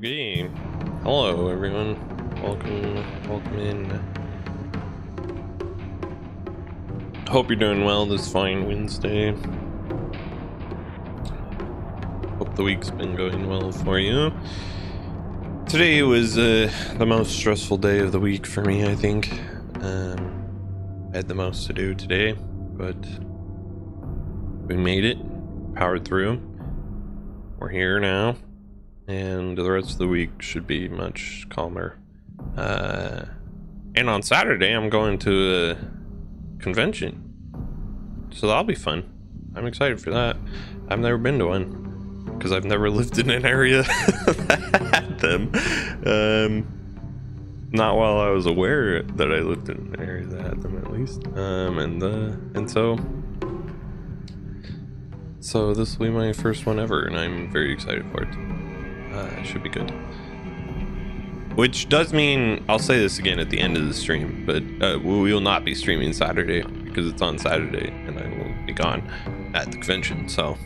Okay. Hello, everyone. Welcome in. Hope you're doing well this fine Wednesday. Hope the week's been going well for you. Today was the most stressful day of the week for me, I think. I had the most to do today, but we made it, powered through. We're here now, and the rest of the week should be much calmer. And on Saturday, I'm going to a convention, so that'll be fun. I'm excited for that. I've never been to one because I've never lived in an area that had them. Not while I was aware that I lived in an area that had them, at least. So this will be my first one ever, and I'm very excited for it. It should be good. Which does mean, I'll say this again at the end of the stream, but we will not be streaming Saturday because it's on Saturday and I will be gone at the convention. So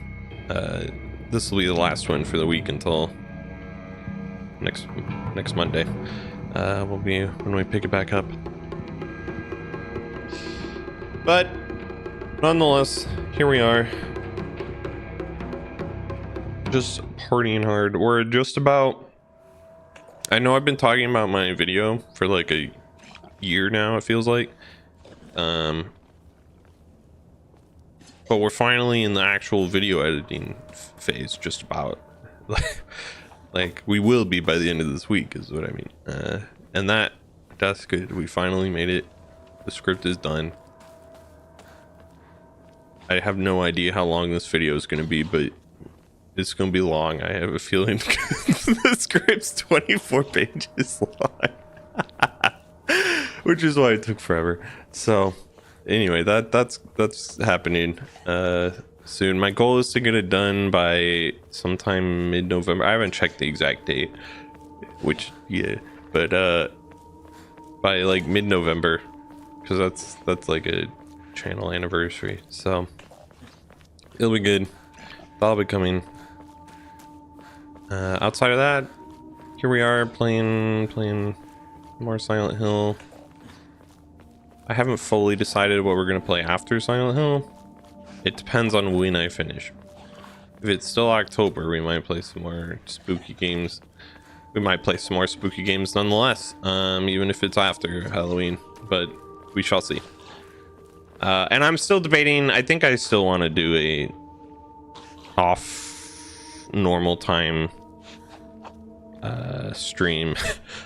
this will be the last one for the week until next Monday. Will be when we pick it back up. But nonetheless, here we are. Just partying hard. We're just about, I know I've been talking about my video for like a year now, it feels like. But we're finally in the actual video editing phase, just about. Like we will be by the end of this week is what I mean. And that's good. We finally made it. The script is done. I have no idea how long this video is going to be, but it's going to be long. I have a feeling the script's 24 pages long. Which is why it took forever. So anyway, that's happening soon. My goal is to get it done by sometime mid-November. I haven't checked the exact date, which but by like mid-November, because that's like a channel anniversary. So it'll be good. That'll be coming. Outside of that, here we are playing more Silent Hill. I haven't fully decided what we're gonna play after Silent Hill. It depends on when I finish. If it's still October, we might play some more spooky games. We might play some more spooky games nonetheless, even if it's after Halloween, but we shall see. And I'm still debating. I think I still want to do a off normal time stream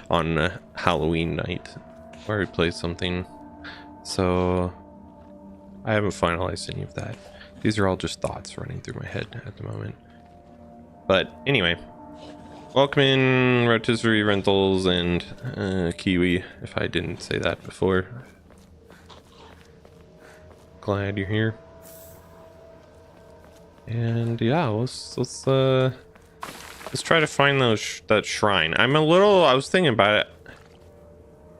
on Halloween night where we play something. So I haven't finalized any of that. These are all just thoughts running through my head at the moment. But anyway, welcome in Rotisserie Rentals and Kiwi, if I didn't say that before. Glad you're here. And yeah, let's try to find that shrine. I was thinking about it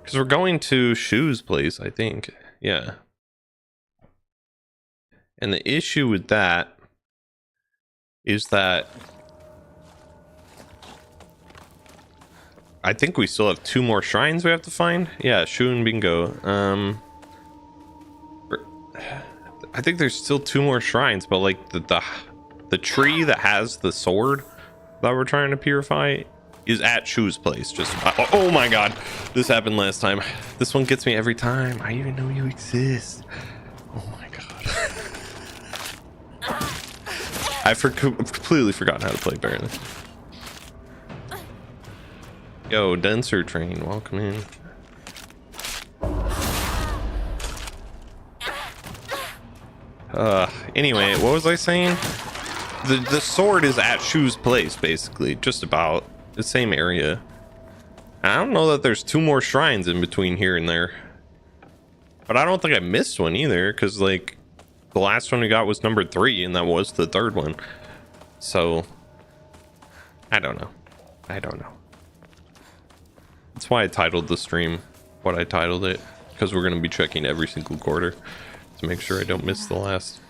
because we're going to Shu's place, I think. Yeah. And the issue with that is that I think we still have 2 more shrines we have to find. Yeah, Shu and Bingo. I think there's still 2 more shrines, but like the tree that has the sword that we're trying to purify is at Shu's place. Just oh my god, this happened last time. This one gets me every time. I even know you exist. Oh my god. I've completely forgotten how to play Baron. Yo, Denser Train, welcome in. Anyway, what was I saying? The sword is at Shu's place, basically, just about the same area. I don't know that there's 2 more shrines in between here and there, but I don't think I missed one either, because like the last one we got was number 3 and that was the 3rd one. So I don't know. That's why I titled the stream what I titled it, because we're going to be checking every single quarter to make sure I don't miss the last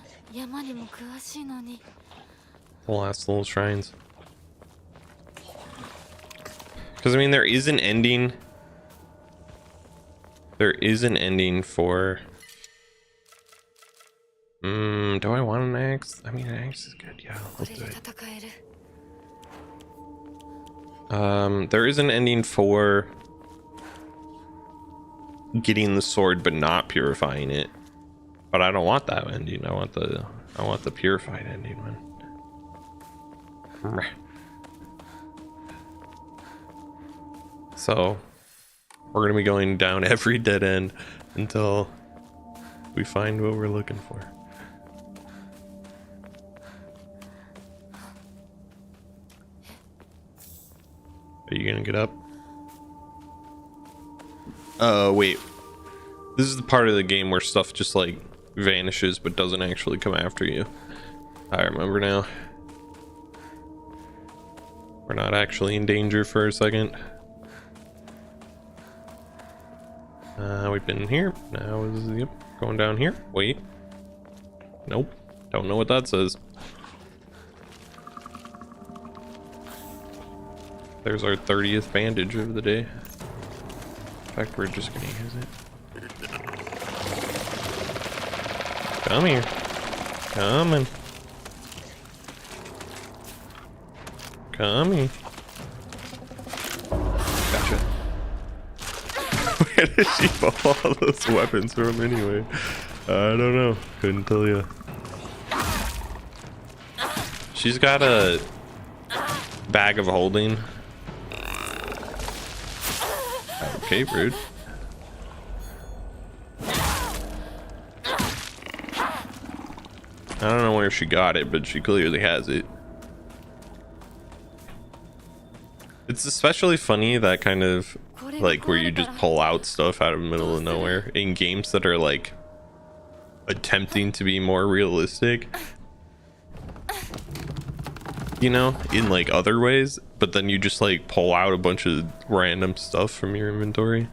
little shrines. Because I mean, there is an ending. There is an ending for. Do I want an axe? I mean, an axe is good. Yeah, let's do it. There is an ending for getting the sword but not purifying it. But I don't want that ending. I want the purified ending one. So we're gonna be going down every dead end until we find what we're looking for. Are you gonna get up? Wait. This is the part of the game where stuff just like vanishes but doesn't actually come after you. I remember now. We're not actually in danger for a second. We've been here. Now is, yep, going down here. Wait. Nope. Don't know what that says. There's our 30th bandage of the day. In fact, we're just gonna use it. Come here. Coming. Come here. Gotcha. Where did she pull all those weapons from anyway? I don't know. Couldn't tell you. She's got a bag of holding. Okay, rude. I don't know where she got it, but she clearly has it. It's especially funny, that kind of like where you just pull out stuff out of the middle of nowhere in games that are like attempting to be more realistic, you know, in like other ways, but then you just like pull out a bunch of random stuff from your inventory.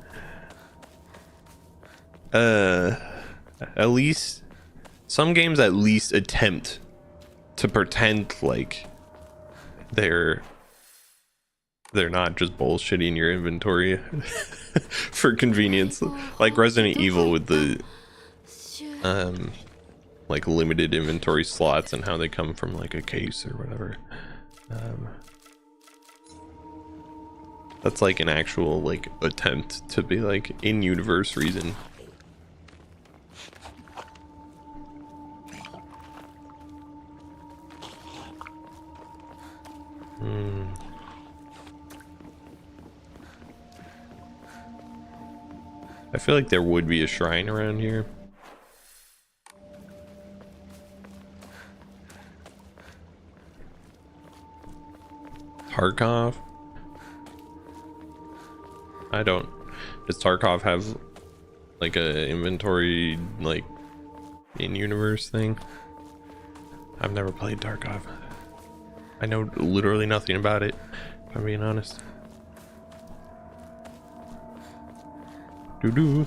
At least some games at least attempt to pretend like they're not just bullshitting your inventory for convenience, like Resident Evil with the like limited inventory slots and how they come from like a case or whatever. That's like an actual like attempt to be like in-universe reason. I feel like there would be a shrine around here. Tarkov? I don't. Does Tarkov have like a inventory like in-universe thing? I've never played Tarkov. I know literally nothing about it, if I'm being honest. Do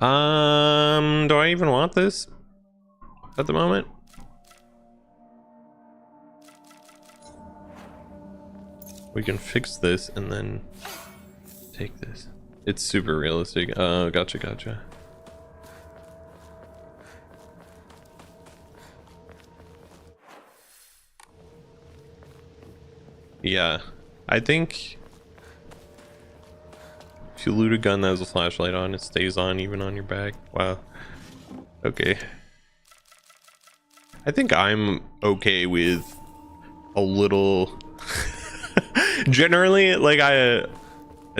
I even want this at the moment? We can fix this and then take this. It's super realistic. Oh, gotcha. Yeah, I think if you loot a gun that has a flashlight on, it stays on even on your back. Wow. Okay. I think I'm okay with a little generally, like I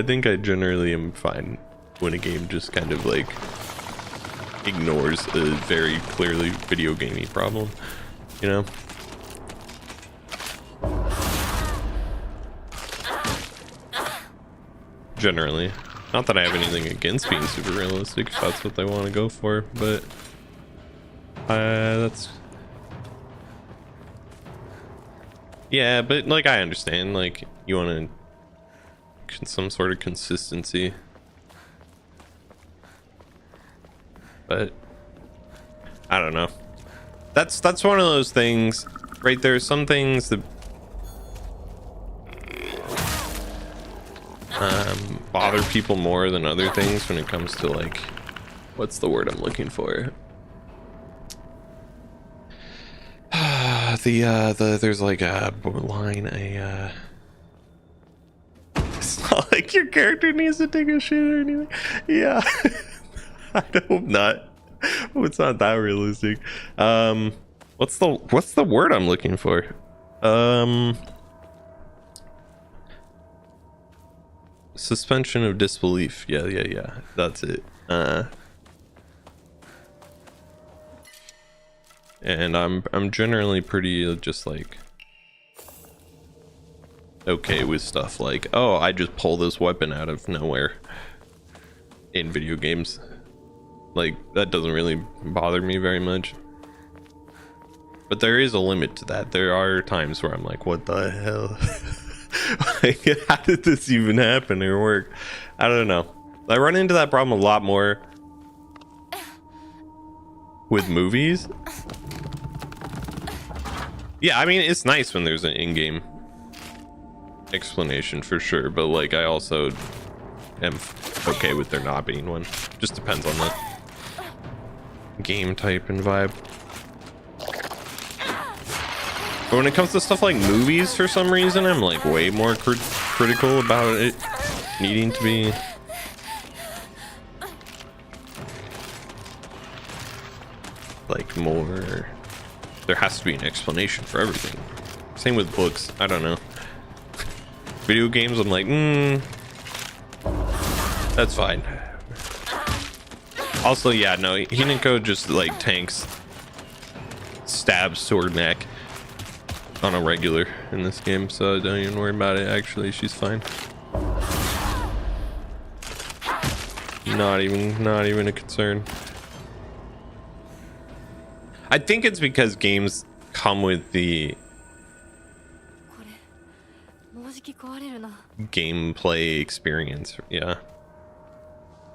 think I generally am fine when a game just kind of like ignores a very clearly video gamey problem, you know? Generally. Not that I have anything against being super realistic if that's what they want to go for, but that's, yeah, but like I understand, like you want some sort of consistency, but I don't know. That's one of those things, right? There are some things that bother people more than other things when it comes to like, what's the word I'm looking for? There's like a line, it's not like your character needs to take a shit or anything. Yeah. I hope not. Oh, it's not that realistic. What's the word I'm looking for? Suspension of disbelief. Yeah. That's it. And I'm generally pretty just like okay with stuff like, oh, I just pull this weapon out of nowhere in video games. Like, that doesn't really bother me very much. But there is a limit to that. There are times where I'm like, what the hell? Like, how did this even happen or work? I don't know. I run into that problem a lot more with movies. Yeah, I mean, it's nice when there's an in-game explanation for sure, but like, I also am okay with there not being one. Just depends on the game type and vibe. But when it comes to stuff like movies, for some reason, I'm like way more critical about it needing to be like more. There has to be an explanation for everything. Same with books. I don't know. Video games, I'm like, that's fine. Also, yeah, no, Hinako just like tanks, stabs sword neck on a regular in this game, so don't even worry about it. Actually, she's fine. Not even a concern. I think it's because games come with the gameplay experience. Yeah.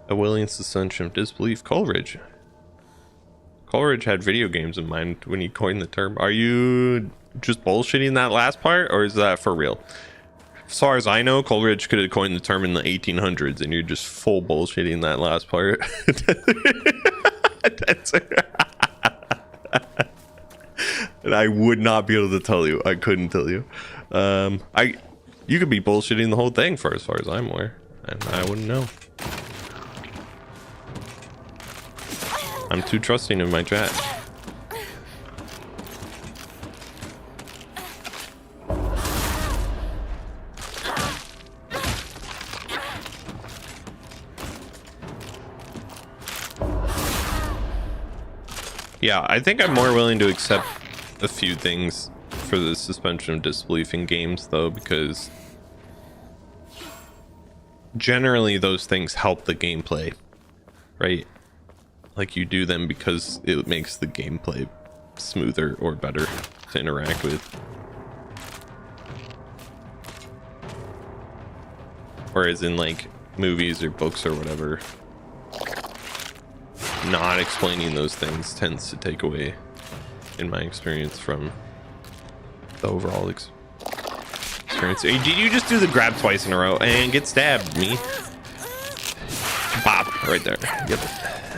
A willing suspension of disbelief. Coleridge had video games in mind when he coined the term. Are you just bullshitting that last part, or is that for real? As far as I know, Coleridge could have coined the term in the 1800s, and you're just full bullshitting that last part. And I would not be able to tell you. I couldn't tell you. You could be bullshitting the whole thing for as far as I'm aware, and I wouldn't know. I'm too trusting of my chat. Yeah, I think I'm more willing to accept a few things for the suspension of disbelief in games, though, because generally those things help the gameplay, right? Like, you do them because it makes the gameplay smoother or better to interact with. Whereas in like movies or books or whatever, not explaining those things tends to take away, in my experience, from the overall experience. Hey, did you just do the grab twice in a row and get stabbed? Me? Bop, right there. Yep.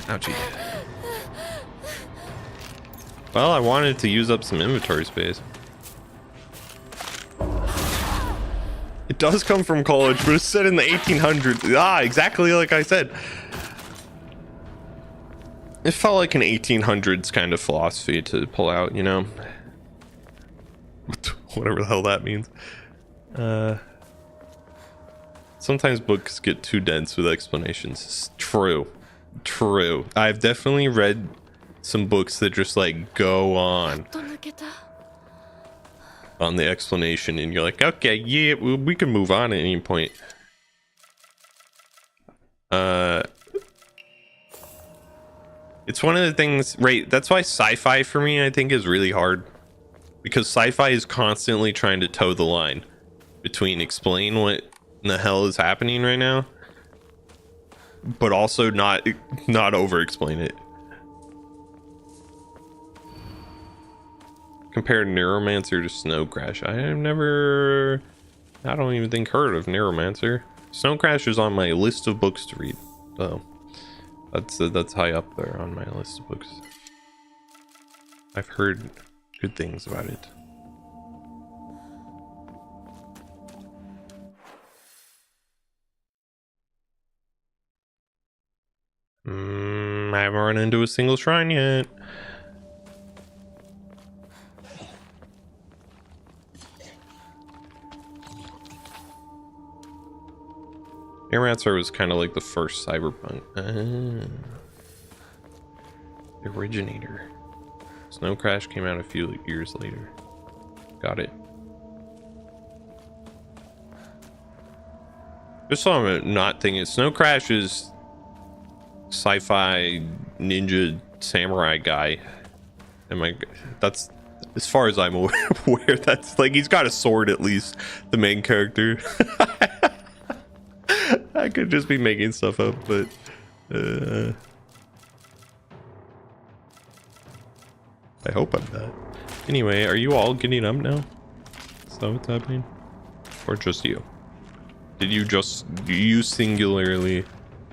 Ouchie. Well, I wanted to use up some inventory space. It does come from college, but it's set in the 1800s. Ah, exactly like I said. It felt like an 1800s kind of philosophy to pull out, you know? Whatever the hell that means. Sometimes books get too dense with explanations. True. I've definitely read some books that just like go on the explanation, and you're like, okay, yeah, we can move on at any point. It's one of the things, right? That's why sci-fi for me, I think, is really hard, because sci-fi is constantly trying to toe the line between explain what in the hell is happening right now, but also not over explain it. Compare Neuromancer to Snow Crash. I don't even think heard of Neuromancer. Snow Crash is on my list of books to read, so that's high up there on my list of books. I've heard good things about it. I haven't run into a single shrine yet. Airmatzer was kind of like the first cyberpunk. The originator. Snow Crash came out a few years later. Got it. Just so I'm not thinking, Snow Crash is sci-fi ninja samurai guy. That's as far as I'm aware. That's like, he's got a sword at least, the main character. I could just be making stuff up, but I hope I'm not. Anyway, are you all getting up now? Is that what's happening? Or just you? Did you singularly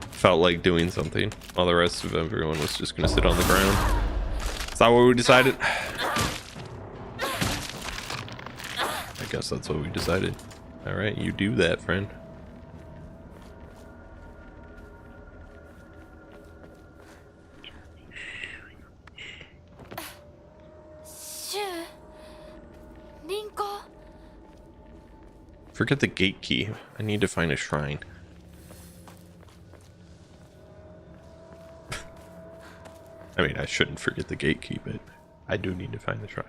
felt like doing something while the rest of everyone was just gonna sit on the ground? Is that what we decided? I guess that's what we decided. All right, you do that, friend. Forget the gate key. I need to find a shrine. I mean, I shouldn't forget the gate key, but I do need to find the shrine.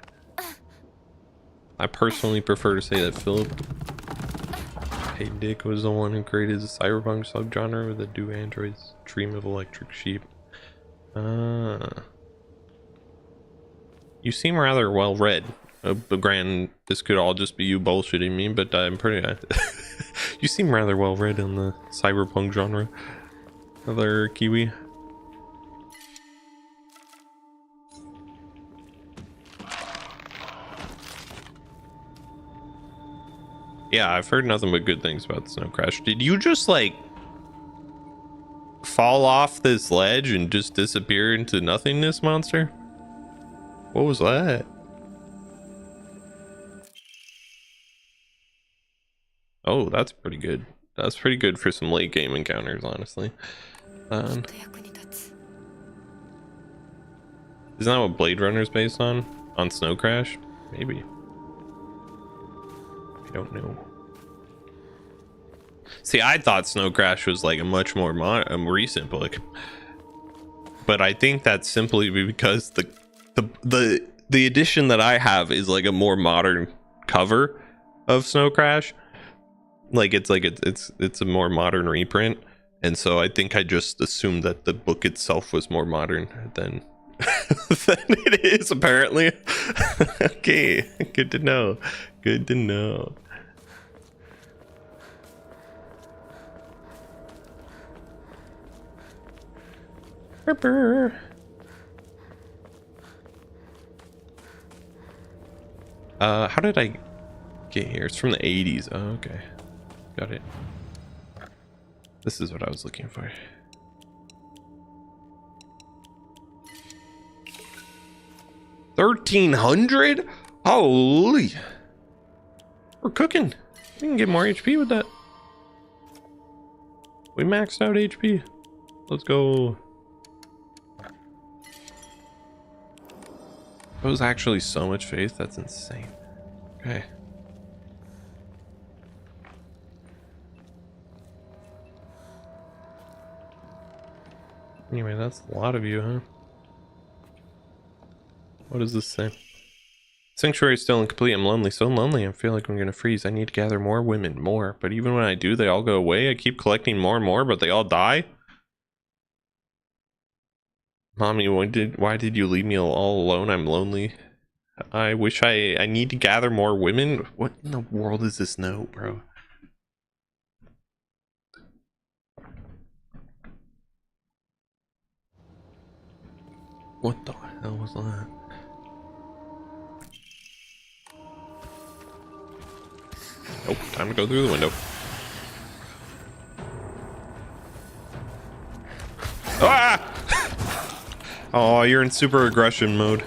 I personally prefer to say that Philip K. Dick was the one who created the cyberpunk subgenre with the do androids dream of electric sheep. You seem rather well read. This could all just be you bullshitting me, but I'm pretty you seem rather well read in the cyberpunk genre. Other Kiwi. Yeah, I've heard nothing but good things about the Snow Crash. Did you just like fall off this ledge and just disappear into nothingness, monster? What was that? Oh, that's pretty good. That's pretty good for some late game encounters, honestly. Isn't that what Blade Runner's based on? On Snow Crash? Maybe. I don't know. See, I thought Snow Crash was like a much more recent book, but I think that's simply because the edition that I have is like a more modern cover of Snow Crash. Like it's a more modern reprint, and so I think I just assumed that the book itself was more modern than than it is apparently. Okay, good to know. Good to know. How did I get here? It's from the 80s. Oh, okay. Got it. This is what I was looking for. $1,300? Holy! We're cooking. We can get more HP with that. We maxed out HP. Let's go. That was actually so much faith. That's insane. Okay. Anyway, that's a lot of you, huh? What does this say? Sanctuary is still incomplete. I'm lonely. So lonely. I feel like I'm gonna freeze. I need to gather more women. More. But even when I do, they all go away. I keep collecting more and more, but they all die. Mommy, why did you leave me all alone? I'm lonely. I wish I need to gather more women. What in the world is this note, bro? What the hell was that? Nope, time to go through the window. Ah! Oh, you're in super aggression mode.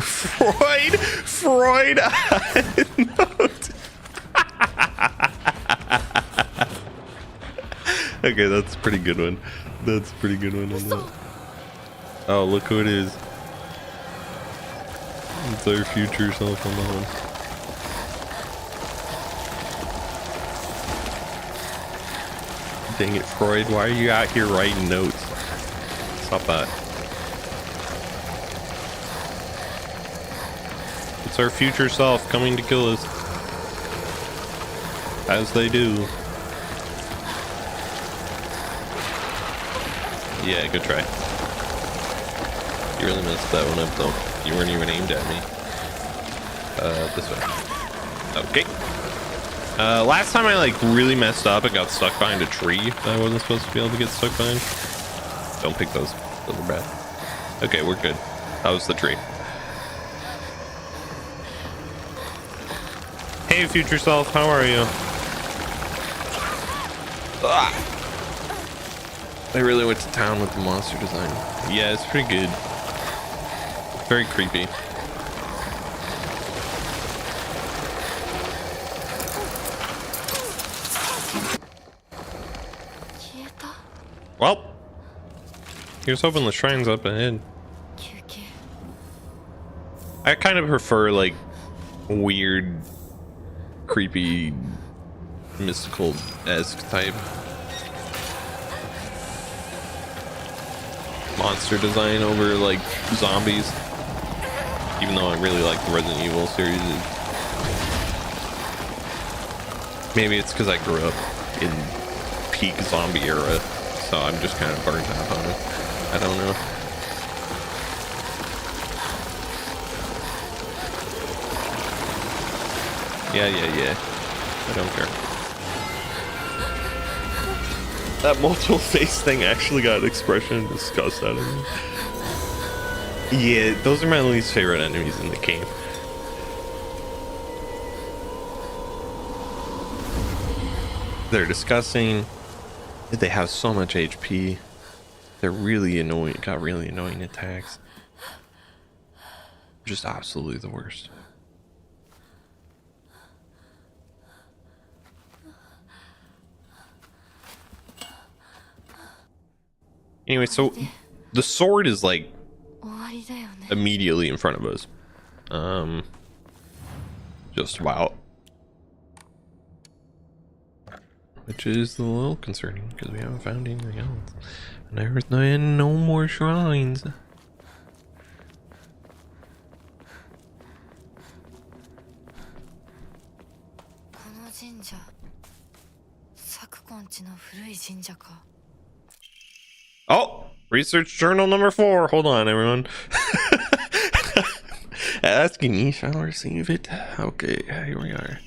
Freud note. Okay, that's a pretty good one. That's a pretty good one on that. Oh, look who it is. It's our future self on the one. Dang it, Freud, why are you out here writing notes? Stop that. It's our future self coming to kill us. As they do. Yeah, good try. You really messed that one up though. You weren't even aimed at me. This way. Okay. Last time I like really messed up and got stuck behind a tree that I wasn't supposed to be able to get stuck behind. Don't pick those. Those are bad. Okay, we're good. That was the tree. Hey, future self, how are you? Ah! I really went to town with the monster design. Yeah, it's pretty good. Very creepy. Well, here's hoping the shrine's up ahead. I kind of prefer like weird, creepy, mystical-esque type monster design over like zombies. Even though I really like the Resident Evil series. Maybe it's because I grew up in peak zombie era. So I'm just kind of burnt out on it. I don't know. Yeah. I don't care. That multiple face thing actually got an expression of disgust out of me. Yeah, those are my least favorite enemies in the game. They're disgusting. They have so much HP. They're really annoying. Got really annoying attacks. Just absolutely the worst. Anyway, so the sword is like immediately in front of us. Just about. Which is a little concerning because we haven't found anything else. And there's no more shrines. Oh, research journal number 4. Hold on, everyone. Asking me shall receive it. Okay, here we are.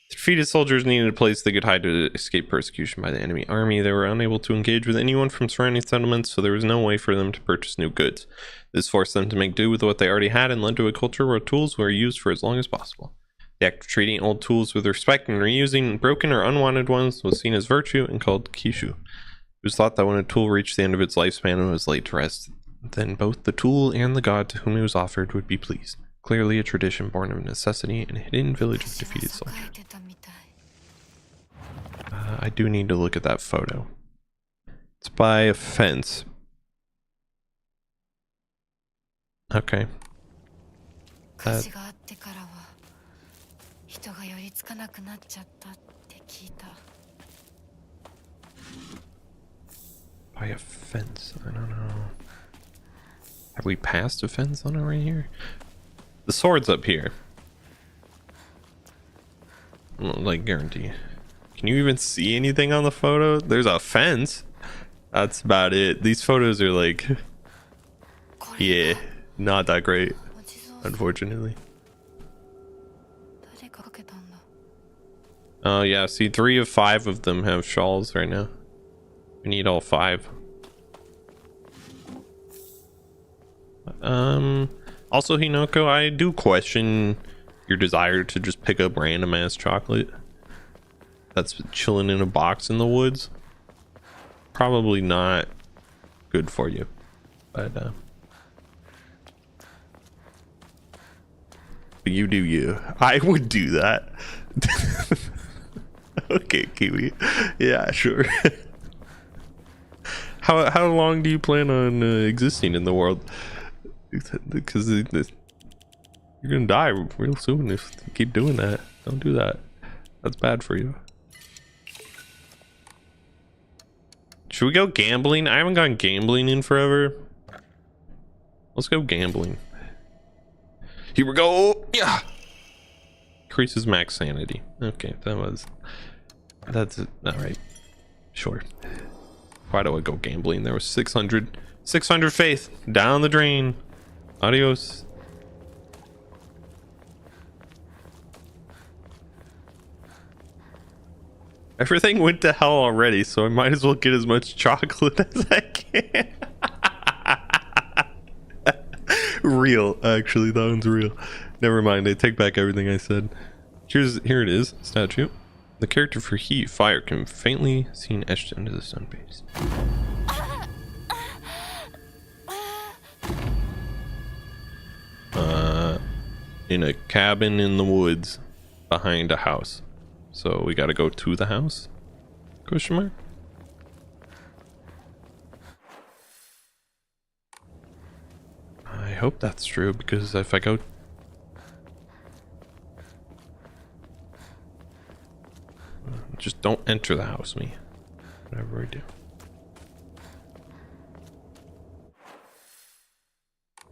Defeated soldiers needed a place they could hide to escape persecution by the enemy army. They were unable to engage with anyone from surrounding settlements, so there was no way for them to purchase new goods. This forced them to make do with what they already had and led to a culture where tools were used for as long as possible. The act of treating old tools with respect and reusing broken or unwanted ones was seen as virtue and called kishu. It was thought that when a tool reached the end of its lifespan and was laid to rest, then both the tool and the god to whom it was offered would be pleased. Clearly a tradition born of necessity in a hidden village of defeated soldiers. I do need to look at that photo. It's by a fence. Okay. By a fence. I don't know. Have we passed a fence on it right here? The sword's up here. Like, guarantee. Can you even see anything on the photo? There's a fence. That's about it. These photos are like, yeah, not that great, unfortunately. Oh yeah, see, 3 of 5 of them have shawls right now. We need all 5. Also, Hinoko, I do question your desire to just pick up random ass chocolate that's chilling in a box in the woods. probably not good for you, but you do you. I would do that. Okay, Kiwi. Yeah, sure. How long do you plan on existing in the world? Because you're gonna die real soon if you keep doing that. Don't do that. That's bad for you. Should we go gambling? I haven't gone gambling in forever. Let's go gambling. Here we go. Yeah. Increases max sanity. Okay, that's it. All right. Sure. Why do I go gambling? There was 600 faith down the drain. Adios. Everything went to hell already, so I might as well get as much chocolate as I can. Real, actually, that one's real. Never mind, I take back everything I said. Here it is, statue. The character for heat, fire can faintly seen etched into the stone base. In a cabin in the woods behind a house. So we gotta go to the house? Question mark? I hope that's true, because if I go... Just don't enter the house, me. Whatever we do.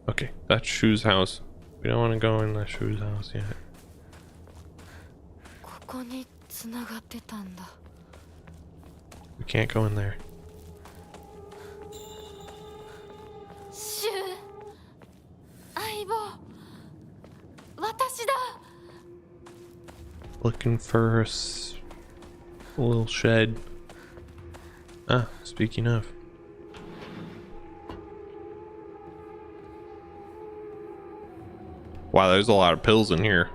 Okay, that's Shu's house. We don't want to go in the Shu's house yet. We can't go in there. Looking for a little shed. Ah, speaking of. Wow, there's a lot of pills in here.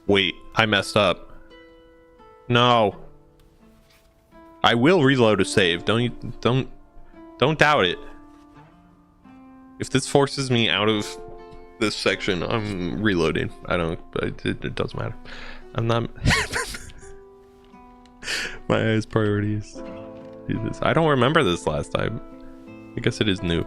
Wait, I messed up. No. I will reload a save. Don't doubt it. If this forces me out of this section, I'm reloading. It doesn't matter. I'm not. My highest priority is do this. I don't remember this last time. I guess it is new.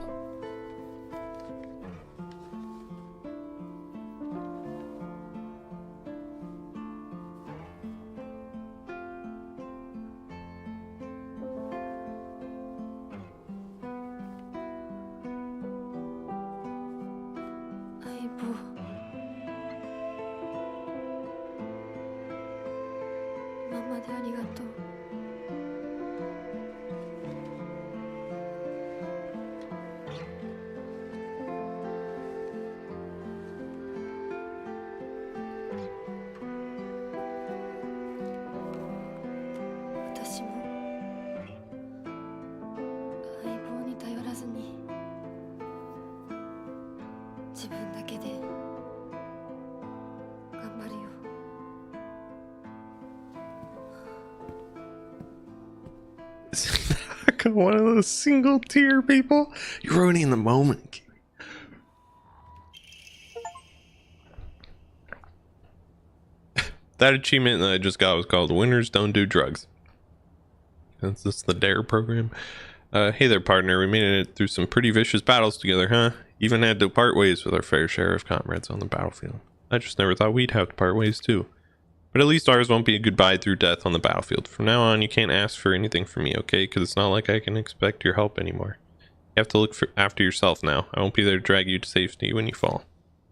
One of those single tier people. You're ruining the moment. That achievement that I just got was called Winners Don't Do Drugs. That's just the DARE program. Hey there, partner. We made it through some pretty vicious battles together, huh? Even had to part ways with our fair share of comrades on the battlefield. I just never thought we'd have to part ways too. But at least ours won't be a goodbye through death on the battlefield. From now on, you can't ask for anything from me, okay? Because it's not like I can expect your help anymore. You have to look after yourself now. I won't be there to drag you to safety when you fall.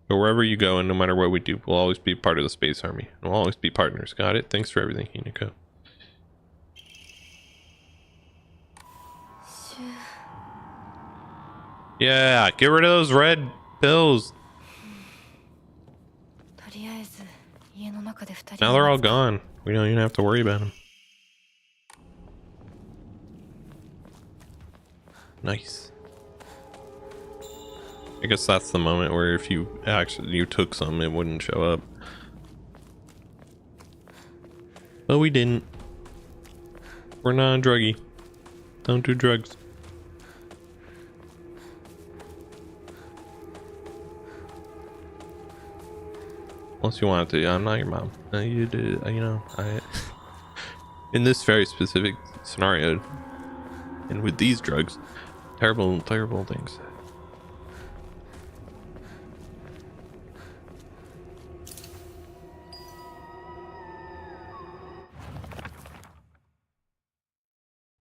But wherever you go, and no matter what we do, we'll always be part of the Space Army. And we'll always be partners. Got it? Thanks for everything, Hinako. Yeah, get rid of those red pills. Now they're all gone. We don't even have to worry about them. Nice. I guess that's the moment where if you actually took some, it wouldn't show up. But we didn't. We're not druggy. Don't do drugs. Unless you want to. I'm not your mom. You did. You know. In this very specific scenario, and with these drugs, terrible, terrible things.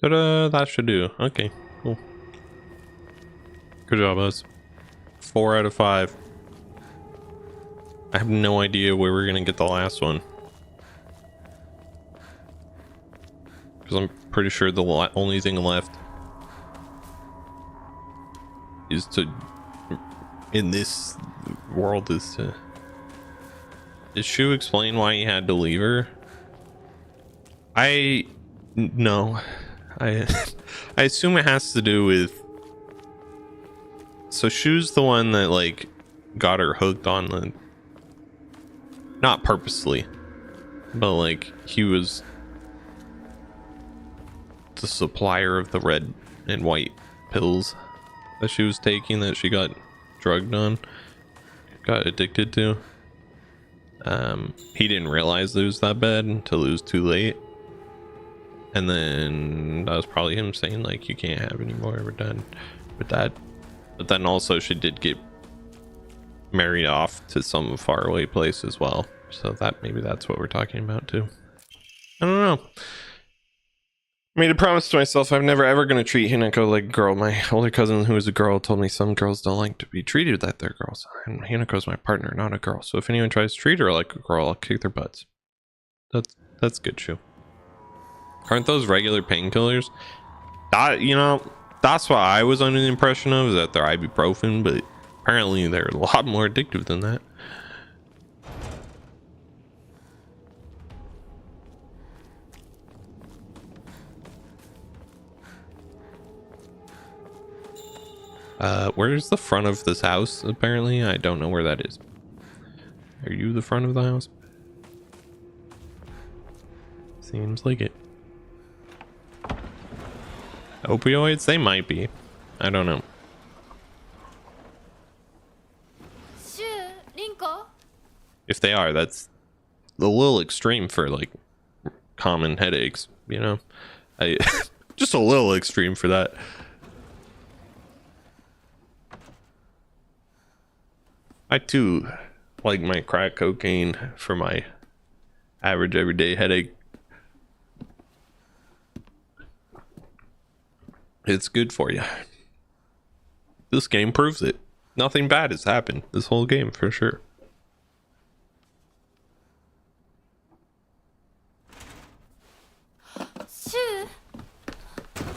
Ta-da! That should do. Okay, cool. Good job, us. 4 out of 5. I have no idea where we're gonna get the last one, because I'm pretty sure the only thing left is to, in this world, is to. Did Shu explain why he had to leave her? No. I assume it has to do with. So Shu's the one that like got her hooked on the. Not purposely, but like he was the supplier of the red and white pills that she was taking, that she got drugged on, got addicted to. He didn't realize it was that bad until it was too late, and then that was probably him saying like, you can't have any more, we're done with that. But then also she did get married off to some faraway place as well, so that maybe that's what we're talking about too. I don't know. I made a promise to myself I'm never ever going to treat Hinako like a girl. My older cousin, who is a girl, told me some girls don't like to be treated like they're girls, and Hinako's my partner, not a girl, so if anyone tries to treat her like a girl, I'll kick their butts. That's good, Shu. Aren't those regular painkillers? That, you know, that's what I was under the impression of, is that they're ibuprofen, but apparently they're a lot more addictive than that. Where's the front of this house? Apparently, I don't know where that is. Are you the front of the house? Seems like it. Opioids? They might be. I don't know. If they are, that's a little extreme for like common headaches, you know? Just a little extreme for that. I too like my crack cocaine for my average everyday headache. It's good for you. This game proves it. Nothing bad has happened this whole game, for sure.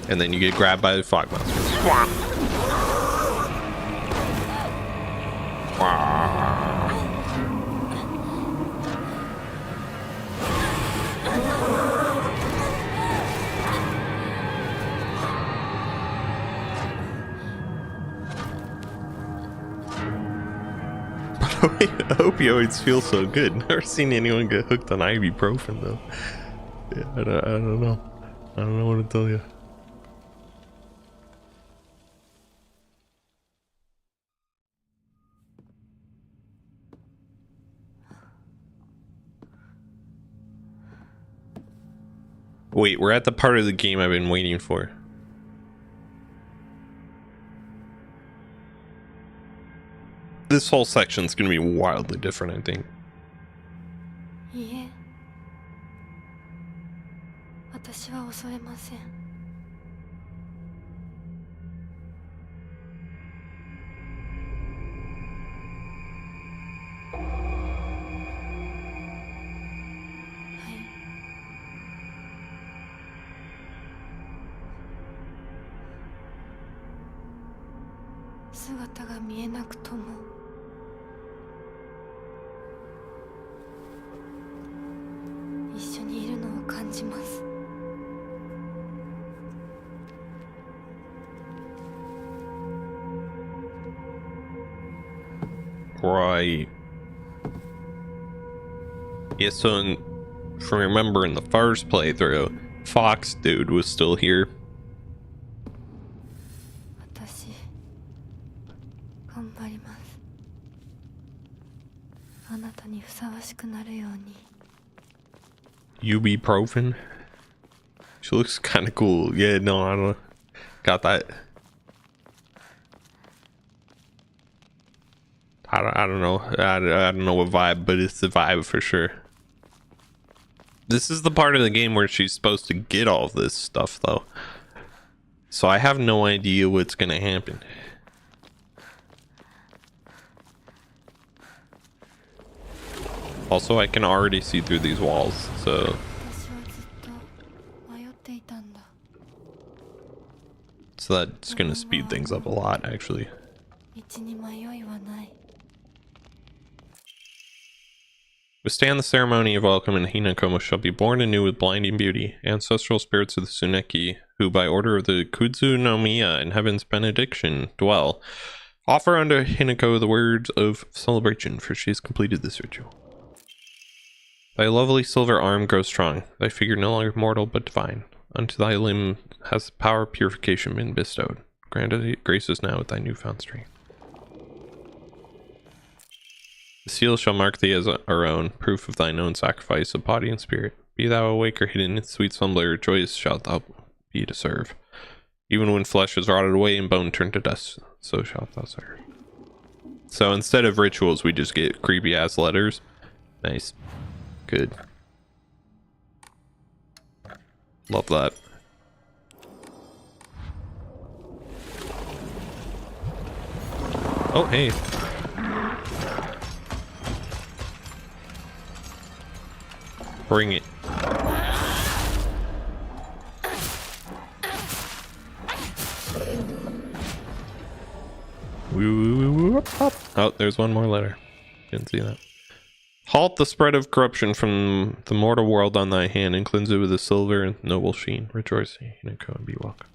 And then you get grabbed by the fog monster. Opioids feel so good. Never seen anyone get hooked on ibuprofen though. Yeah, I don't know. I don't know what to tell you. Wait, we're at the part of the game I've been waiting for. This whole section's gonna be wildly different, I think. Yeah. 私は恐れません。姿が見えなくとも一緒にいるのを感じます。Right. Yeah, so if you remember in the first playthrough, Fox dude was still here. 私頑張ります。あなたにふさわしくなるように。 Ibuprofen. She looks kind of cool. Yeah, no, I don't got that. I don't know. I don't know what vibe, but it's the vibe for sure. This is the part of the game where she's supposed to get all of this stuff, though. So I have no idea what's gonna happen. Also, I can already see through these walls, so... So that's gonna speed things up a lot, actually. Withstand the ceremony of welcome, and Hinako shall be born anew with blinding beauty. Ancestral spirits of the Tsuneki, who by order of the Kudzu no Miya and Heaven's benediction dwell, offer unto Hinako the words of celebration, for she has completed this ritual. Thy lovely silver arm grows strong, thy figure no longer mortal but divine. Unto thy limb has the power of purification been bestowed. Granted graces now with thy newfound strength. The seal shall mark thee as our own, proof of thine own sacrifice of body and spirit. Be thou awake or hidden in sweet slumber, joyous shalt thou be to serve. Even when flesh is rotted away and bone turned to dust, so shalt thou serve. So instead of rituals, we just get creepy ass letters. Nice. Good. Love that. Oh, hey. Bring it. Oh, there's one more letter. Didn't see that. Halt the spread of corruption from the mortal world on thy hand, and cleanse it with a silver and noble sheen. Rejoice, Hinako, and be welcome.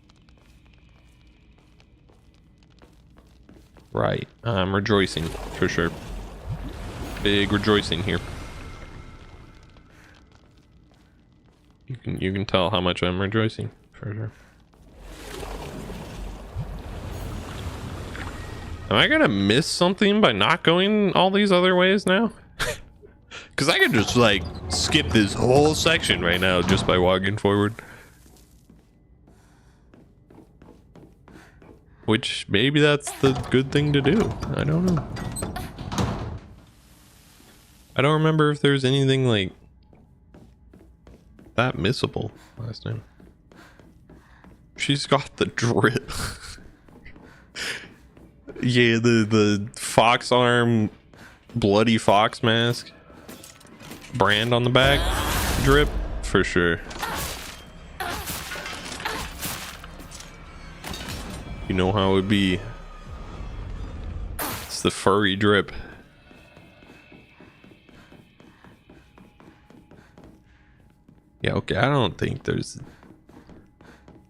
Right, I'm rejoicing for sure. Big rejoicing here. You can tell how much I'm rejoicing for sure. Am I gonna miss something by not going all these other ways now? Because I could just like skip this whole section right now just by walking forward. Which maybe that's the good thing to do. I don't know. I don't remember if there's anything like that missable last time. She's got the drip. Yeah, the fox arm, bloody fox mask brand on the back drip for sure. You know how it would be. It's the furry drip. Yeah, okay, I don't think there's...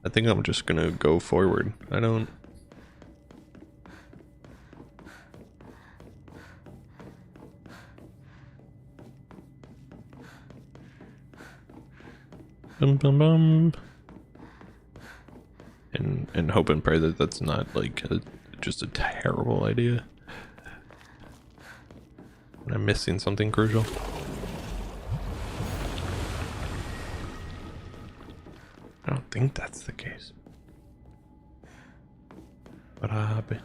I think I'm just gonna go forward. I don't... Bum, bum, bum. And hope and pray that that's not like just a terrible idea. I'm missing something crucial. I don't think that's the case. What happened?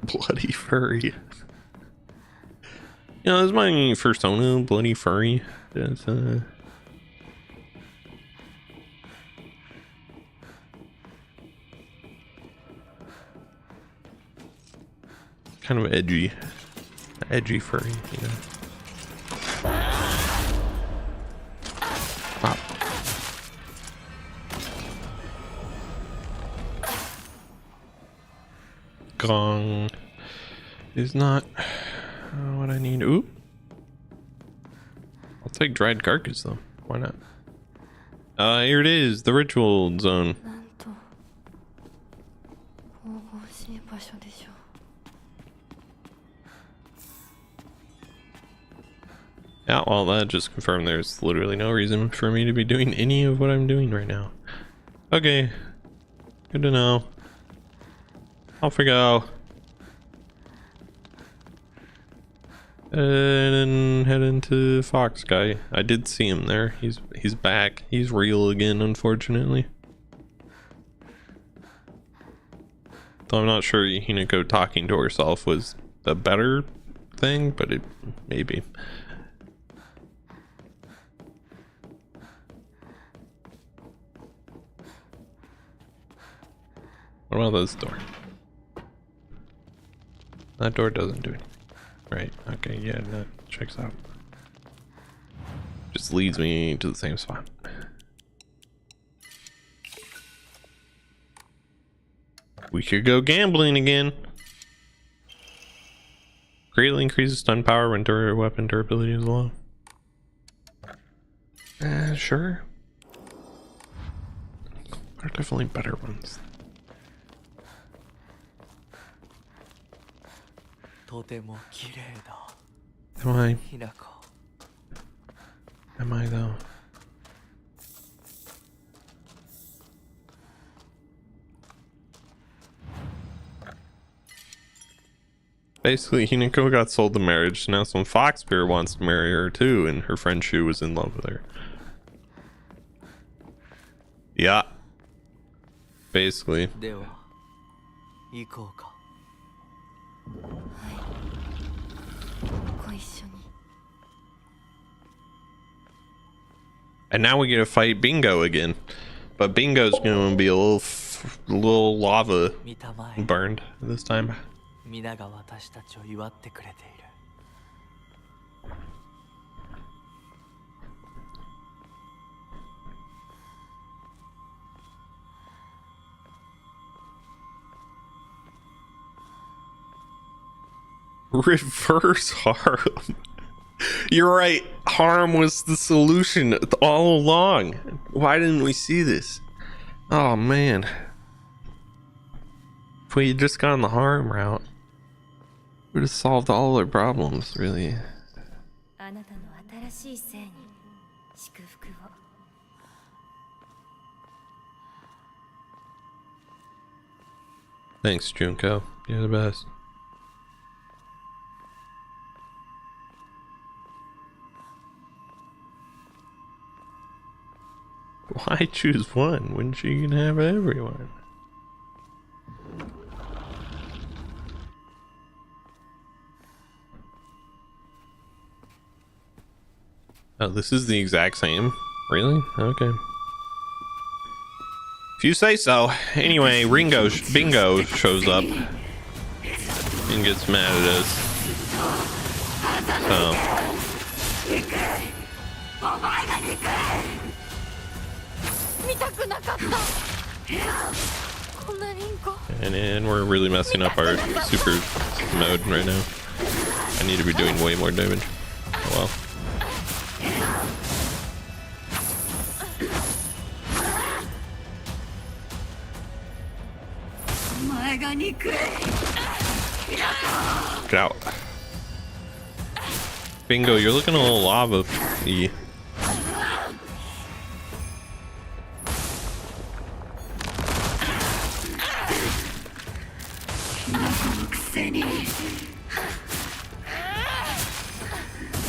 Bloody furry. You know, this is my first own bloody furry. It's kind of edgy furry, you know. Pop. Gong is not what I need. Ooh, I'll take dried carcass though. Why not? Here it is, the ritual zone. Yeah, well, that just confirmed there's literally no reason for me to be doing any of what I'm doing right now. Okay. Good to know. Off we go. And then head into Fox Guy. I did see him there. He's back. He's real again, unfortunately. Though I'm not sure Hinako talking to herself was a better thing, but it maybe. What about this door? That door doesn't do anything. Right, okay, yeah, that checks out. Just leads me to the same spot. We could go gambling again. Greatly increases stun power when weapon durability is low. Sure. There are definitely better ones. Am I though? Basically, Hinako got sold the marriage, so now some Foxbear wants to marry her too, and her friend Shu was in love with her. Yeah. Basically. And now we get to fight Bingo again, but Bingo's going to be a little lava burned this time. Reverse harm. You're right. Harm was the solution all along. Why didn't we see this? Oh man. If we had just gone the harm route, we would have solved all our problems, really. Thanks, Junko. You're the best. Why choose one when she can have everyone? Oh, this is the exact same? Really? Okay. If you say so. Anyway, Bingo shows up and gets mad at us. And then we're really messing up our super mode right now. I need to be doing way more damage. Oh well. Get out. Bingo, you're looking a little lava-y.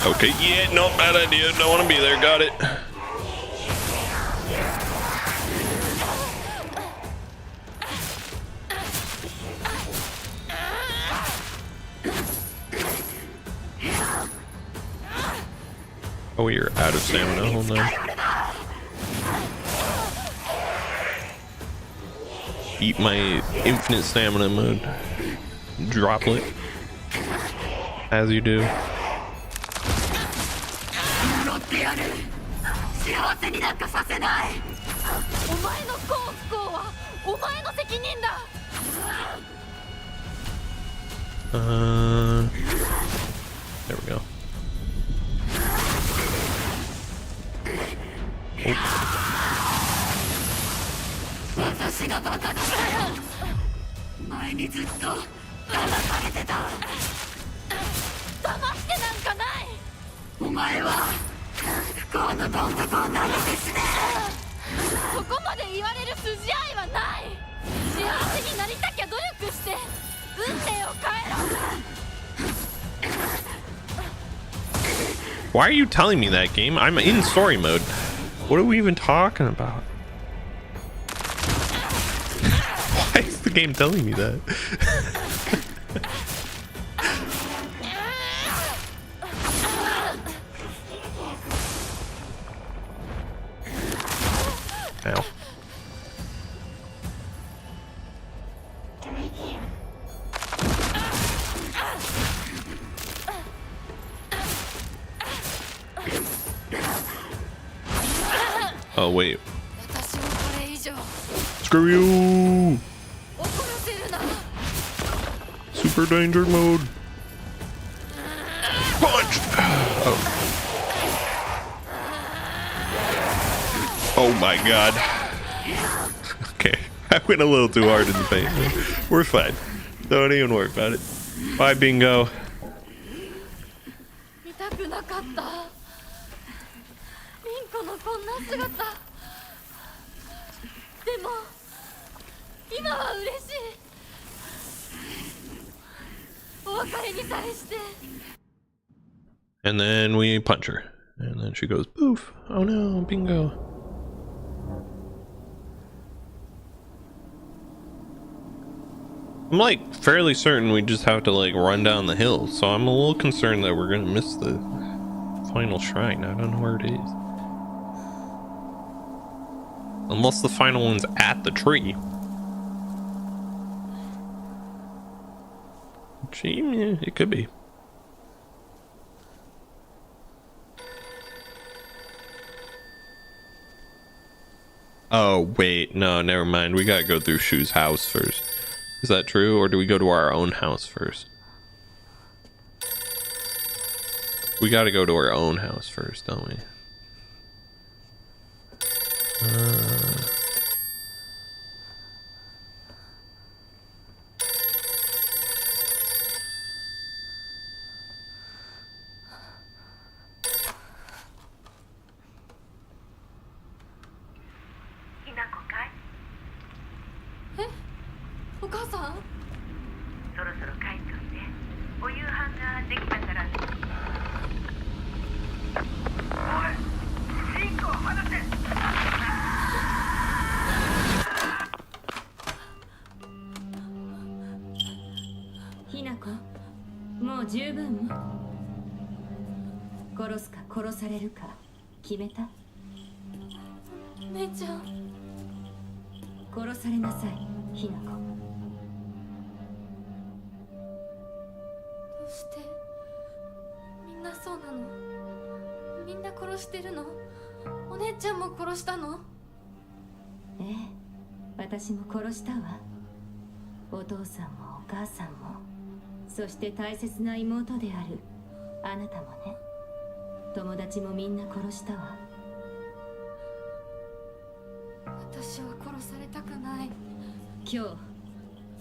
Okay, yeah, no, bad idea. Don't want to be there. Got it. Oh, you're out of stamina. Hold on. Eat my infinite stamina mode. Droplet. As you do. There we go. そこまで言われる筋合いはない。幸せになりたきゃ努力して運命を変えろ。 Why are you telling me that, game? I'm in story mode. What are we even talking about? Why is the game telling me that? Ow. Oh wait. Screw you! Super danger mode. Punch! Oh. Oh my god. Okay, I went a little too hard in the paint. We're fine. Don't even worry about it. Bye, Bingo. 見たくなかった。リンコのこんな姿。でも今は嬉しい。お別れにさえして。 And then we punch her. And then she goes poof. Oh no, Bingo. I'm like fairly certain we just have to like run down the hill, so I'm a little concerned that we're gonna miss the final shrine. I don't know where it is. Unless the final one's at the tree. Gee, yeah, it could be. Oh wait, no, never mind. We gotta go through Shu's house first. Is that true, or do we go to our own house first? We gotta go to our own house first, don't we?「そして大切な妹であるあなたもね。友達もみんな殺したわ。私は殺されたくない。今日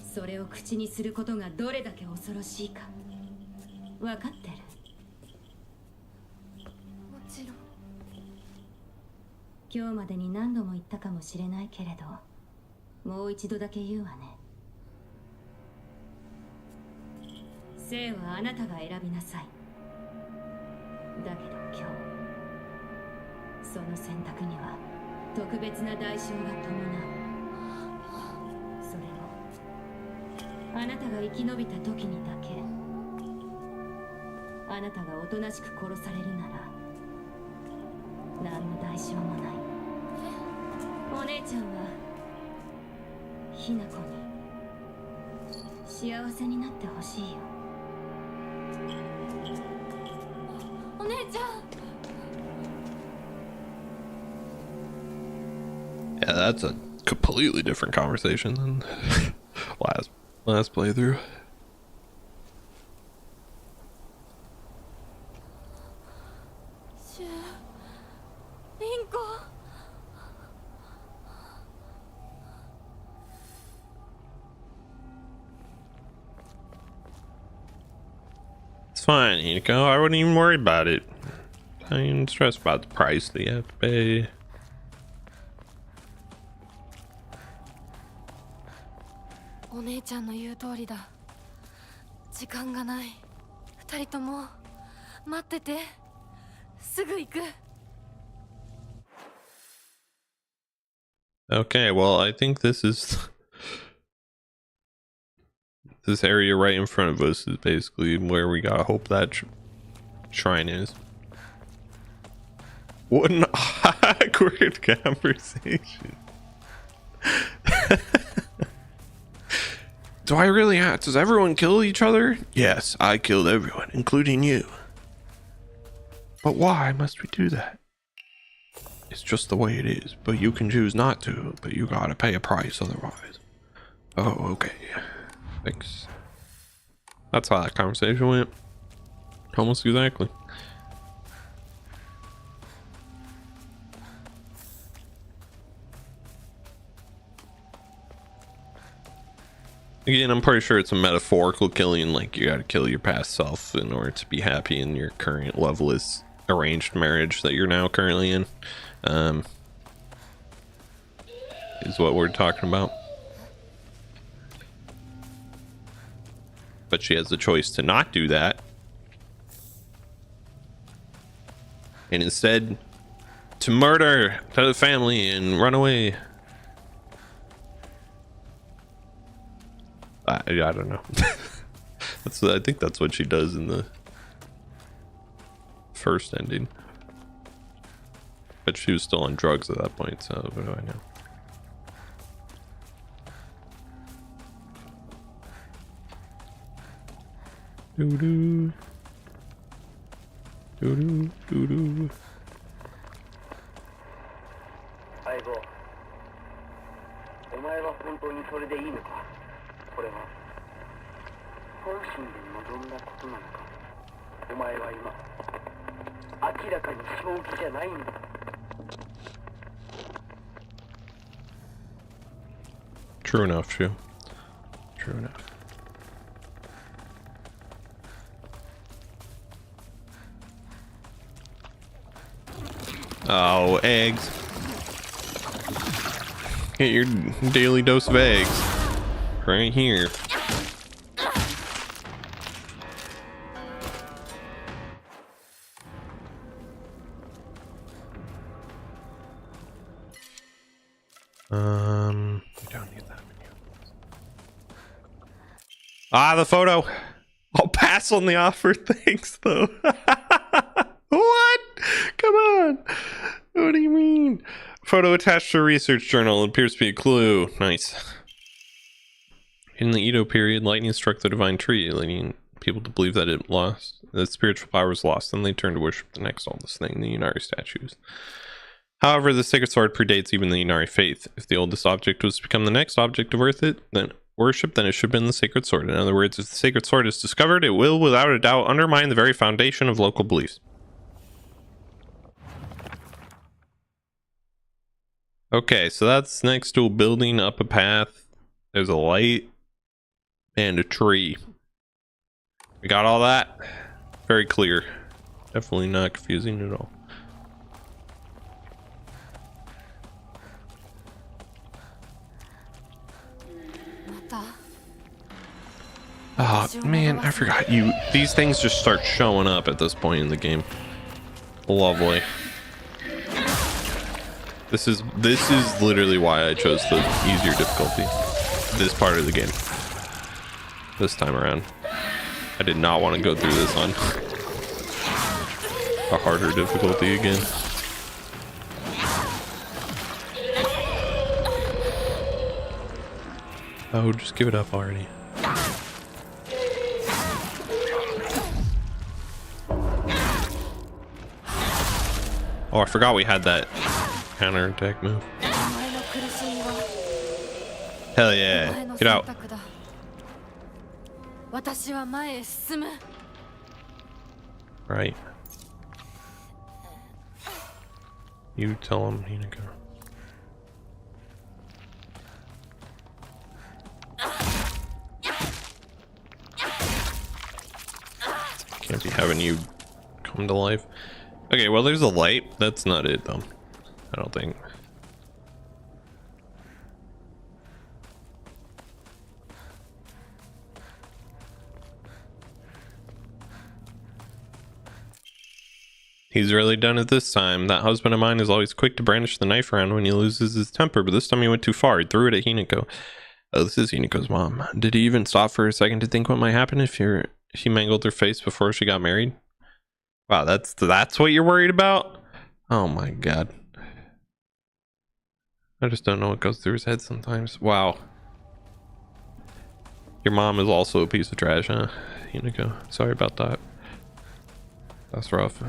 それを口にすることがどれだけ恐ろしいか分かってる。もちろん。今日までに何度も言ったかもしれないけれど、もう一度だけ言うわね。生はあなたが選びなさい。だけど今日、その選択には特別な代償が伴う。それもあなたが生き延びた時にだけ。あなたがおとなしく殺されるなら何の代償もない。お姉ちゃんはひな子に幸せになってほしいよ。お姉ちゃん。 Yeah, that's a completely different conversation than last playthrough. It's fine, Hinako. I wouldn't even worry about it. I ain't stressed about the price they have to pay. Okay, well, I think this is this area right in front of us is basically where we gotta hope that shrine is. What an awkward conversation. Do I really have? Does everyone kill each other? Yes, I killed everyone, including you. But why must we do that? It's just the way it is, but you can choose not to, but you gotta pay a price otherwise. Oh, okay. Thanks. That's how that conversation went. Almost exactly. Again, I'm pretty sure it's a metaphorical killing, like you gotta kill your past self in order to be happy in your current loveless arranged marriage that you're now currently in. Is what we're talking about. But she has the choice to not do that. And instead to murder the family and run away. I don't know. I think that's what she does in the first ending. But she was still on drugs at that point, so what do I know? Doo-doo. Doo-doo. Doo-doo. 相棒、お前は本当にそれでいいのか。これは本心で望んだことなのか。お前は今明らかに正気じゃないんだ。 True enough, Shu. True enough. Oh, eggs. Get your daily dose of eggs. Right here. We don't need that many. Ah, the photo. I'll pass on the offer. Thanks, though. What? Come on. What do you mean? Photo attached to a research journal. It appears to be a clue. Nice. In the Edo period, lightning struck the divine tree, leading people to believe that it lost, that spiritual power was lost. Then they turned to worship the next oldest thing, the Inari statues. However, the sacred sword predates even the Inari faith. If the oldest object was to become the next object of worship, then it should have been the sacred sword. In other words, if the sacred sword is discovered, it will, without a doubt, undermine the very foundation of local beliefs. Okay, so that's next to a building up a path. There's a light and a tree. We got all that? Very clear. Definitely not confusing at all. Oh man, I forgot you. These things just start showing up at this point in the game. Lovely. This is literally why I chose the easier difficulty. This part of the game. This time around. I did not want to go through this on a harder difficulty again. Oh, just give it up already. Oh, I forgot we had that counter attack move. Hell yeah. Get out. Right. You tell him, Hinako. Can't be having you come to life. Okay, well, there's a light. That's not it, though. I don't think. He's really done it this time. That husband of mine is always quick to brandish the knife around when he loses his temper, but this time he went too far. He threw it at Hinako. Oh, this is Hinako's mom. Did he even stop for a second to think what might happen if she mangled her face before she got married? Wow, that's what you're worried about? Oh my god. I just don't know what goes through his head sometimes. Wow. Your mom is also a piece of trash, huh, Hinako? Sorry about that. That's rough.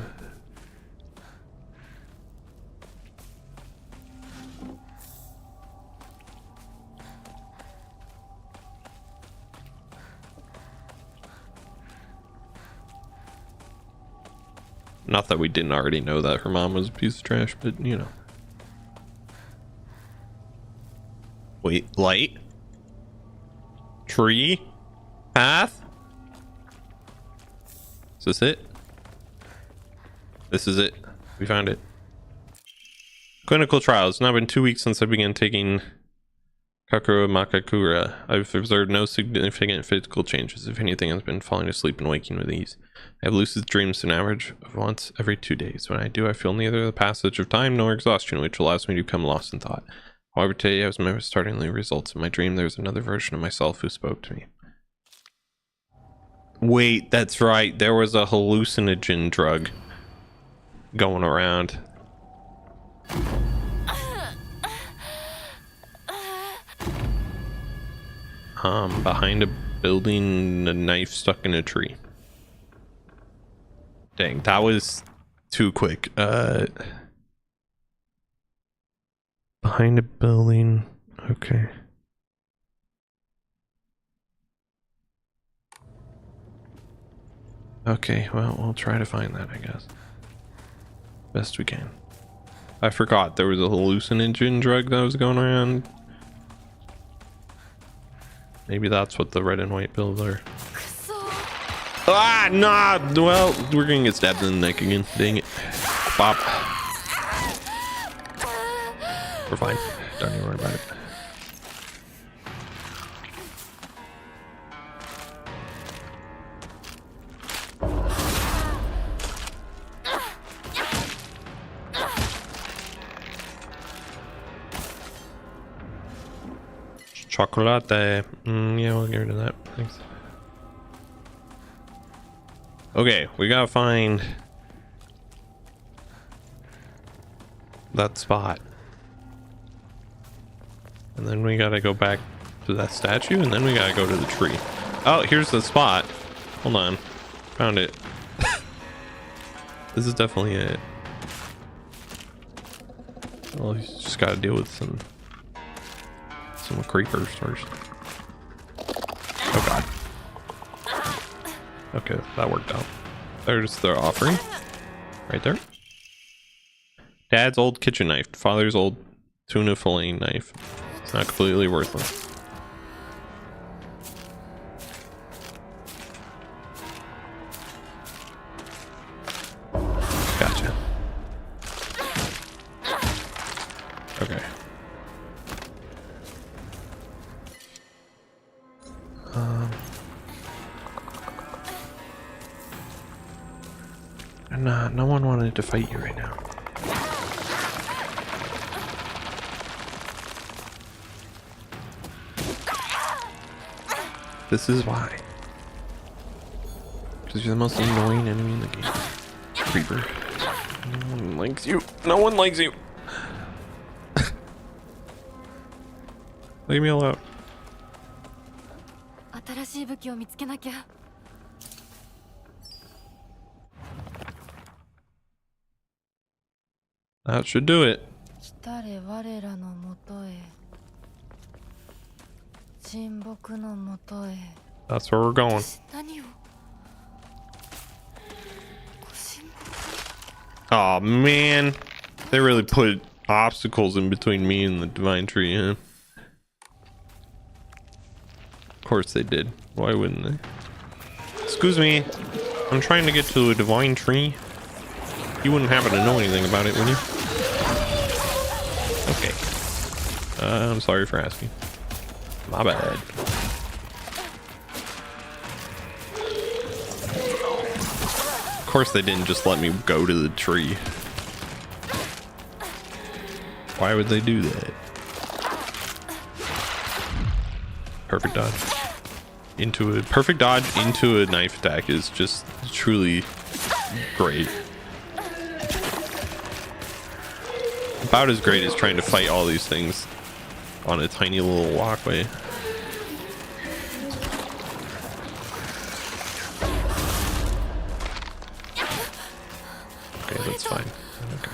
Not that we didn't already know that her mom was a piece of trash, but you know. Wait, light? Tree? Path? Is this it? This is it. We found it. Clinical trials. It's now been 2 weeks since I began taking Kakura Makakura. I've observed no significant physical changes. If anything, I've been falling asleep and waking with ease. I have lucid dreams an average of once every 2 days. When I do, I feel neither the passage of time nor exhaustion, which allows me to become lost in thought. However, today, as my startling results in my dream, there's another version of myself who spoke to me. Wait, that's right. There was a hallucinogen drug going around. Behind a building, a knife stuck in a tree. Dang, that was too quick. Behind a building. Okay. Okay, well, we'll try to find that, I guess. Best we can. I forgot there was a hallucinogen drug that was going around. Maybe that's what the red and white pills are. Ah, nah! Well, we're gonna get stabbed in the neck again. Dang it. Bop. We're fine. Don't even worry about it. Chocolate. Yeah, we'll get rid of that. Thanks. Okay, we gotta find that spot. And then we gotta go back to that statue, and then we gotta go to the tree. Oh, here's the spot. Hold on. Found it. This is definitely it. Well, you just gotta deal with some creepers first. Oh god. Okay, that worked out. There's the offering. Right there. Dad's old kitchen knife. Father's old tuna fillet knife. It's not completely worthless. Gotcha. Okay. Nah, no one wanted to fight you right now. This is why. Because you're the most annoying enemy in the game. Creeper. No one likes you. No one likes you. Leave me alone. 新しい武器を見つけなきゃ。 That should do it. 来たれ我らのもとへ。沈黙のもとへ。 That's where we're going. 何を？ Oh man, they really put obstacles in between me and the divine tree, huh? Of course they did. Why wouldn't they? Excuse me, I'm trying to get to a divine tree. You wouldn't happen to know anything about it, would you? Okay. I'm sorry for asking. My bad. Of course they didn't just let me go to the tree. Why would they do that? Perfect dodge. Perfect dodge into a knife attack is just truly great. About as great as trying to fight all these things on a tiny little walkway. Okay, that's fine. Okay.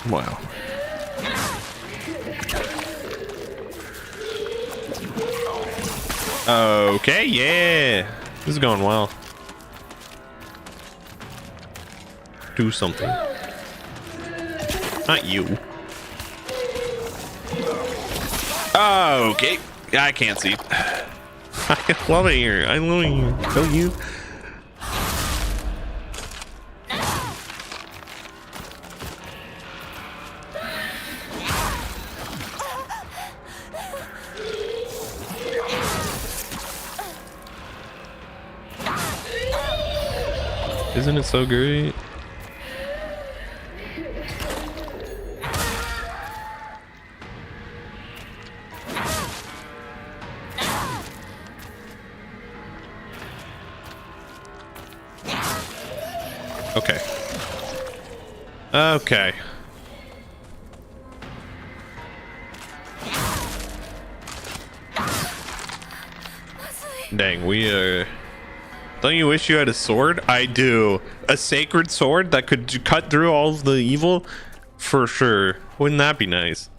Wow. Okay, yeah. This is going well. Do something. Not you. Oh, okay. I can't see. I love it here. I love it here. Don't you? Isn't it so great? Okay. Okay. Dang, we are... Don't you wish you had a sword? I do. A sacred sword that could cut through all of the evil? For sure. Wouldn't that be nice?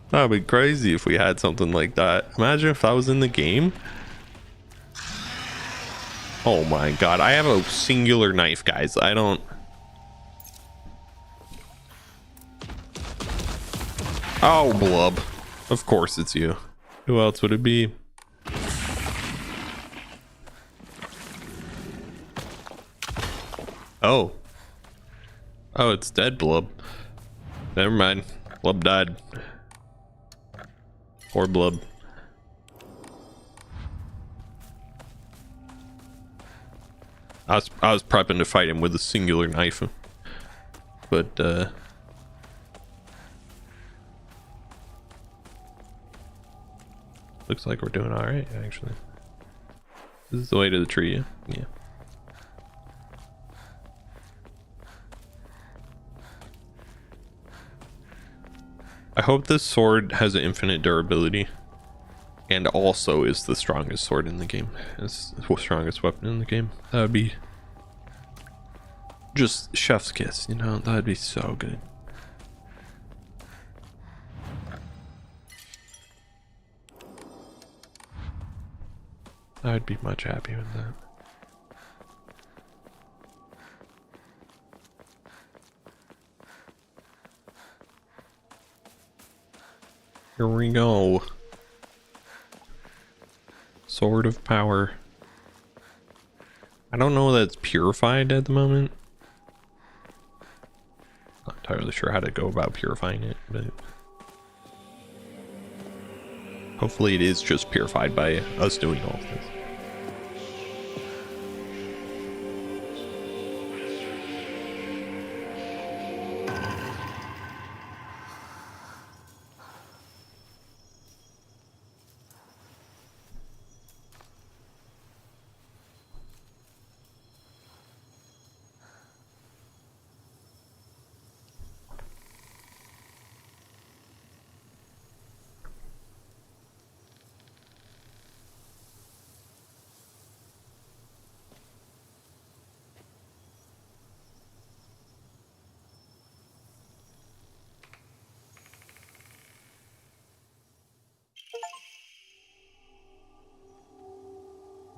That would be crazy if we had something like that. Imagine if that was in the game. Oh my god, I have a singular knife, guys. I don't... Oh, Blub. Of course it's you. Who else would it be? Oh. Oh, it's dead, Blub. Never mind. Blub died. Or Blub. I was prepping to fight him with a singular knife. But looks like we're doing all right, actually. This is the way to the tree. Yeah. I hope this sword has an infinite durability and also is the strongest sword in the game. It's the strongest weapon in the game. That would be just chef's kiss, you know? That would be so good. I'd be much happy with that. Here we go. Sword of power. I don't know that it's purified at the moment. Not entirely sure how to go about purifying it, but hopefully it is just purified by us doing all of this.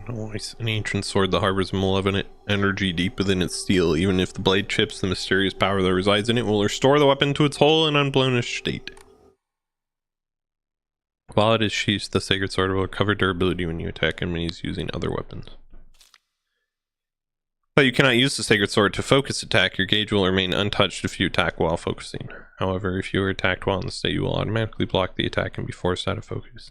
Nice. An ancient sword that harbors a malevolent energy deep within its steel. Even if the blade chips, the mysterious power that resides in it will restore the weapon to its whole and unblemished state. While it is sheathed, the sacred sword will recover durability when you attack enemies using other weapons. But you cannot use the sacred sword to focus attack. Your gauge will remain untouched if you attack while focusing. However, if you are attacked while in the state, you will automatically block the attack and be forced out of focus.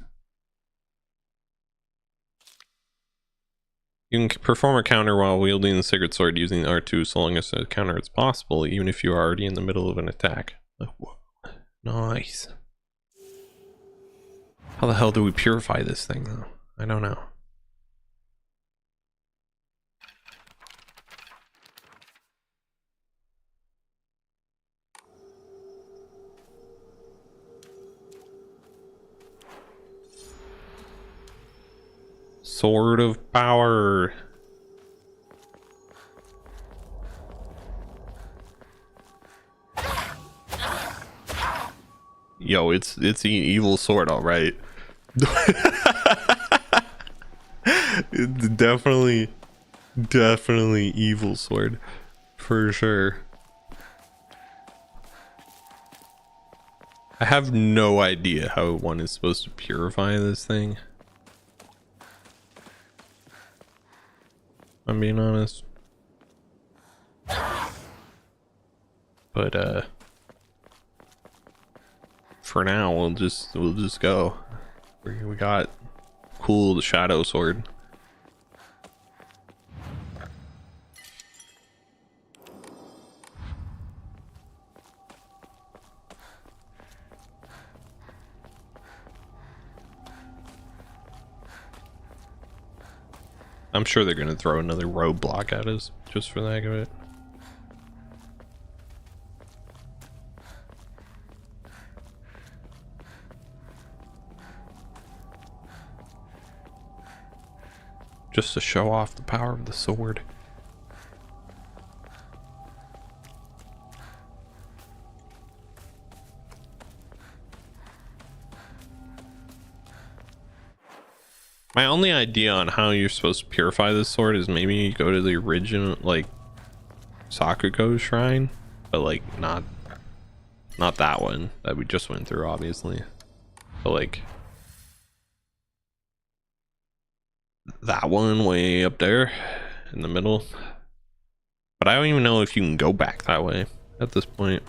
You can perform a counter while wielding the sacred sword using R2 so long as the counter is possible, even if you are already in the middle of an attack. Oh, nice. How the hell do we purify this thing, though? I don't know. Sword of power. Yo, it's the evil sword, all right. It's definitely evil sword for sure. I have no idea how one is supposed to purify this thing. I'm being honest. But for now we'll just go. We got cool the shadow sword. I'm sure they're gonna throw another roadblock at us just for the heck of it. Just to show off the power of the sword. My only idea on how you're supposed to purify this sword is maybe you go to the original, like, Sakugo shrine, but like not that one that we just went through, obviously, but like that one way up there in the middle. But I don't even know if you can go back that way at this point.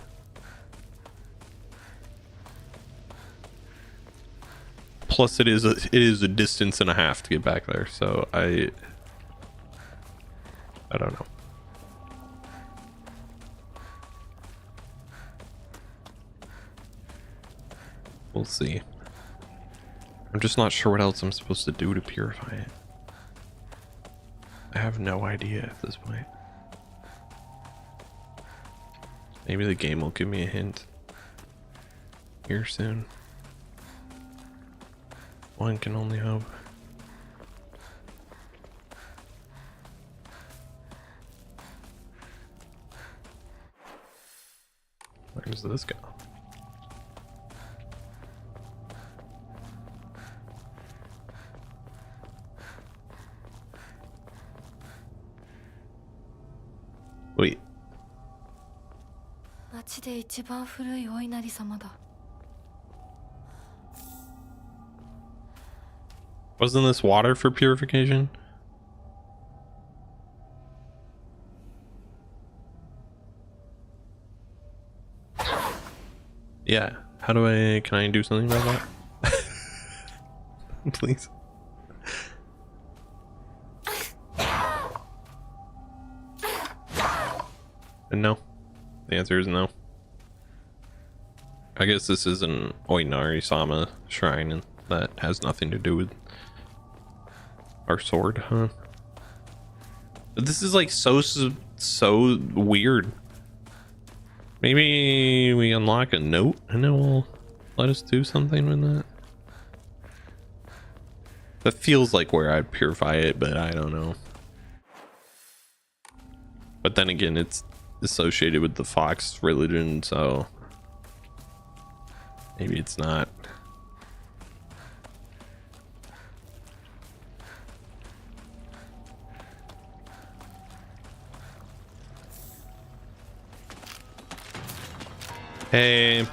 Plus it is a distance and a half to get back there, so I don't know. We'll see. I'm just not sure what else I'm supposed to do to purify it. I have no idea at this point. Maybe the game will give me a hint here soon. One can only hope. Where does this go? Wait. 町で一番古いお稲荷様だ。 Wasn't this water for purification? Yeah. How do can I do something about that? Please. And no. The answer is no. I guess this is an Oinari-sama shrine and that has nothing to do with our sword, huh? But this is like so weird. Maybe we unlock a note and it will let us do something with that. That feels like where I'd purify it, but I don't know. But then again, it's associated with the Fox religion, so maybe it's not. Hey,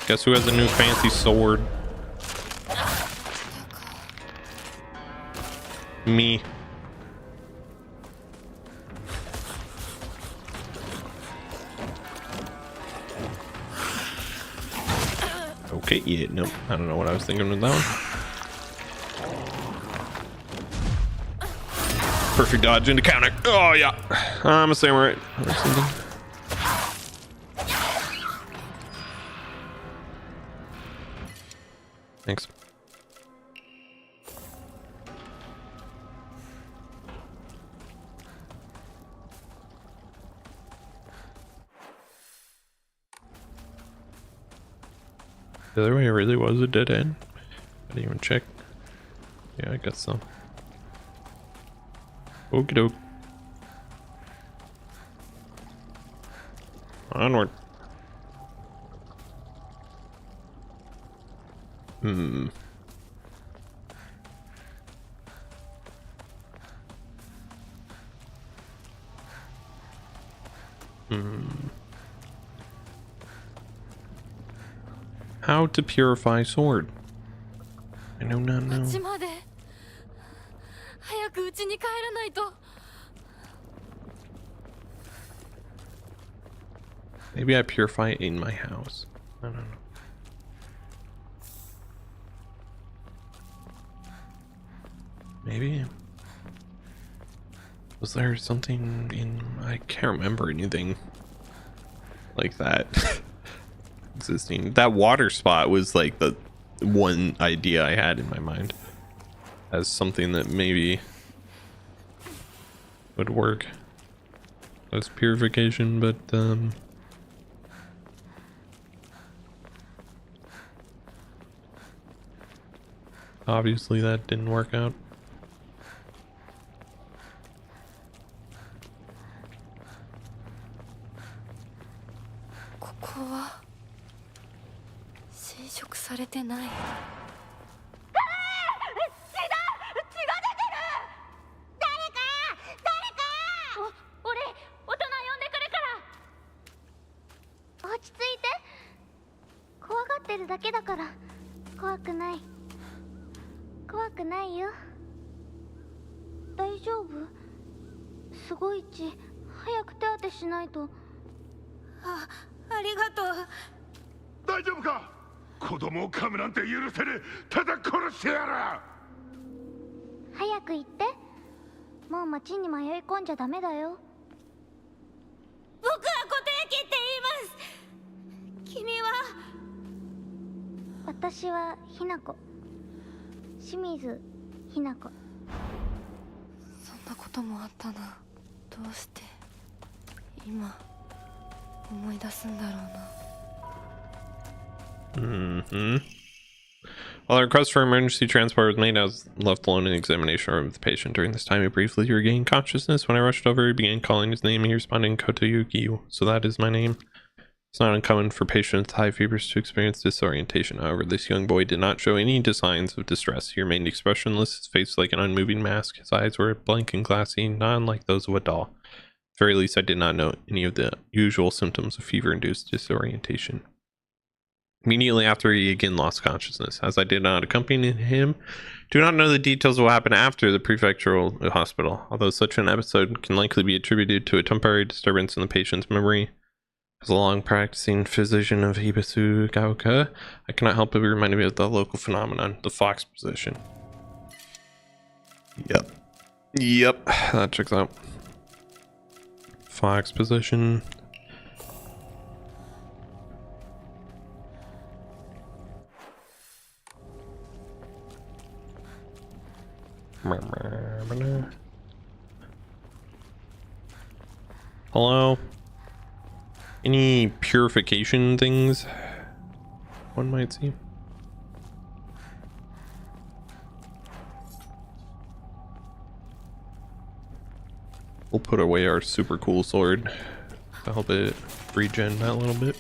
guess who has a new fancy sword? Me. Okay, yeah, nope. I don't know what I was thinking with that one. Perfect dodge into counter. Oh, yeah. I'm a samurai or something. Thanks. The other way really was a dead end. I didn't even check. Yeah, I guess so. Okie doke. Onward. Hmm. How to purify sword? I do not know. 家まで早く家に帰らないと。 Maybe I purify it in my house. I don't know. Maybe. Was there something in... I can't remember anything like that existing. That water spot was like the one idea I had in my mind as something that maybe would work as purification, but obviously that didn't work out. While a request for emergency transport was made, I was left alone in the examination room with the patient. During this time, he briefly regained consciousness. When I rushed over, he began calling his name. He responded in Kotoyuki, so that is my name. It's not uncommon for patients with high fevers to experience disorientation. However, this young boy did not show any signs of distress. He remained expressionless, his face like an unmoving mask. His eyes were blank and glassy, not unlike those of a doll. At the very least, I did not know any of the usual symptoms of fever-induced disorientation. Immediately after, he again lost consciousness. As I did not accompany him, do not know the details of what happened after the prefectural hospital, although such an episode can likely be attributed to a temporary disturbance in the patient's memory. As a long practicing physician of Hibasu Gaoka, I cannot help but be reminded of the local phenomenon, the fox position. Yep, that checks out. Fox position. Hello? Any purification things one might see? We'll put away our super cool sword to help it regen that little bit.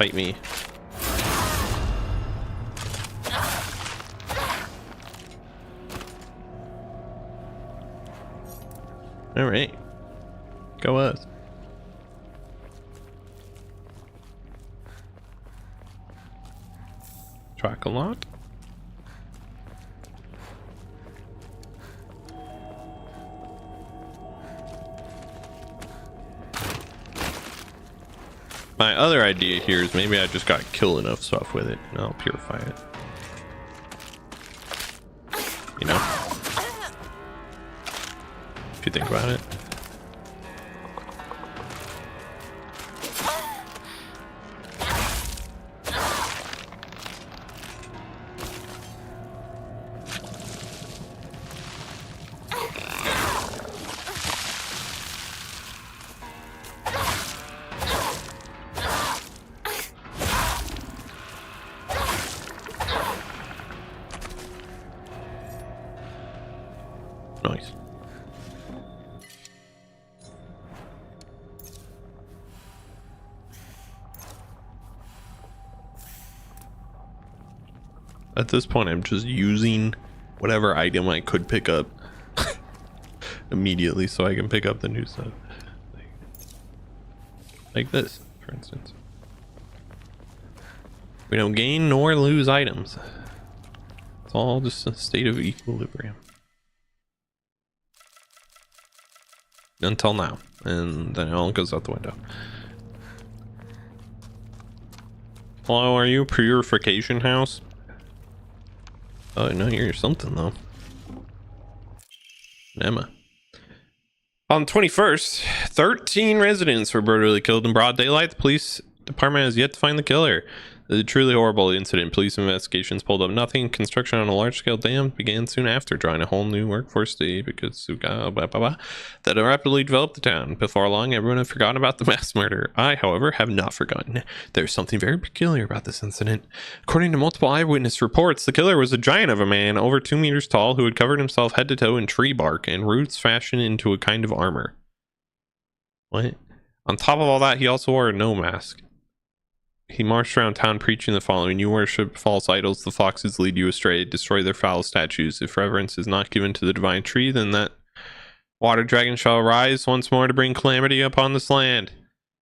fight me. All right, go us. Track a lot. My other idea here is maybe I just gotta kill enough stuff with it and I'll purify it. You know? If you think about it. Nice. At this point, I'm just using whatever item I could pick up immediately so I can pick up the new stuff. Like this, for instance. We don't gain nor lose items. It's all just a state of equilibrium. Until now, and then it all goes out the window. Hello, are you a purification house? Oh no, you're something though. Emma. On the 21st, 13 residents were brutally killed in broad daylight. The police department has yet to find the killer. The truly horrible incident. Police investigations pulled up nothing. Construction on a large-scale dam began soon after, drawing a whole new workforce because that rapidly developed the town. Before long, everyone had forgotten about the mass murder. I, however, have not forgotten. There's something very peculiar about this incident. According to multiple eyewitness reports, the killer was a giant of a man, over 2 meters tall, who had covered himself head to toe in tree bark and roots fashioned into a kind of armor. What? On top of all that, he also wore a no mask. He marched around town preaching the following: you worship false idols, the foxes lead you astray, destroy their foul statues. If reverence is not given to the divine tree, then that water dragon shall rise once more to bring calamity upon this land.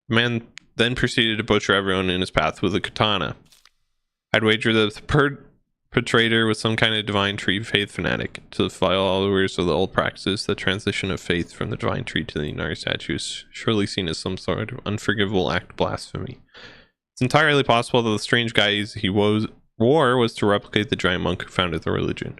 The man then proceeded to butcher everyone in his path with a katana. I'd wager that the perpetrator was some kind of divine tree faith fanatic. To the followers of the old practices, the transition of faith from the divine tree to the Inari statue is surely seen as some sort of unforgivable act of blasphemy. It's entirely possible that the strange guise he wore was to replicate the giant monk who founded the religion.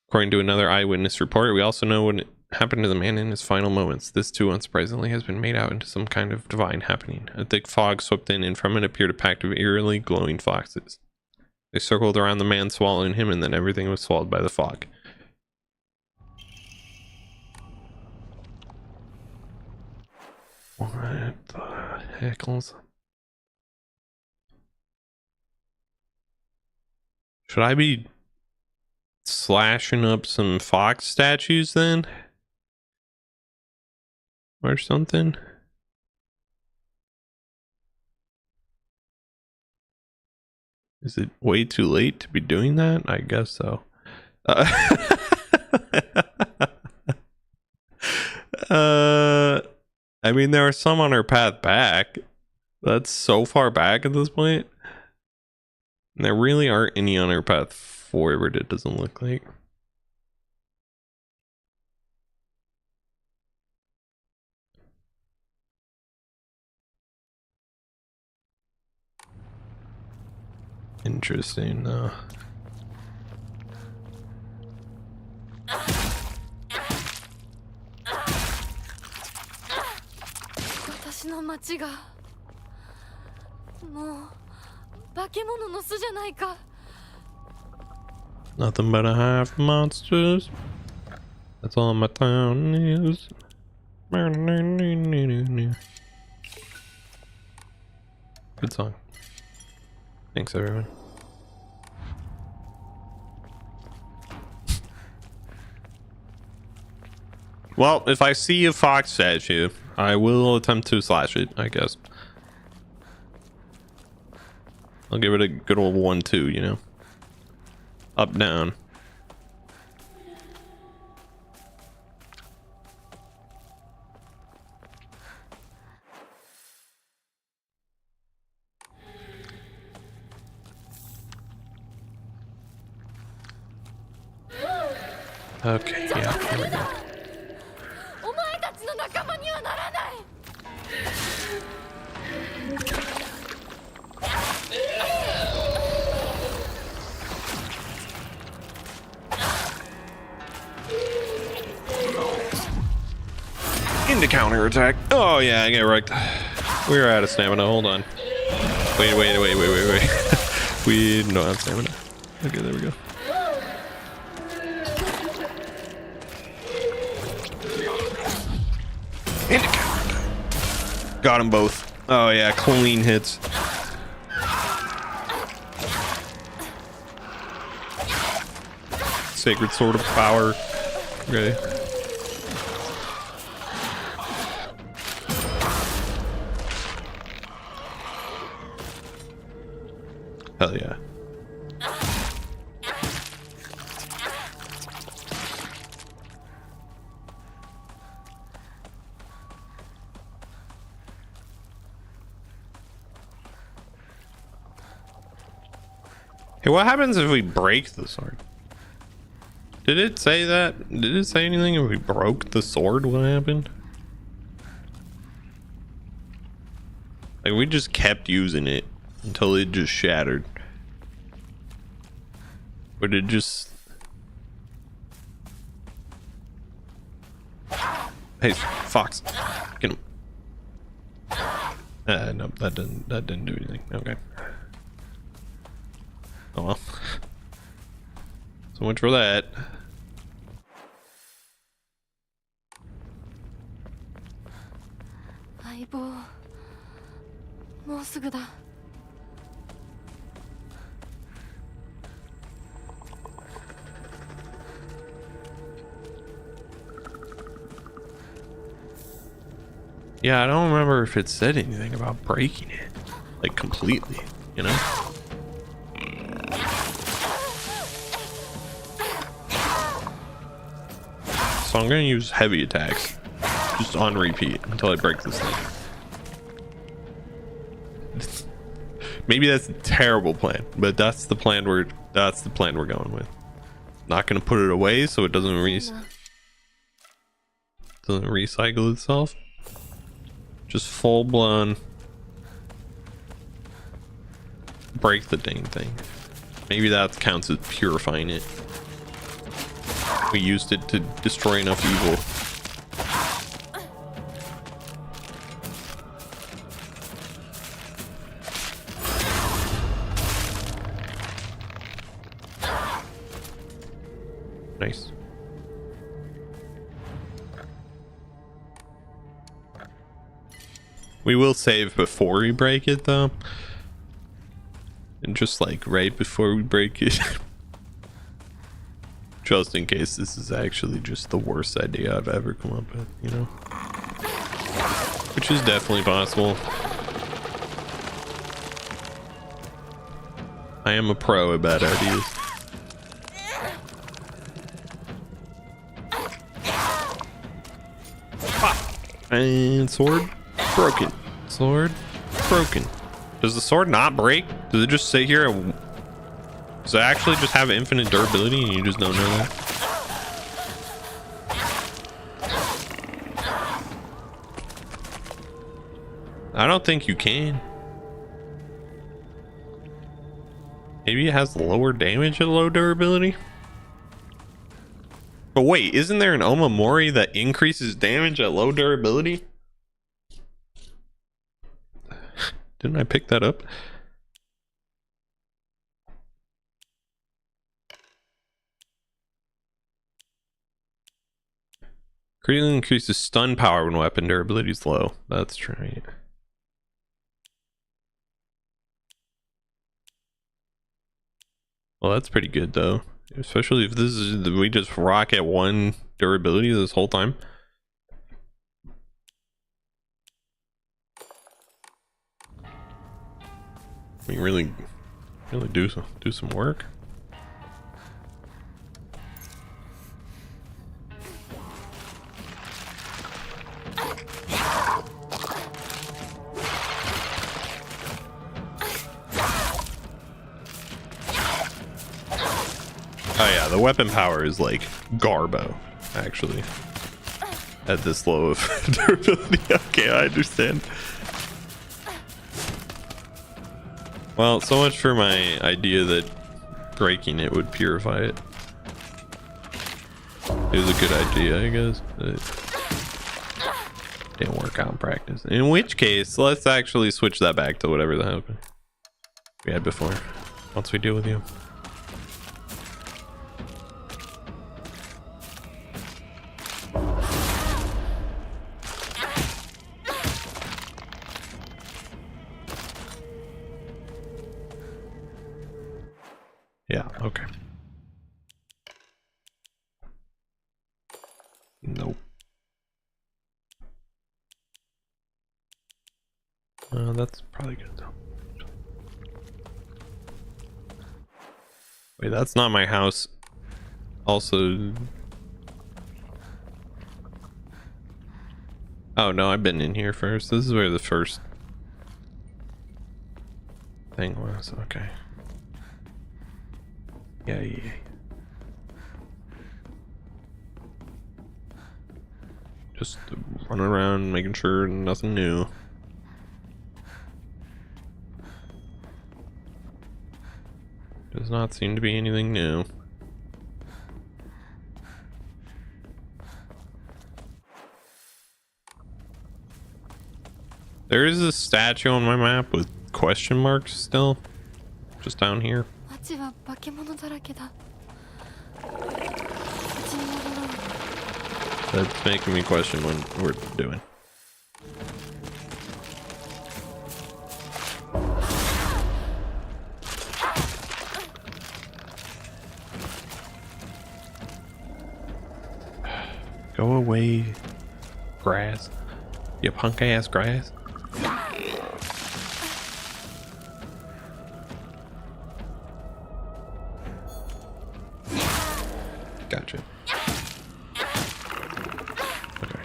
According to another eyewitness report, we also know what happened to the man in his final moments. This too, unsurprisingly, has been made out into some kind of divine happening. A thick fog swept in, and from it appeared a pack of eerily glowing foxes. They circled around the man, swallowing him, and then everything was swallowed by the fog. What the heckles? Should I be slashing up some fox statues then? Or something? Is it way too late to be doing that? I guess so. I mean, there are some on our path back. That's so far back at this point. And there really aren't any on our path forward, it doesn't look like. Interesting, though. Nothing but a hive of monsters. That's all my town is. Good song. Thanks, everyone. Well, if I see a fox statue, I will attempt to slash it, I guess. I'll give it a good old 1-2, you know? Up, down. Okay, yeah, here we go. お前たちの仲間にはならない。 Into counterattack. Oh yeah, I get wrecked. We're out of stamina. Hold on. Wait. We don't have stamina. Okay, there we go. Into counterattack. Got them both. Oh yeah, clean hits. Sacred Sword of Power. Okay. Hell yeah. Hey, what happens if we break the sword? Did it say that? Did it say anything if we broke the sword? What happened? Like, we just kept using it until it just shattered. Or did it just... Hey, Fox. Get him. Nope, that didn't do anything. Okay. Oh well. So much for that. Yeah, I don't remember if it said anything about breaking it, like completely, you know? So I'm gonna use heavy attacks, just on repeat until I break this thing. Maybe that's a terrible plan, but that's the plan we're going with. Not gonna put it away so it doesn't recycle itself. Just full blown break the dang thing. Maybe that counts as purifying it. We used it to destroy enough evil. Nice. We will save before we break it though. And just like right before we break it. Just in case this is actually just the worst idea I've ever come up with, you know? Which is definitely possible. I am a pro at bad ideas. And sword broken. Sword broken. Does the sword not break? Does it just sit here and... Does it actually just have infinite durability and you just don't know that? I don't think you can. Maybe it has lower damage at low durability? But wait, isn't there an Omamori that increases damage at low durability? Didn't I pick that up? Greatly increases stun power when weapon durability is low. That's right. Well, that's pretty good though. Especially if this is, we just rock at 1 durability this whole time. I mean, really, Really do some work. Oh yeah, the weapon power is like garbo, actually. At this low of durability. Okay, I understand. Well, so much for my idea that breaking it would purify it. It was a good idea, I guess. It didn't work out in practice. In which case, let's actually switch that back to whatever the hell we had before. Once we deal with you. Yeah, okay. Nope. That's probably good though. Wait, that's not my house. Also... Oh no, I've been in here first. This is where the first thing was. Okay. Yeah. Just running around, making sure nothing new. Does not seem to be anything new. There is a statue on my map with question marks still. Just down here. 街は化け物だらけだ。立ちに戻ろう。 That's making me question what we're doing. Go away, grass. You punk ass grass. Gotcha. Okay.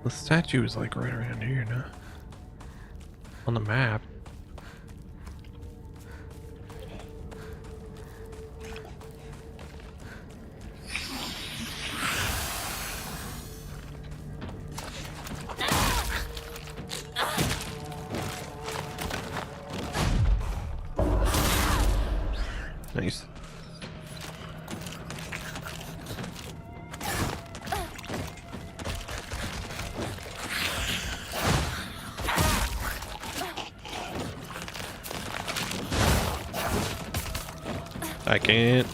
The statue is like right around here now. On the map. Nice. I can't.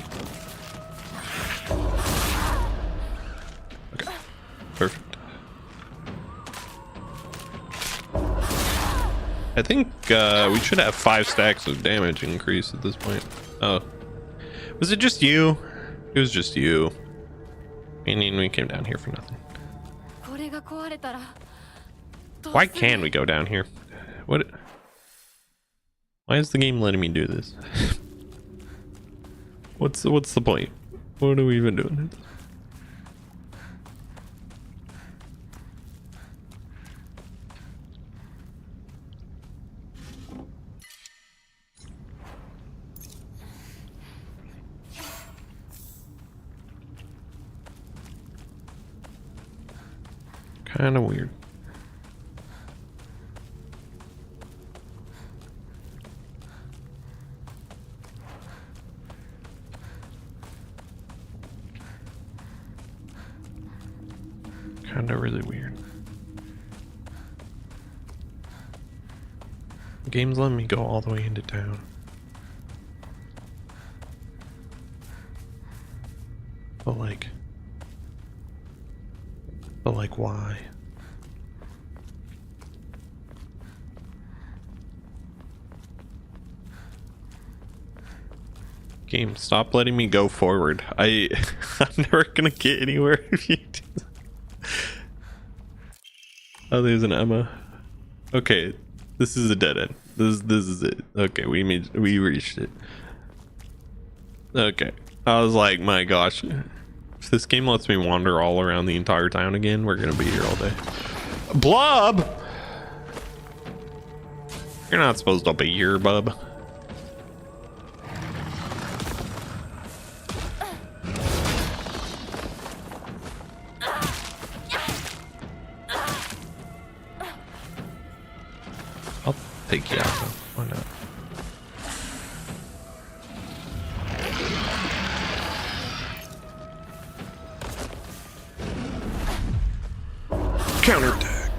Okay. Perfect. I think we should have 5 stacks of damage increase at this point. Oh. Was it just you? It was just you. Meaning we came down here for nothing. これが壊れたら、どうする？ Why can we go down here? What? Why is the game letting me do this? What's the point? What are we even doing? Kind of weird. Kind of really weird. The game's letting me go all the way into town. But like why? Game, stop letting me go forward. I'm never gonna get anywhere if you do that. Oh, there's an Emma. Okay, this is a dead end. This is it. Okay, we reached it. Okay, I was like, my gosh, if this game lets me wander all around the entire town again, we're gonna be here all day. Blob, you're not supposed to be here, bub. I'll take you out though. Why not? Counterattack.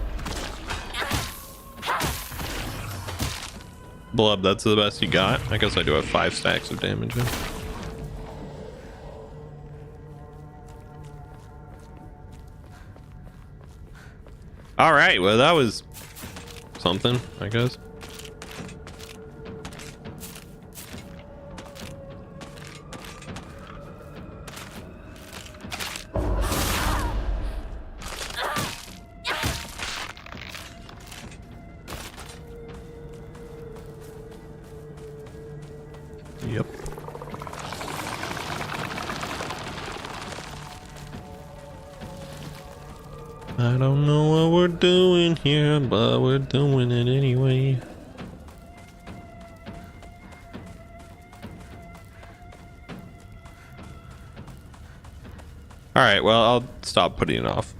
Blub, that's the best you got? I guess I do have 5 stacks of damage in. Alright, well that was something, I guess. Yep. I don't know what we're doing here, but we're doing it anyway. Alright, well, I'll stop putting it off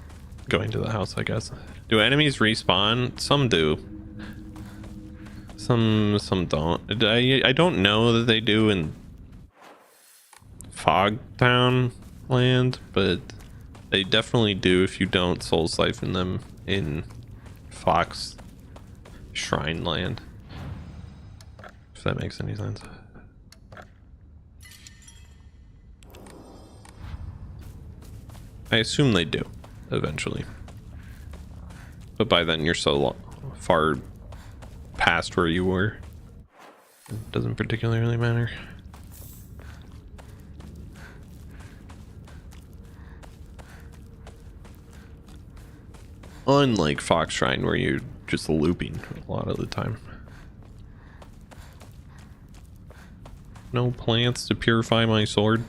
going to the house, I guess. Do enemies respawn? Some do. Some don't. I don't know that they do in Fogtown land, but they definitely do if you don't soul siphon them in Fox Shrine land. If that makes any sense. I assume they do eventually, but by then you're so far past where you were, it doesn't particularly matter. Unlike Fox Shrine, where you're just looping a lot of the time. No plants to purify my sword.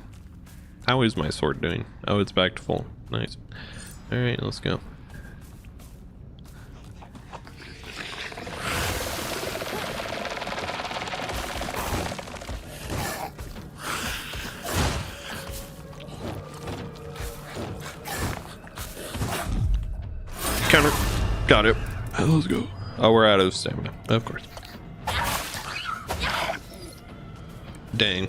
How is my sword doing? Oh, it's back to full. Nice. All right, let's go. Counter. Got it. Let's go. Oh, we're out of stamina. Of course. Dang.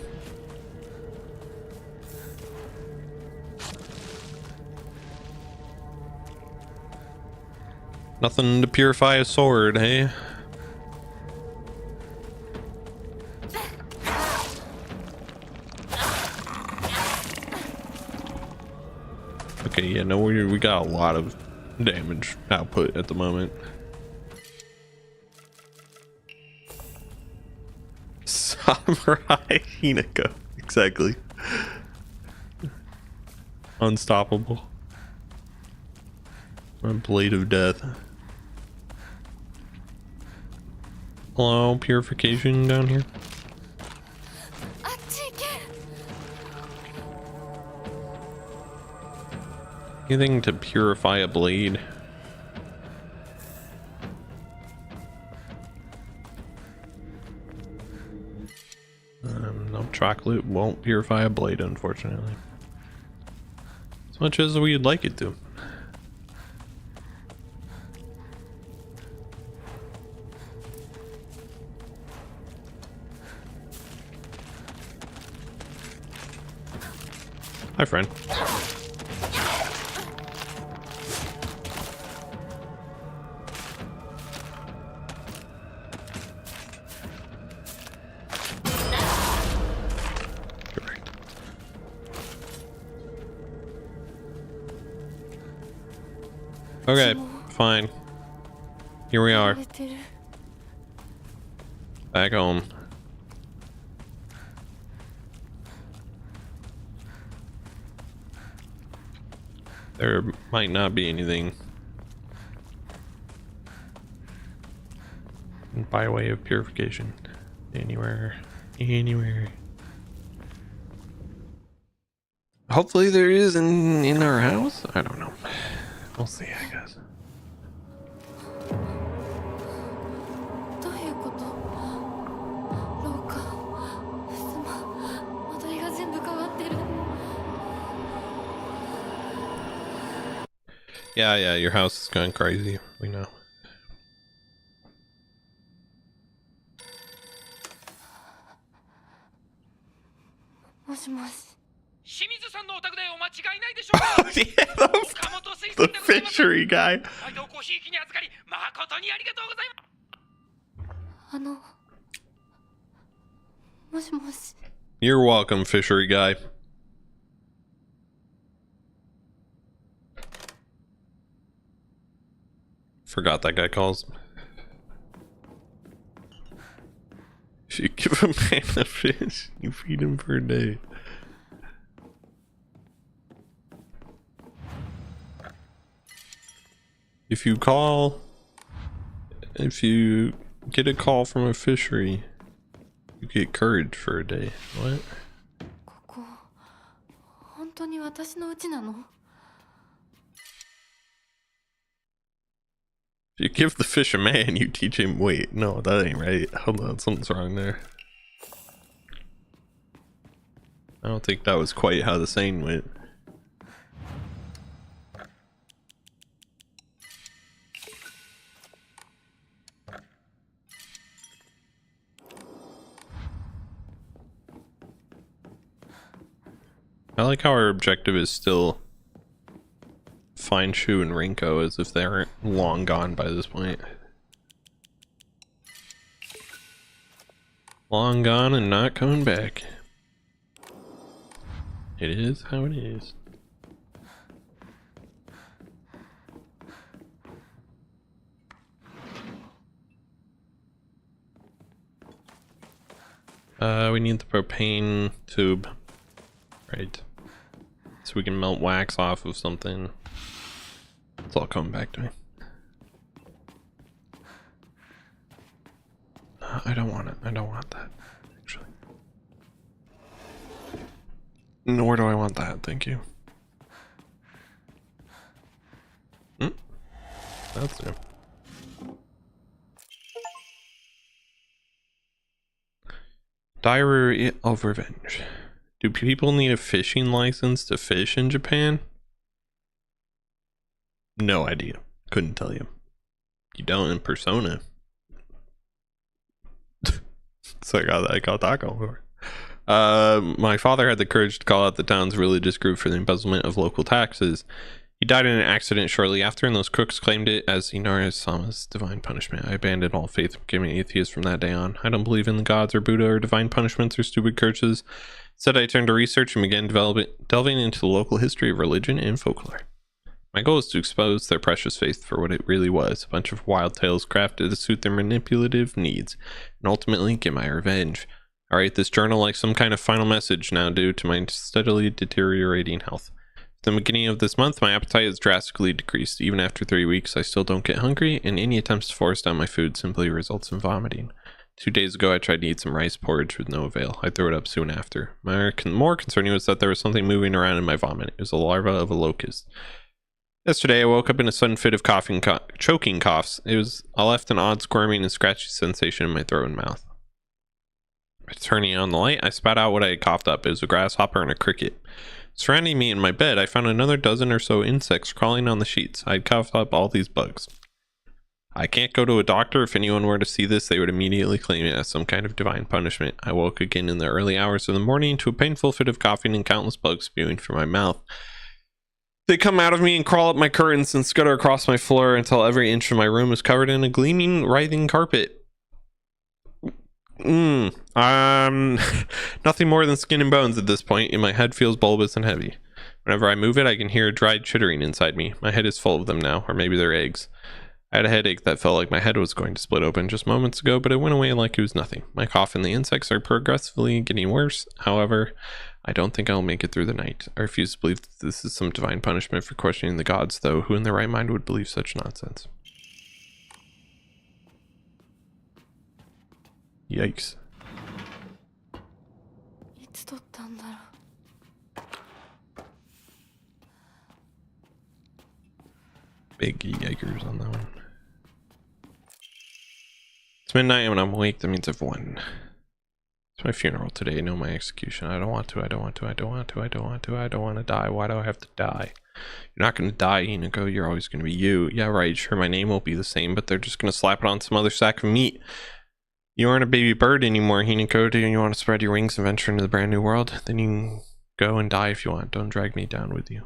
Nothing to purify a sword, hey? Okay, yeah, no, we got a lot of damage output at the moment. Samurai Hinako, exactly. Unstoppable. A blade of death. Hello, purification down here. Anything to purify a blade? No, chocolate won't purify a blade, unfortunately. As much as we'd like it to. Hi, friend. Correct. Okay, fine. Here we are. Back home. There might not be anything by way of purification. Anywhere. Hopefully there is in our house. I don't know. We'll see, I guess. どういうこと？廊下、間取りが全部変わってる。Yeah, your house is going crazy. We know. もしもし。 清水さんのお宅でお間違いないでしょうか。 Yeah, 岡本水産 the でございます。 fishery guy. 配当コーヒー機に預かり誠にありがとうございます。もしもし。 You're welcome, fishery guy. Forgot that guy calls. If you give a man a fish, you feed him for a day. If you get a call from a fishery, you get courage for a day. What? ここ本当に私の家なの？ If you give the fish a man, you teach him. Wait, no, that ain't right. Hold on, something's wrong there. I don't think that was quite how the saying went. I like how our objective is still find Shu and Rinko as if they aren't long gone by this point. Long gone and not coming back. It is how it is. We need the propane tube. Right. So we can melt wax off of something. It's all coming back to me. I don't want it. I don't want that, actually. Nor do I want that, thank you. That's new. Diary of Revenge. Do people need a fishing license to fish in Japan? No idea. Couldn't tell you. You don't in Persona. So I got that going for it. My father had the courage to call out the town's religious group for the embezzlement of local taxes. He died in an accident shortly after, and those crooks claimed it as Inari-sama's divine punishment. I abandoned all faith and became an atheist from that day on. I don't believe in the gods or Buddha or divine punishments or stupid curses. Instead, I turned to research and began delving into the local history of religion and folklore. My goal is to expose their precious faith for what it really was, a bunch of wild tales crafted to suit their manipulative needs, and ultimately get my revenge. I write this journal like some kind of final message now due to my steadily deteriorating health. At the beginning of this month, my appetite has drastically decreased. Even after 3 weeks, I still don't get hungry, and any attempts to force down my food simply results in vomiting. 2 days ago, I tried to eat some rice porridge with no avail. I threw it up soon after. More concerning was that there was something moving around in my vomit. It was a larva of a locust. Yesterday, I woke up in a sudden fit of choking coughs. I left an odd squirming and scratchy sensation in my throat and mouth. Turning on the light, I spat out what I had coughed up. It was a grasshopper and a cricket. Surrounding me in my bed, I found another dozen or so insects crawling on the sheets. I had coughed up all these bugs. I can't go to a doctor. If anyone were to see this, they would immediately claim it as some kind of divine punishment. I woke again in the early hours of the morning to a painful fit of coughing and countless bugs spewing from my mouth. They come out of me and crawl up my curtains and scutter across my floor until every inch of my room is covered in a gleaming, writhing carpet. Nothing more than skin and bones at this point, and my head feels bulbous and heavy. Whenever I move it, I can hear a dried chittering inside me. My head is full of them now, or maybe they're eggs. I had a headache that felt like my head was going to split open just moments ago, but it went away like it was nothing. My cough and the insects are progressively getting worse. However, I don't think I'll make it through the night. I refuse to believe that this is some divine punishment for questioning the gods, though. Who in their right mind would believe such nonsense? Yikes. いつ撮ったんだろう。 Big yikers on that one. It's midnight when I'm awake. That means I've won. It's my funeral today, no my execution. I don't want to, I don't want to, I don't want to, I don't want to, I don't want to die. Why do I have to die? You're not gonna die, Hinako. You're always gonna be you. Yeah, right, sure, my name won't be the same, but they're just gonna slap it on some other sack of meat. You aren't a baby bird anymore, Hinako. Do you want to spread your wings and venture into the brand new world? Then you can go and die if you want. Don't drag me down with you.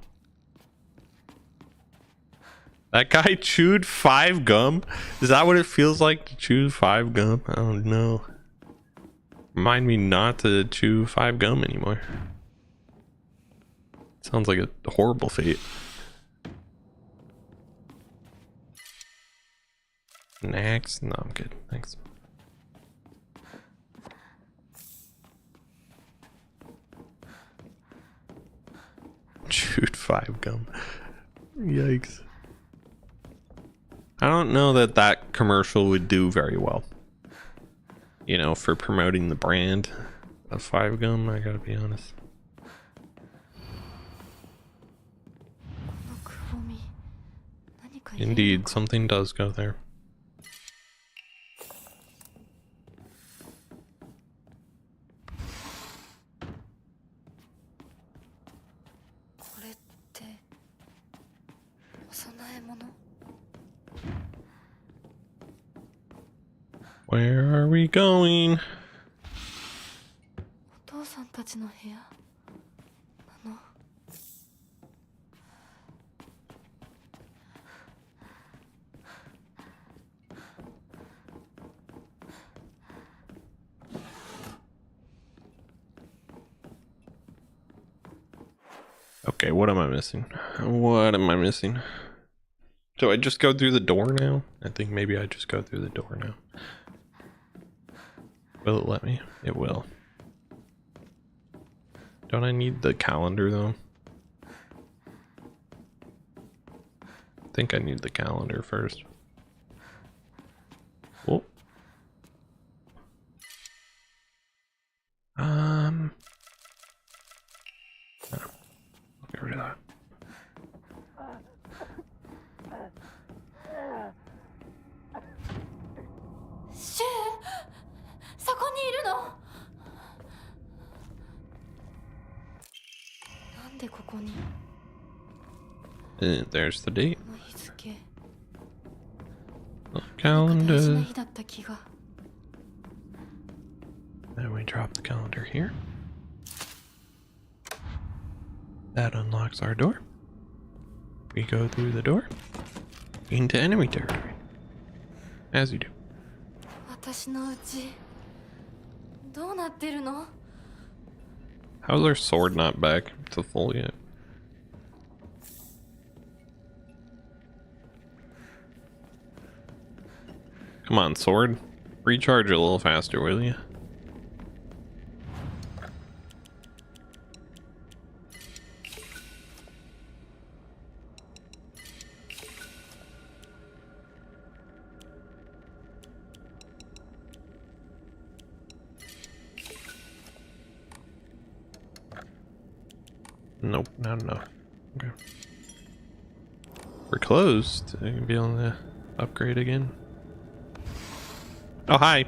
That guy chewed 5 gum? Is that what it feels like to chew 5 gum? I don't know. Remind me not to chew 5 gum anymore. Sounds like a horrible fate. Next? No, I'm good. Thanks. Chewed 5 gum. Yikes. I don't know that that commercial would do very well. You know, for promoting the brand of 5 gum, I gotta be honest. このくぼみ、何か入れる Indeed, something does go there. これってお供え物？ Where are we going? お父さんたちの部屋なの？ Okay, what am I missing? What am I missing? So I just go through the door now? I think maybe I just go through the door now. Will it let me? It will. Don't I need the calendar though? I think I need the calendar first. Oh. I'll get rid of that. シュウ、そこにいるの？なんでここに？ And there's the date. この日付。 The 大事な calendar. 日だった気が。 Then we drop the calendar here. That unlocks our door. We go through the door into enemy territory. As you do. 私のうちどうなってるの？ How's our sword not back to full yet? Come on, sword. Recharge a little faster, will you? Nope, not enough. Okay. We're closed. I can be able to upgrade again. Oh, hi.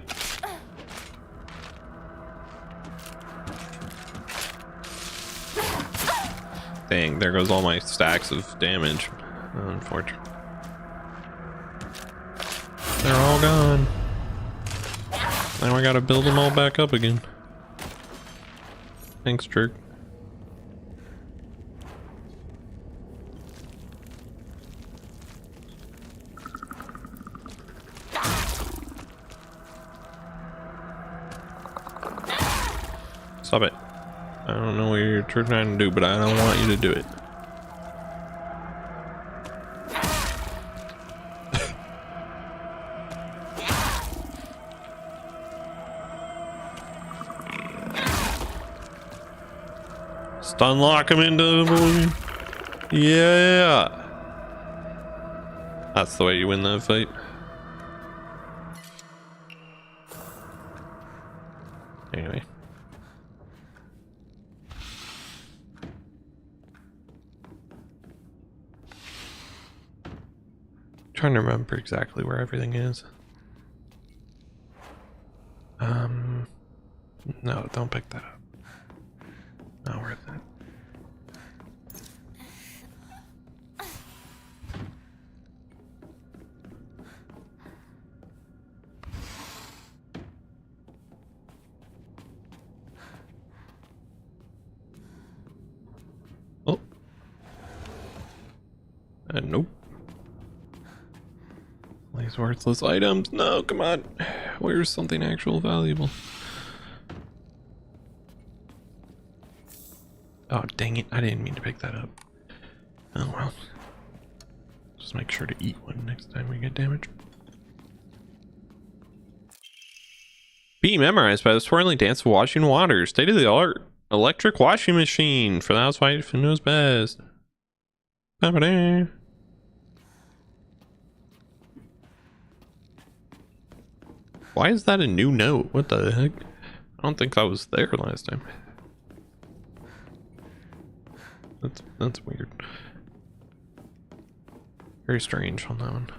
Dang, there goes all my stacks of damage. Unfortunate. They're all gone. Now I gotta build them all back up again. Thanks, jerk. Stop it. I don't know what you're trying to do, but I don't want you to do it. Stun lock him into oblivion. Yeah. That's the way you win that fight. Trying to remember exactly where everything is. No, don't pick that up. Not worth it. Oh. Nope. These worthless items. No, come on. Where's something actual valuable? Oh, dang it. I didn't mean to pick that up. Oh, well. Just make sure to eat one next time we get damaged. Be memorized by the swirling dance of washing water. State-of-the-art electric washing machine for the housewife who knows best. Ba-ba-da. Why is that a new note? What the heck? I don't think that was there last time. That's weird. Very strange on that one.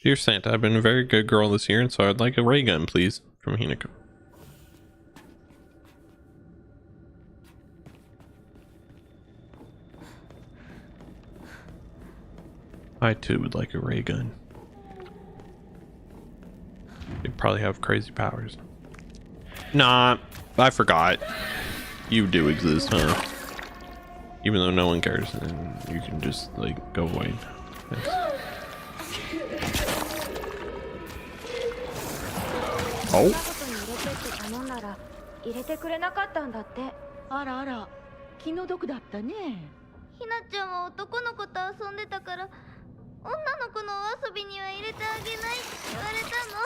Dear Santa, I've been a very good girl this year, and so I'd like a ray gun, please. From Hinako. I too would like a ray gun. They probably have crazy powers. Nah, I forgot. You do exist, huh? Even though no one cares, and you can just like go away. Thanks. Oh. 入れてくれなかったんだって。あらあら、気の毒だったね。ひなちゃんは男の子と遊んでたから、女の子のお遊びには入れてあげないって言われたの。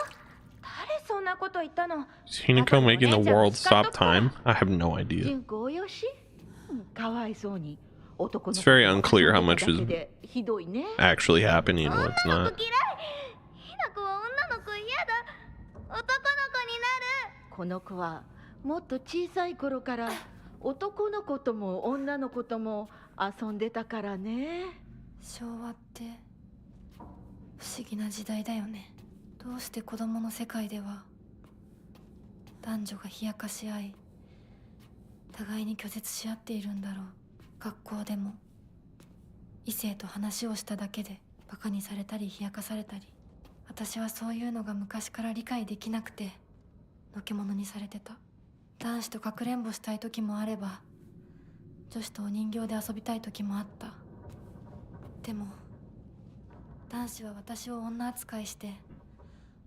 誰そんなこと言ったの？ Is Hinako making the world stop time? I have no idea. 人工よし。かわいそうに。It's very unclear how much is ひどいね。 actually happening and what's 女の not. 子嫌い。ひな子は女の子嫌だ。男の子になる。この子はもっと小さい頃から男の子とも女の子とも遊んでたからね。昭和って不思議な時代だよね。どうして子供の世界では男女が冷やかし合い互いに拒絶し合っているんだろう。学校でも異性と話をしただけでバカにされたり冷やかされたり、私はそういうのが昔から理解できなくてのけ者にされてた。男子とかくれんぼしたい時もあれば女子とお人形で遊びたい時もあった。でも男子は私を女扱いして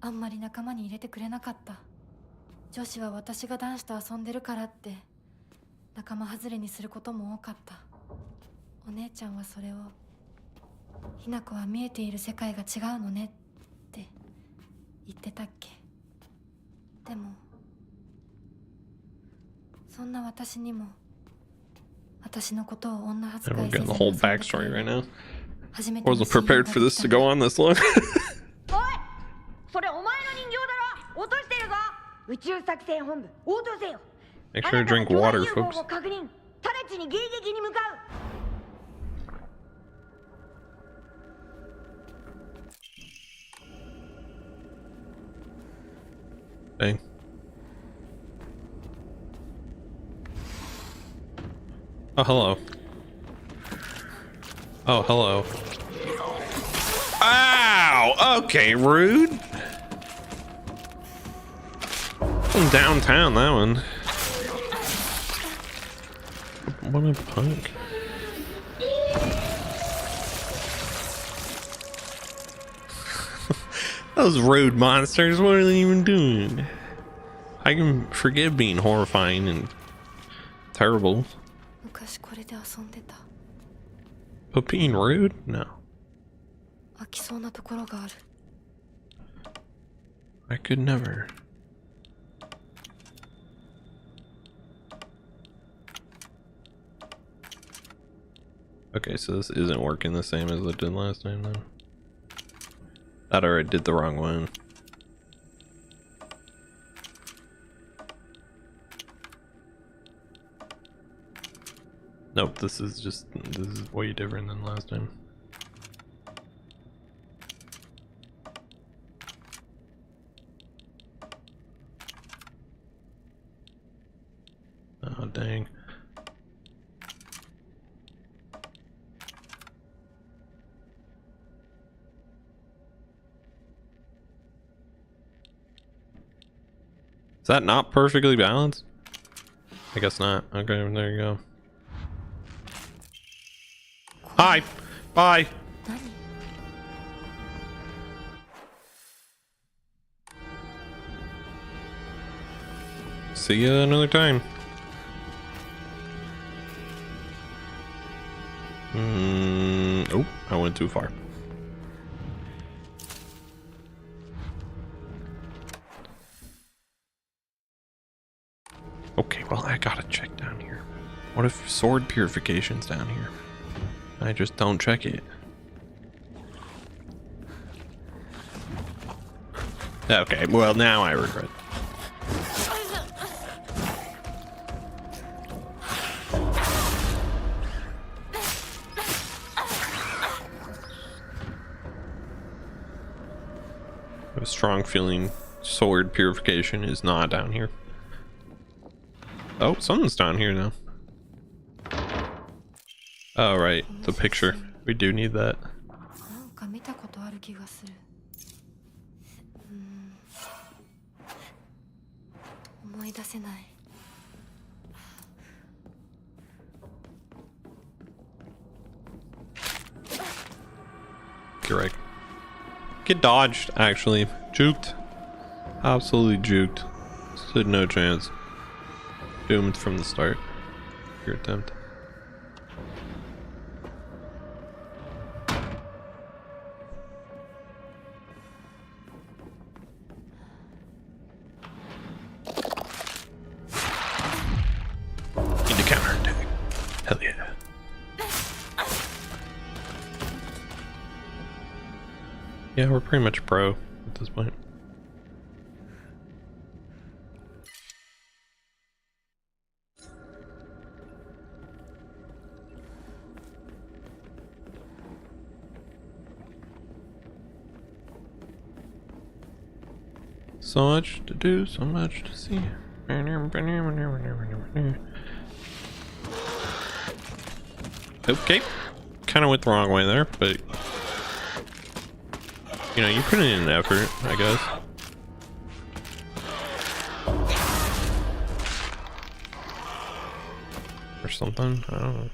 あんまり仲間に入れてくれなかった。女子は私が男子と遊んでるからって仲間外れにすることも多かった。お姉ちゃんはそれをひな子は見えている世界が違うのねって言ってたっけ。でもそんな私にも私のことを女扱 And we're いせ getting ず the whole に遊んだ backstory right now. 初めての Wasn't prepared for this to go on this long. おい、それお前の人形だろ。落としてるぞ。宇宙作戦本部、応答せよ。 Make sure to drink water, folks. 確認。タレチに迎撃に向かう。 Dang. Oh, hello. Oh, hello. Ow! Okay, rude. From downtown, that one. What a punk. Those rude monsters, what are they even doing? I can forgive being horrifying and terrible. 昔これで遊んでた。 But being rude? No. 飽きそうなところがある。 I could never. Okay, so this isn't working the same as it did last time then. That already did the wrong one. Nope, this is way different than last time. Oh dang. Is that not perfectly balanced? I guess not. Okay, there you go. Hi! Bye! 何？ See you another time. Oh, I went too far. Okay, well, I gotta check down here. What if sword purification's down here? I just don't check it. Okay, well, now I regret. I have a strong feeling sword purification is not down here. Oh, something's down here now. Oh, right, the picture. We do need that. なんか見たことある気がする。思い出せない。 You're right. Get dodged, actually. Juked. Absolutely juked. Stood no chance. Doomed from the start. Your attempt. Need to counterattack. Hell yeah. Yeah, we're pretty much pro at this point. So much to do, so much to see. Okay, kind of went the wrong way there, but you know, you put in an effort, I guess. Or something, I don't know.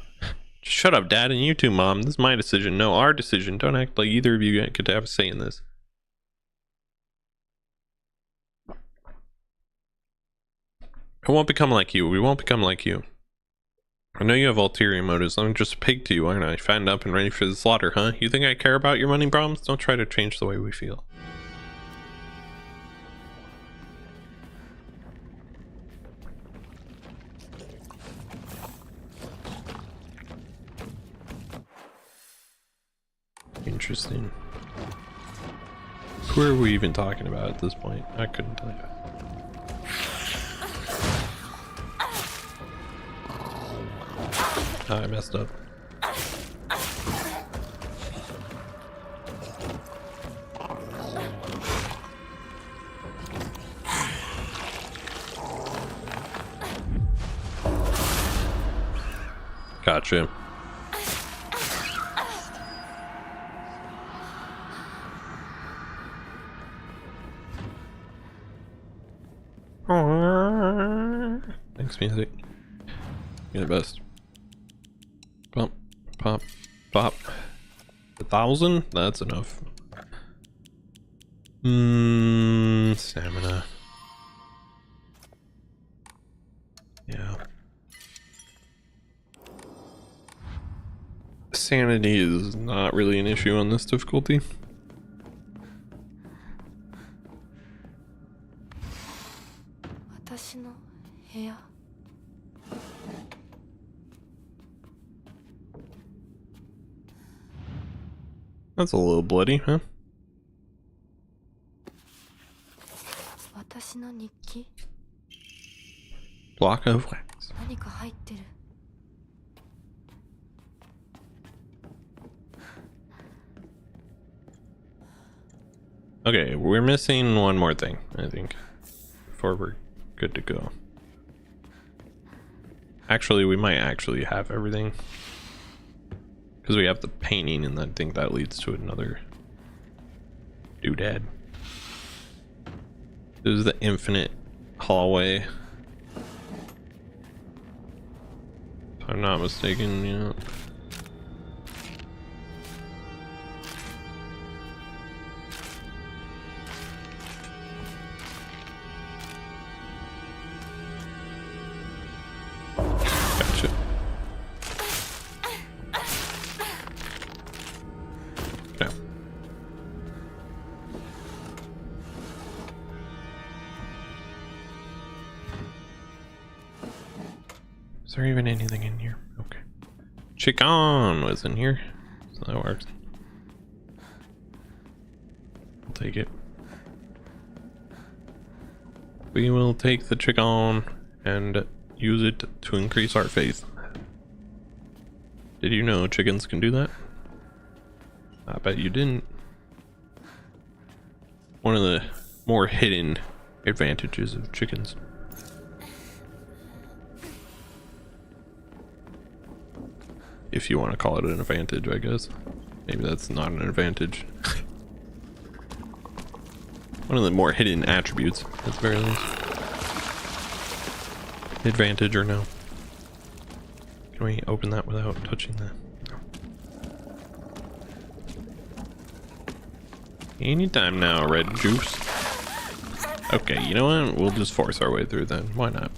Just shut up, Dad, and you too, Mom. This is my decision. No, our decision. Don't act like either of you get to have a say in this. I won't become like you. We won't become like you. I know you have ulterior motives. I'm just a pig to you, aren't I? Fattened up and ready for the slaughter, huh? You think I care about your money problems? Don't try to change the way we feel. Interesting. Who are we even talking about at this point? I couldn't tell you. Oh, I messed up. Gotcha. Thanks, music. You're the best. Pop, pop, pop. 1,000? That's enough. Stamina. Yeah. Sanity is not really an issue on this difficulty. That's a little bloody, huh? 私の日記 Block of wax. 何か入ってる Okay, we're missing one more thing, I think, before we're good to go. Actually, we might actually have everything. Because we have the painting, and I think that leads to another doodad. This is the infinite hallway. If I'm not mistaken, yeah. Gotcha. Okay. Is there even anything in here? Okay. Chicken was in here, so that works. I'll take it. We will take the chicken and use it to increase our faith. Did you know chickens can do that? I bet you didn't. One of the more hidden advantages of chickens. If you want to call it an advantage, I guess. Maybe that's not an advantage. One of the more hidden attributes, at the very least. Advantage or no? Can we open that without touching that? No. Anytime now, red juice. Okay, you know what? We'll just force our way through then. Why not?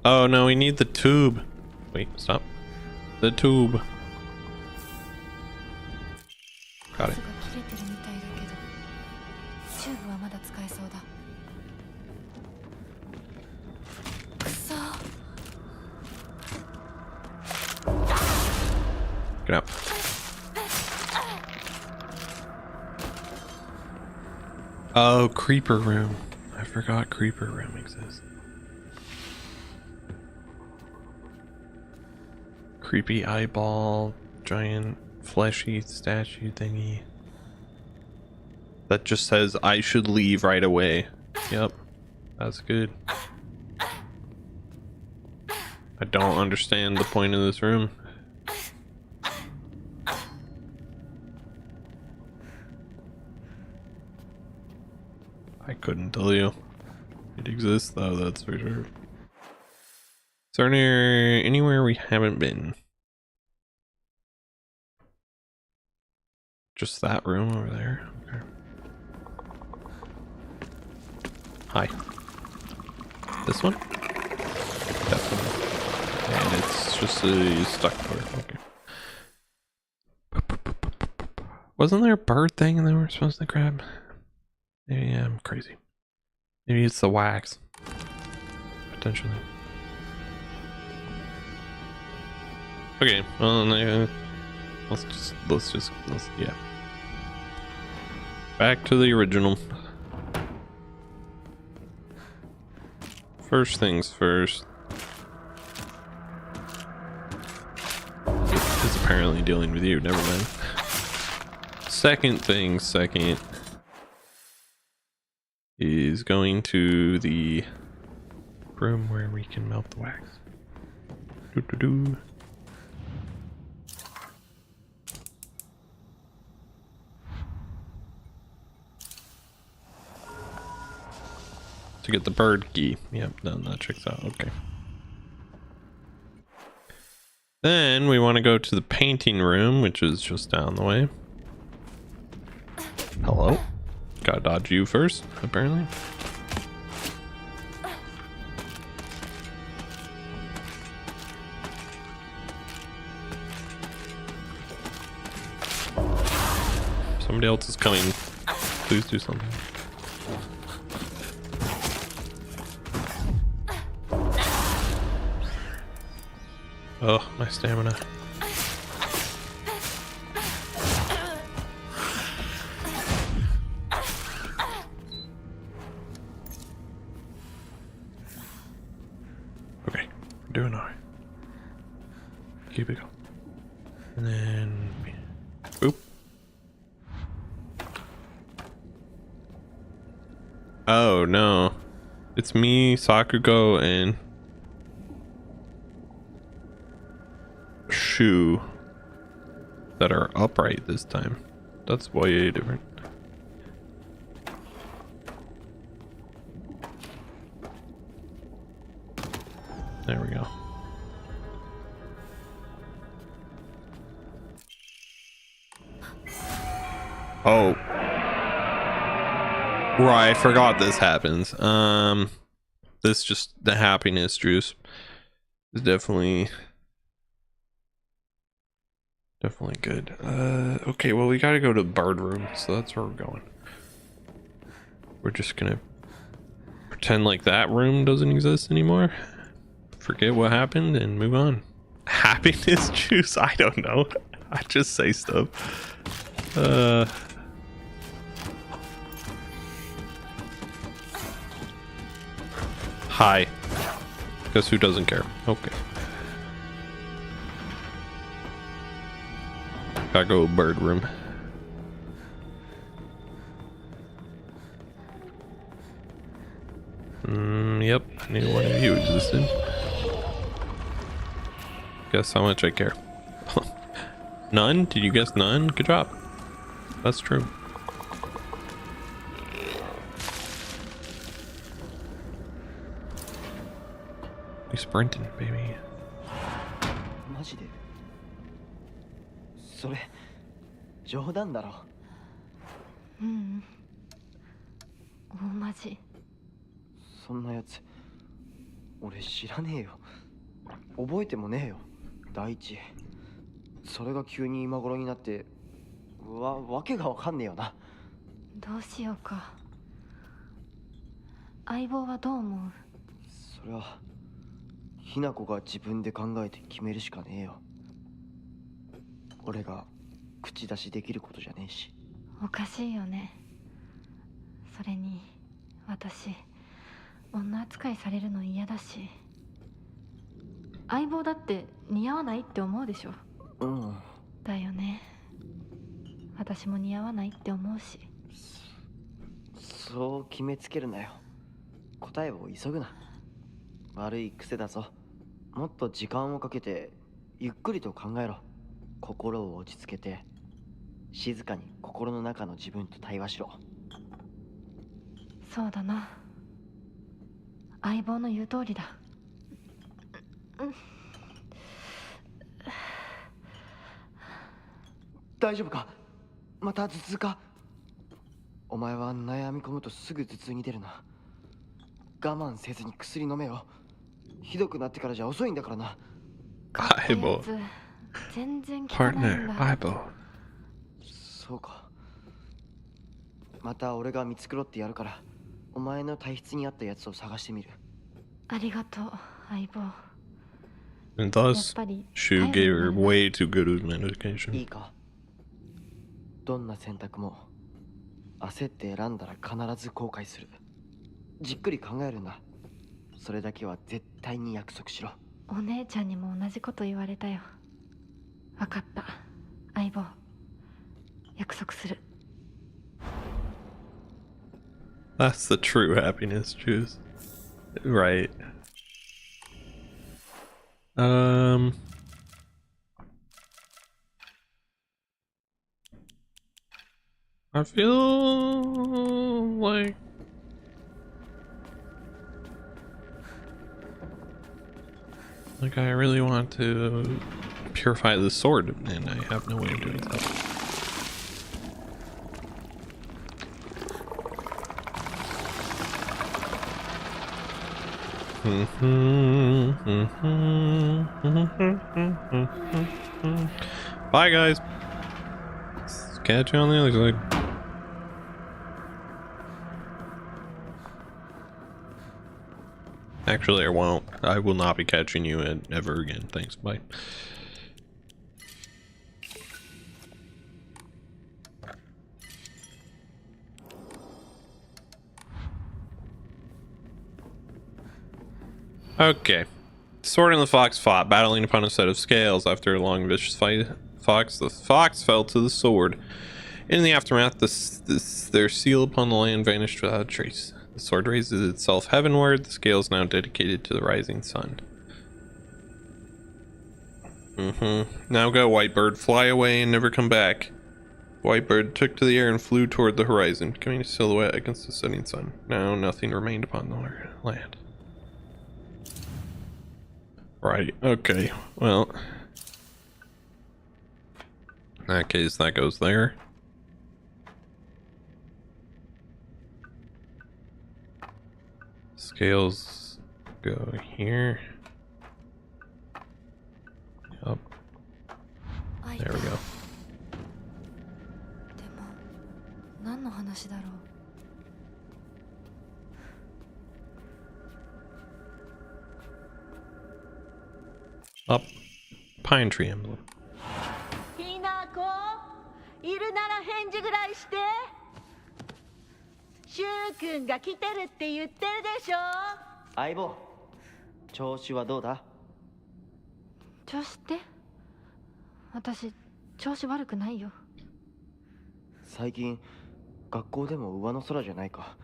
Oh no, we need the tube. Wait, stop. The tube. Got it. 切れてるみたいだけどチューブはまだ使えそうだくそ Get out. Oh, creeper room. I forgot creeper room exists. Creepy eyeball, giant fleshy statue thingy. That just says I should leave right away. Yep, that's good. I don't understand the point of this room. I couldn't tell you. It exists though, that's for sure. Is there anywhere we haven't been? Just that room over there? Okay. Hi. This one? Definitely. And it's just a stuck door. Okay. Wasn't there a bird thing that we're supposed to grab? Maybe I'm crazy. Maybe it's the wax. Potentially. Okay, well, let's yeah. Back to the original. First things first. It's apparently dealing with you, never mind. Second thing second is going to the room where we can melt the wax. Doo-doo-doo. To get the bird key. Yep, done. That checks out. Okay. Then we want to go to the painting room, which is just down the way. Hello? Gotta dodge you first, apparently. Somebody else is coming. Please do something. Oh, my stamina. Okay, we're doing alright. Keep it going. And then boop. Oh no. It's me, Sakugo, and Shu that are upright this time. That's way different. There we go. Oh. Right, I forgot this happens. This just the happiness juice is definitely good. Okay, well we gotta go to the bird room, so that's where we're going. We're just gonna pretend like that room doesn't exist anymore. Forget what happened and move on. Happiness juice? I don't know. I just say stuff. Hi. Guess who doesn't care? Okay. Gotta go bird room. Yep. Neither one of you existed. Guess how much I care. None? Did you guess none? Good job. That's true. We sprinting, baby. マジでそれ冗談だろ。うん大マジ。そんなやつ俺知らねえよ。覚えてもねえよ。第一それが急に今頃になってわけがわかんねえよな。どうしようか。相棒はどう思う？それはひな子が自分で考えて決めるしかねえよ。俺が口出しできることじゃねえし。おかしいよね。それに私女扱いされるの嫌だし、相棒だって似合わないって思うでしょ。うん。だよね。私も似合わないって思うし。そう決めつけるなよ。答えを急ぐな。悪い癖だぞ。もっと時間をかけてゆっくりと考えろ。心を落ち着けて静かに心の中の自分と対話しろ。そうだな。相棒の言う通りだ。大丈夫か？また頭痛か？お前は悩み込むとすぐ頭痛に出るな。我慢せずに薬飲めよ。ひどくなってからじゃ遅いんだからな。相棒。全然聞かないんだ。相棒。そうか。また俺が見繕ってやるから、お前の体質に合ったやつを探してみる。ありがとう、相棒。And thus, Shu gave her way too good of medication. いいか。どんな選択も焦って選んだら必ず後悔する。じっくり考えるんだ。それだけは絶対に約束しろ。お姉ちゃんにも同じこと言われたよ。わかった、相棒。約束する。That's the true happiness juice. Right. I feel like I really want to purify the sword, and I have no way of doing so. Bye, guys. Catch you on the other side. Actually, I won't. I will not be catching you ever again. Thanks. Bye. Okay. Sword and the fox fought, battling upon a set of scales. After a long, vicious fight, the fox fell to the sword. In the aftermath, their seal upon the land vanished without a trace. The sword raises itself heavenward. The scale is now dedicated to the rising sun. Now go, Whitebird. Fly away and never come back. Whitebird took to the air and flew toward the horizon, becoming a silhouette against the setting sun. Now nothing remained upon the land. Right, okay. Well, in that case, that goes there. Scales go here. Up. There we go. でも何の話だろう。 Up. Pine tree emblem. ひなこ、いるなら返事ぐらいして。シュウ君が来てるって言ってるでしょ。相棒、調子はどうだ？調子って？私調子悪くないよ。最近学校でも上の空じゃないか。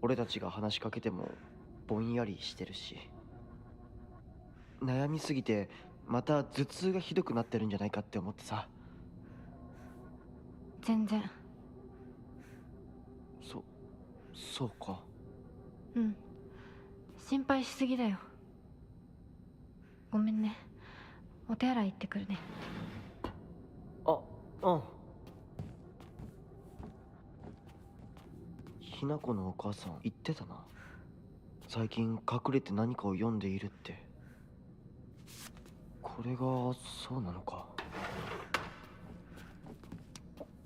俺たちが話しかけてもぼんやりしてるし、悩みすぎてまた頭痛がひどくなってるんじゃないかって思ってさ。全然。そうか。うん。心配しすぎだよ。ごめんね。お手洗い行ってくるね。あ、うん。ひなこのお母さん言ってたな。最近隠れて何かを読んでいるって。これがそうなのか。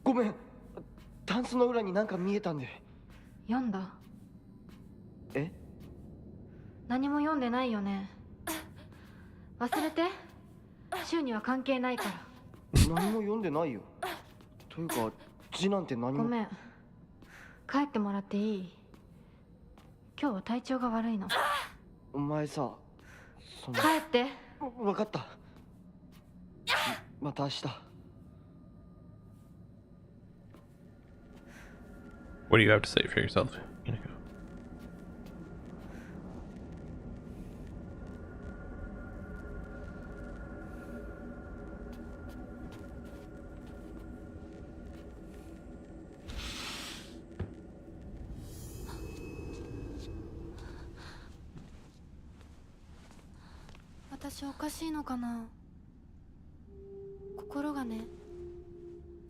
ごめん、タンスの裏になんか見えたんで。読んだ？え？何も読んでないよね。忘れて。週には関係ないから。何も読んでないよ。というか字なんて何も。ごめん。帰ってもらっていい？今日は体調が悪いの。お前さ、帰って。分かった。また明日。What do you have to say for yourself? You know. 私おかしいのかな。心がね、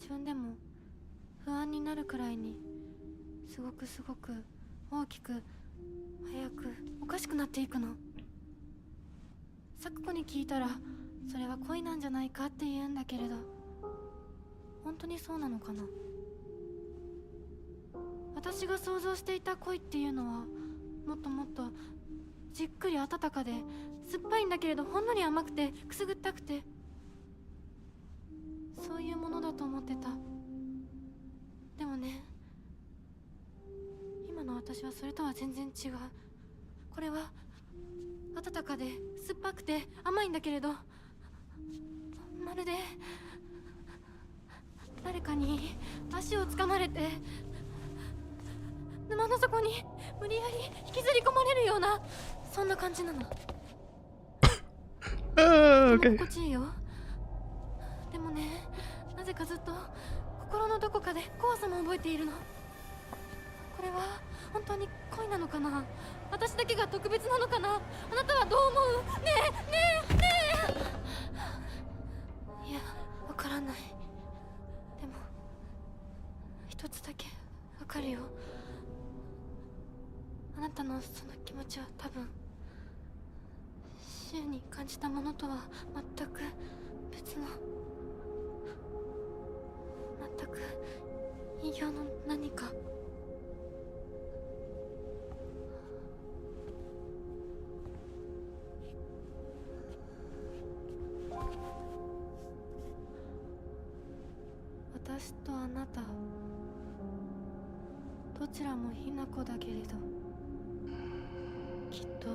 自分でも不安になるくらいにすごく大きく早くおかしくなっていくの。サクコに聞いたらそれは恋なんじゃないかって言うんだけれど、本当にそうなのかな。私が想像していた恋っていうのはもっともっとじっくり温かで酸っぱいんだけれど、ほんのり甘くてくすぐったくて、そういうものだと思ってた。でもね、今の私はそれとは全然違う。これは温かで酸っぱくて甘いんだけれど、まるで誰かに足をつかまれて沼の底に無理やり引きずり込まれるような、そんな感じなの。Okay. 心地いいよ。でもね、なぜかずっと心のどこかで怖さも覚えているの。これは本当に恋なのかな。私だけが特別なのかな。あなたはどう思う？ねえ。いや、わからない。でも一つだけわかるよ。あなたのその気持ちは多分週に感じたものとは全く別の、全く異形の何か。私とあなたどちらもひな子だけれどきっと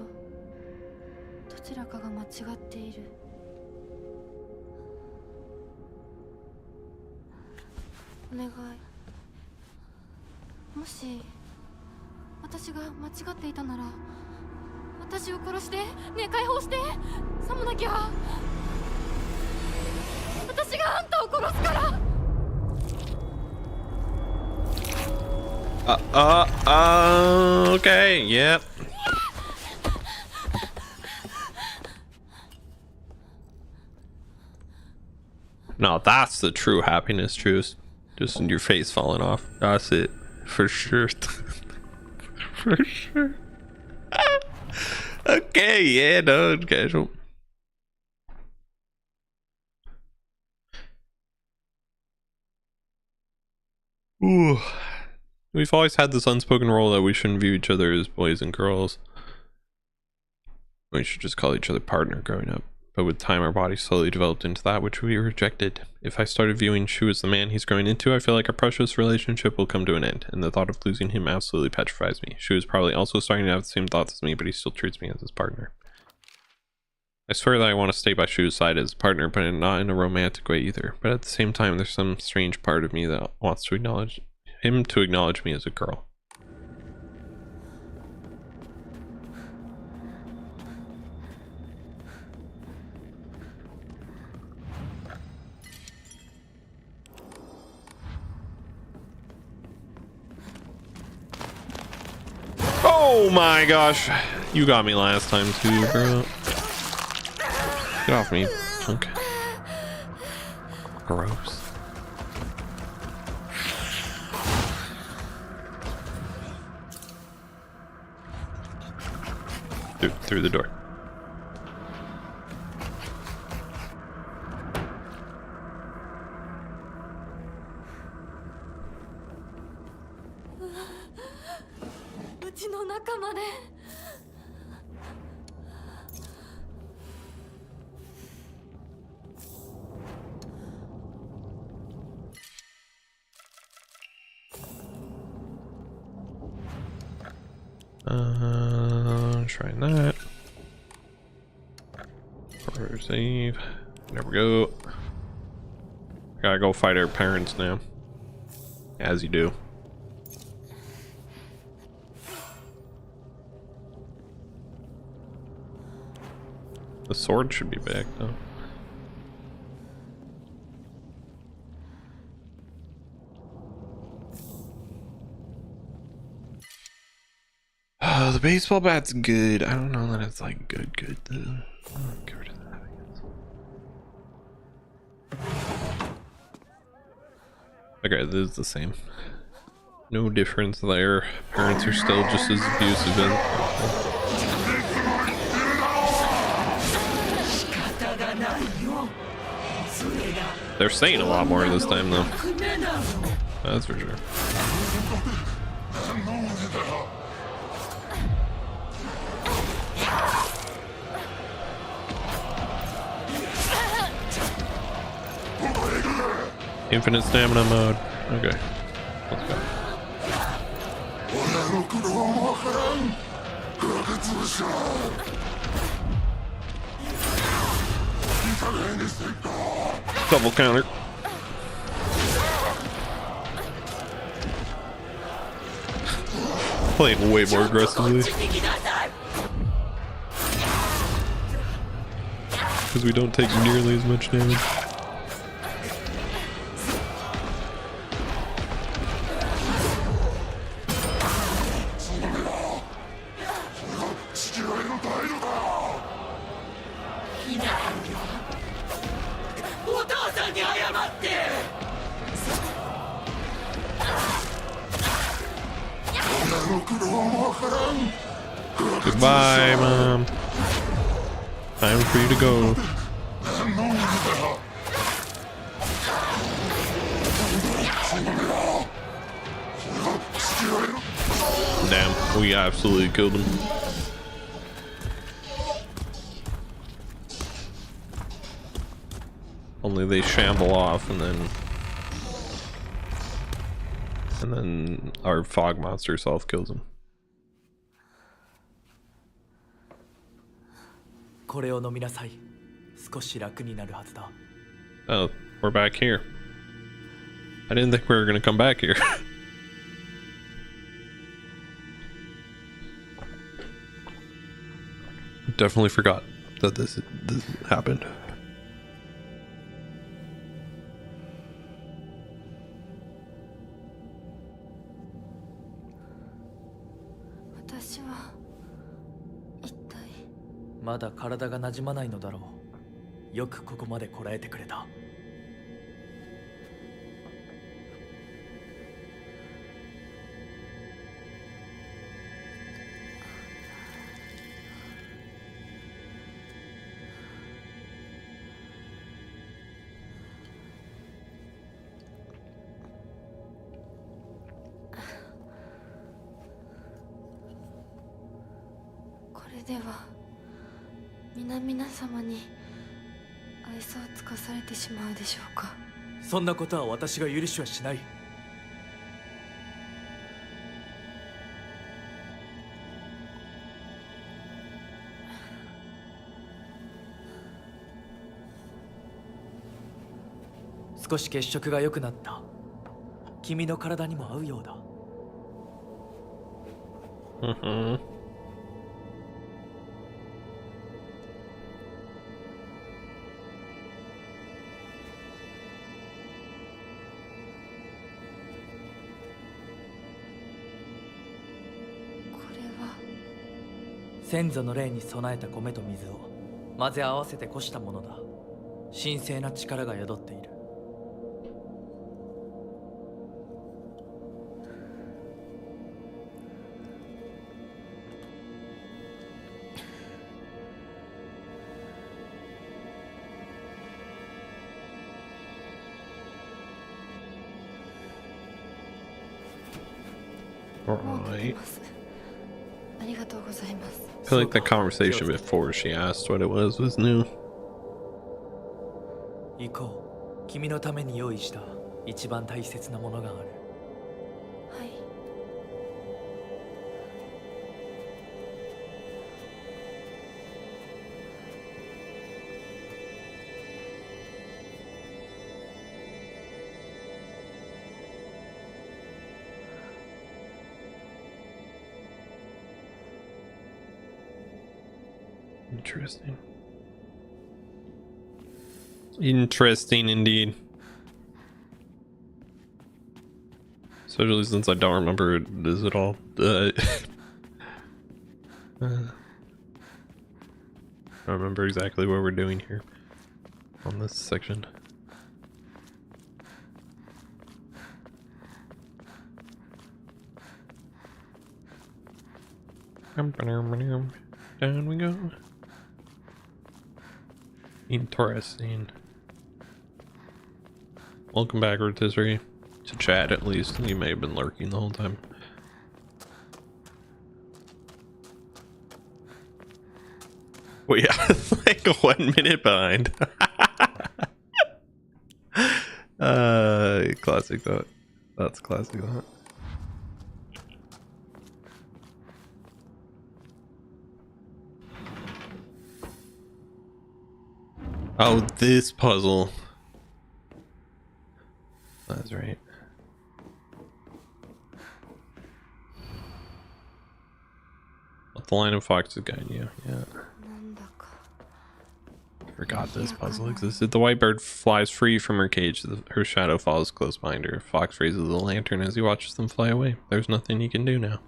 どちらかが間違っている。お願い、もし私が間違っていたなら私を殺して、ねえ解放して。さもなきゃ私があんたを殺すから。Okay, yep. No, that's the true happiness, Truce. Just your face falling off. That's it. For sure. For sure. Okay, yeah, no, casual. Ooh. We've always had this unspoken rule that we shouldn't view each other as boys and girls. We should just call each other partner growing up. But with time, our bodies slowly developed into that which we rejected. If I started viewing Shu as the man he's growing into, I feel like our precious relationship will come to an end, and the thought of losing him absolutely petrifies me. Shu is probably also starting to have the same thoughts as me, but he still treats me as his partner. I swear that I want to stay by Shu's side as a partner, but not in a romantic way either. But at the same time, there's some strange part of me that wants to acknowledge him to acknowledge me as a girl. Oh my gosh, you got me last time too, bro. Get off me. Okay. Gross. Through the door. Trying that. Order save. There we go. Gotta go fight our parents now. As you do. The sword should be back though. The baseball bat's good. I don't know that it's like good though. Get rid of that, I guess. Okay, this is the same. No difference there. Parents are still just as abusive as... They're saying a lot more this time though. That's for sure. Infinite stamina mode. Okay. Let's go. Double counter. Playing way more aggressively. Because we don't take nearly as much damage. Goodbye, Mom. Time for you to go. Damn, we absolutely killed him. Only they shamble off and then And then our fog monster self kills him. これを飲みなさい。少し楽になるはずだ。 Oh, we're back here. I didn't think we were gonna come back here. Definitely forgot that this happened. 私は一体。まだ体が馴染まないのだろう。よくここまでこらえてくれた。これでは皆様に愛想をつかされてしまうでしょうか。そんなことは私が許しはしない。少し血色が良くなった。君の体にも合うようだ。先祖の霊に備えた米と水を混ぜ合わせてこしたものだ。神聖な力が宿っている。Right. ありがとうございます。 I feel like the conversation before she asked what it was new. 行こう。君のために用意した一番大切なものがある。はい。Interesting. Interesting indeed. Especially since I don't remember this at all. I don't remember exactly what we're doing here on this section. Down we go. Interesting. Welcome back, Rotisserie. To chat, at least. You may have been lurking the whole time. Well, yeah, like 1 minute behind. Classic thought. That's classic thought. Oh, this puzzle. That's right. Let the line of foxes guide you. Yeah. Forgot this puzzle existed. The white bird flies free from her cage. Her shadow follows close behind her. Fox raises the lantern as he watches them fly away. There's nothing he can do now.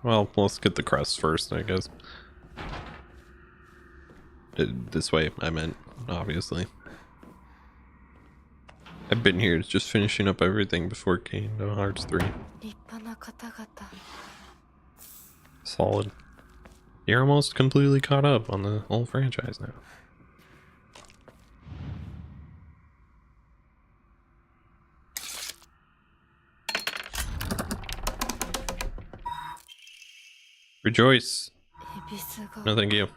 Well, let's get the crest first, I guess. This way, I meant, obviously. I've been here just finishing up everything before Kingdom Hearts 3. Solid. You're almost completely caught up on the whole franchise now. Rejoice. 恵比寿が No, thank you.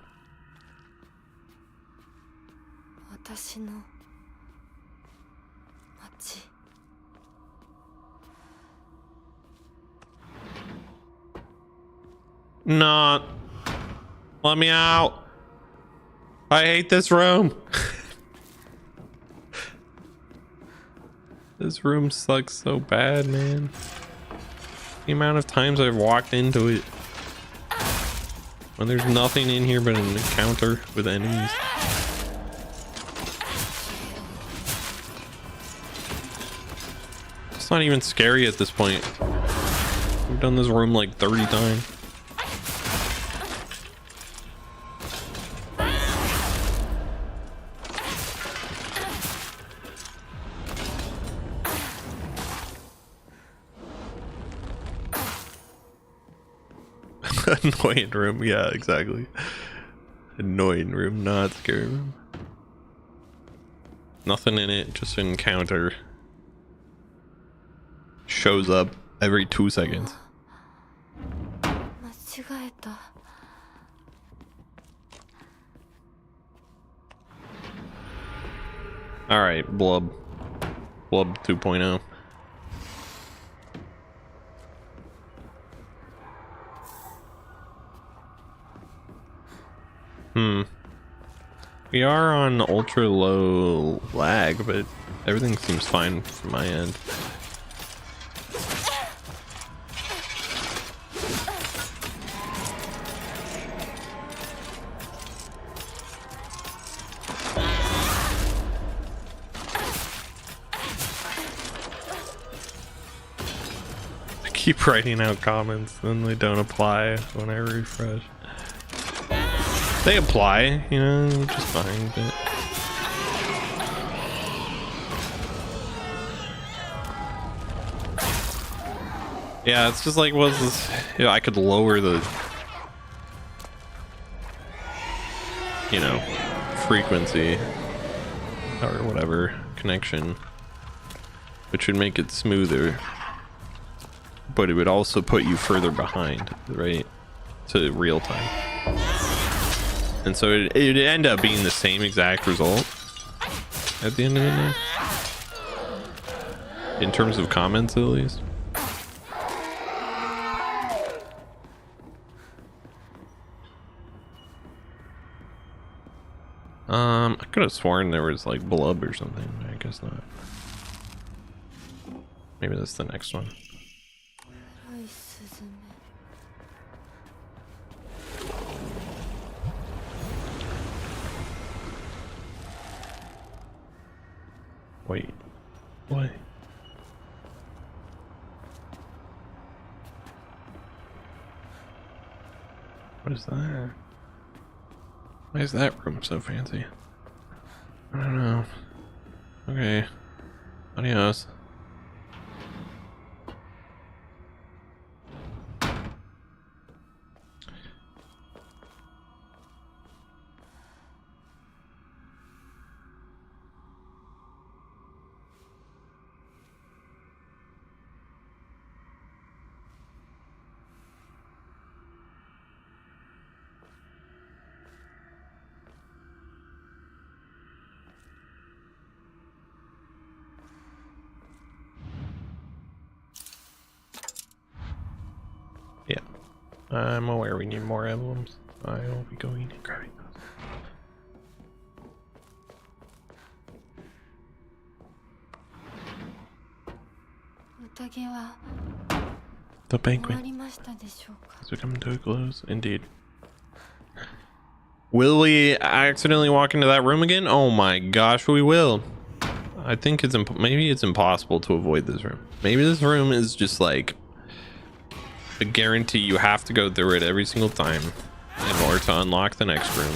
私の街。 Not. Let me out. I hate this room. This room sucks so bad, man. The amount of times I've walked into it when there's nothing in here but an encounter with enemies. It's not even scary at this point. We've done this room like 30 times. Annoying room, yeah, exactly. Annoying room, not scary room. Nothing in it, just an encounter. Shows up every 2 seconds. 間違えた。 Alright, Blub. Blub 2.0. We are on ultra low lag, but everything seems fine from my end. I keep writing out comments, then they don't apply when I refresh. They apply, you know, just fine, but... Yeah, it's just like, what's this? You know, I could lower the... You know, frequency, or whatever, connection, which would make it smoother. But it would also put you further behind, right? To real time. And so it'd end up being the same exact result at the end of the day. In terms of comments, at least. I could have sworn there was like Blub or something. I guess not. Maybe that's the next one. 黒いスズメ。 Wait, what? What is that? Why is that room so fancy? I don't know. Okay. Adios. Yeah, I'm aware we need more emblems. I will be going and grabbing those. The banquet as we come to a close. Indeed. Will we accidentally walk into that room again? Oh my gosh, we will. I think it's maybe it's impossible to avoid this room. Maybe this room is just like a guarantee you have to go through it every single time in order to unlock the next room.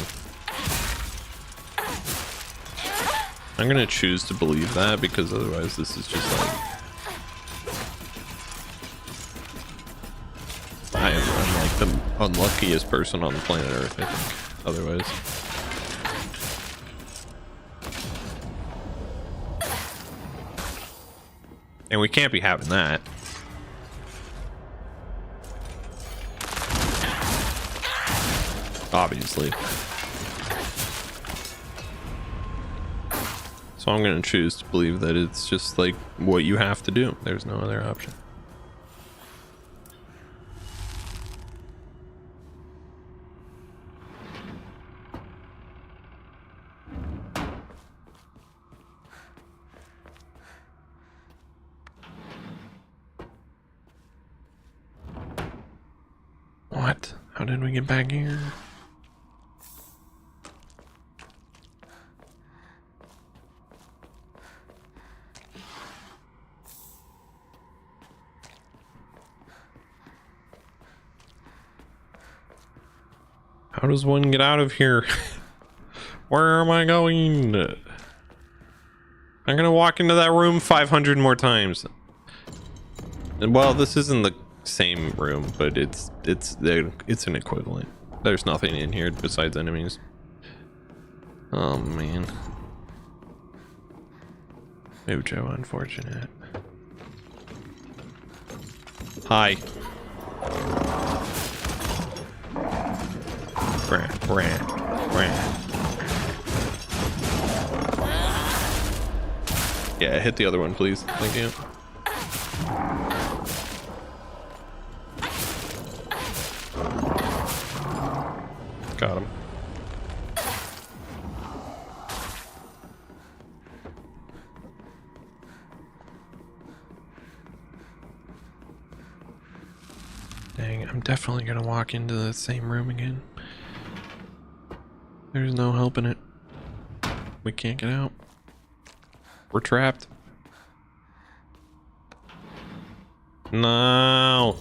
I'm gonna choose to believe that because otherwise this is just like I'm like the unluckiest person on the planet Earth, I think, otherwise. And we can't be having that. obviously. So I'm gonna choose to believe that it's just like what you have to do. There's no other option. What? How did we get back here? How does one get out of here? Where am I going? I'm gonna walk into that room 500 more times. Well, this isn't the same room, but it's an equivalent. There's nothing in here besides enemies. Oh man. Mucho unfortunate. Hi. Yeah, hit the other one, please. Thank you. Got him. Dang, I'm definitely gonna walk into the same room again. There's no helping it. We can't get out. We're trapped. No.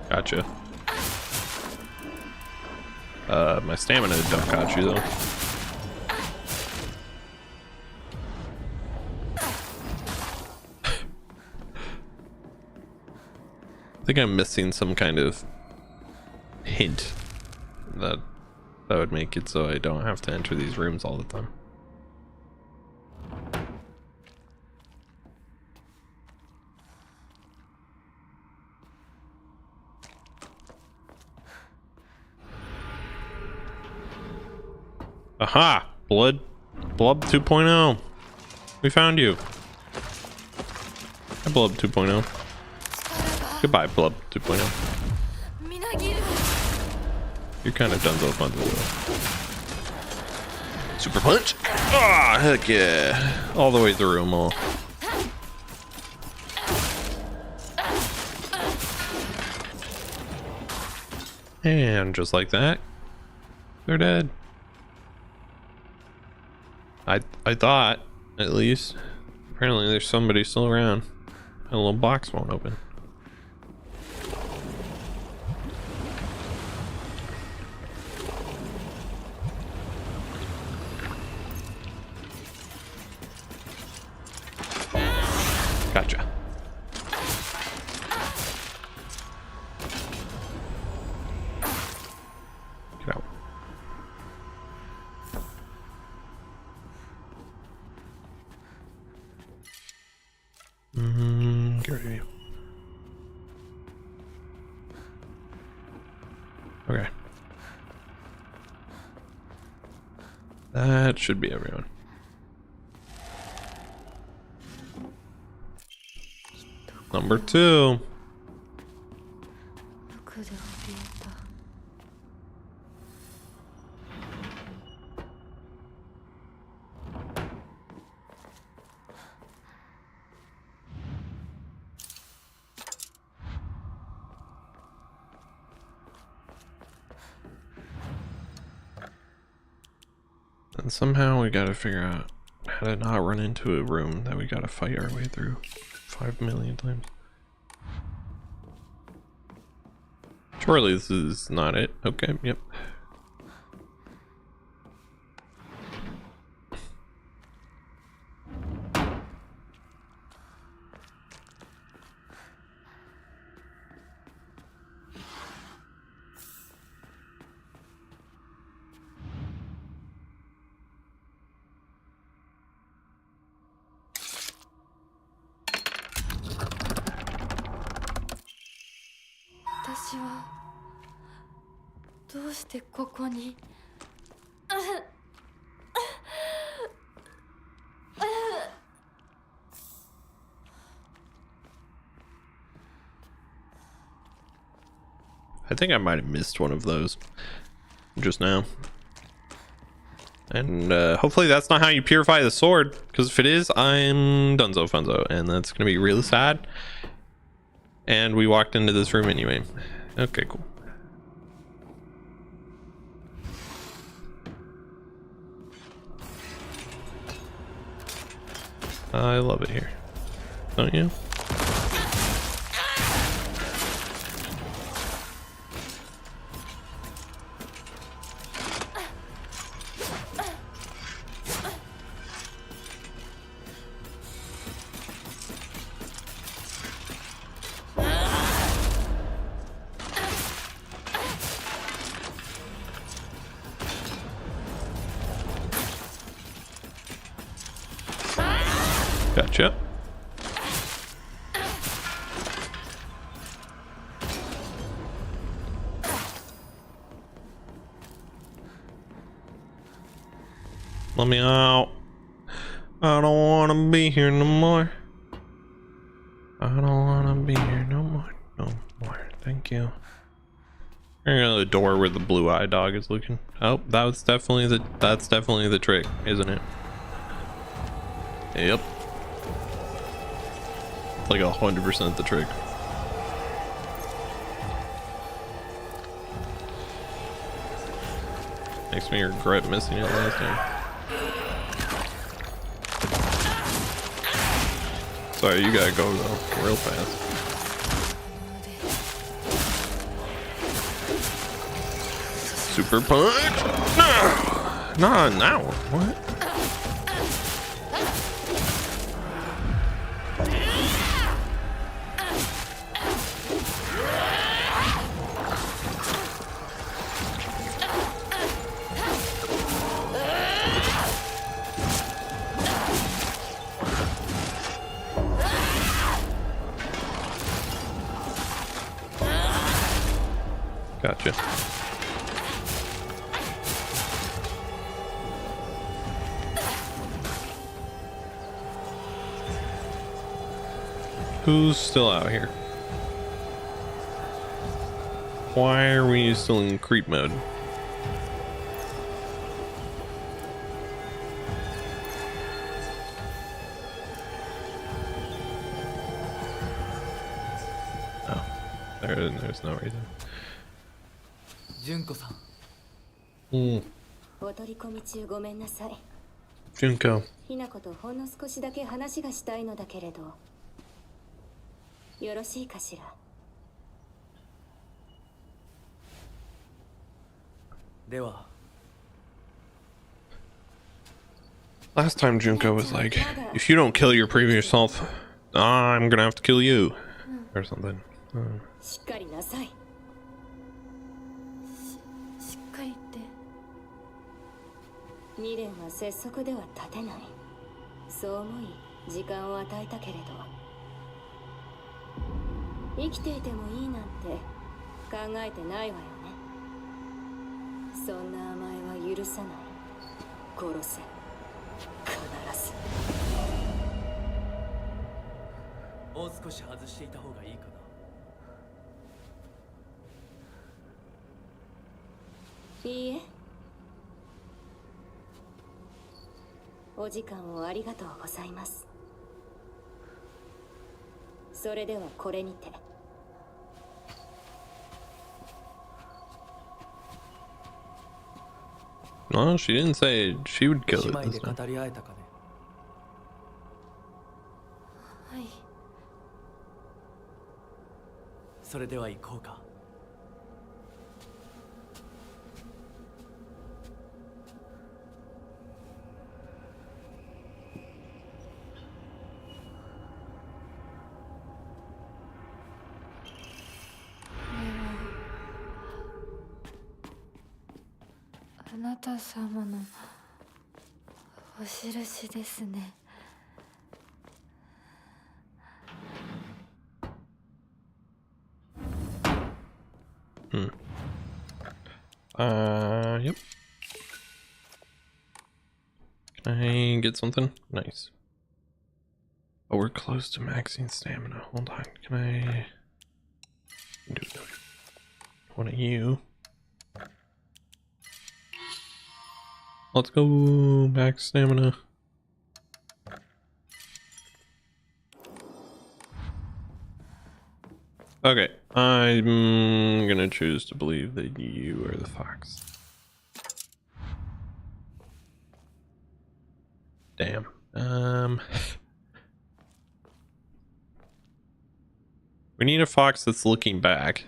Gotcha. My stamina don't got you though. I think I'm missing some kind of hint that would make it so I don't have to enter these rooms all the time. Aha! Blub 2.0. We found you. Hi, Blub 2.0. Goodbye, Blub 2.0. You're kind of done so fun though. Super punch! Ah, heck yeah! All the way through them all. And just like that, they're dead. I thought, at least. Apparently there's somebody still around. A little box won't open. Gotcha. Get out. Get rid of you. Okay. That should be everyone. Number 2. And somehow we gotta figure out how to not run into a room that we gotta fight our way through 5 million times. Surely this is not it. Okay, yep. 私はどうしてここにI think I might have missed one of those just now. And hopefully that's not how you purify the sword, because if it is, I'm donezo funzo, and that's gonna be really sad. And we walked into this room anyway. Okay, cool. I love it here, don't you? Gotcha. Let me out. I don't want to be here no more. I don't want to be here no more. No more. Thank you. Here go the door where the blue-eyed dog is looking. Oh, that's definitely the trick, isn't it? Yep. It's like 100% the trick. Makes me regret missing it last time. Sorry, you gotta go though, real fast. Super punch! No! Not now. What? Gotcha. Who's still out here? Why are we still in creep mode? Oh, there's no reason. 純子さん。お取り込み中ごめんなさい。Junko. ひなことほんの少しだけ話がしたいのだけれど、よろしいかしら。では。Last time Junko was like, if you don't kill your previous self, I'm gonna have to kill you. Or something. しっかりなさい。しっかりって。未練は拙速では立てない。そう思い時間を与えたけれど、生きていてもいいなんて考えてないわよね。そんな甘えは許さない。殺せ。必ず。もう少し外していた方がいいかな。いいえ。お時間をありがとうございます。それではこれにて。No, she didn't say she would kill 姉 it 妹 this で time. 語り合えたかね。はい。それでは行こうか。あなた様のお印ですね。Yep. Can I get something? Nice. Oh, we're close to maxing stamina. Hold on. Can I do one of you? Let's go max stamina. Okay, I'm gonna choose to believe that you are the fox. Damn. We need a fox that's looking back.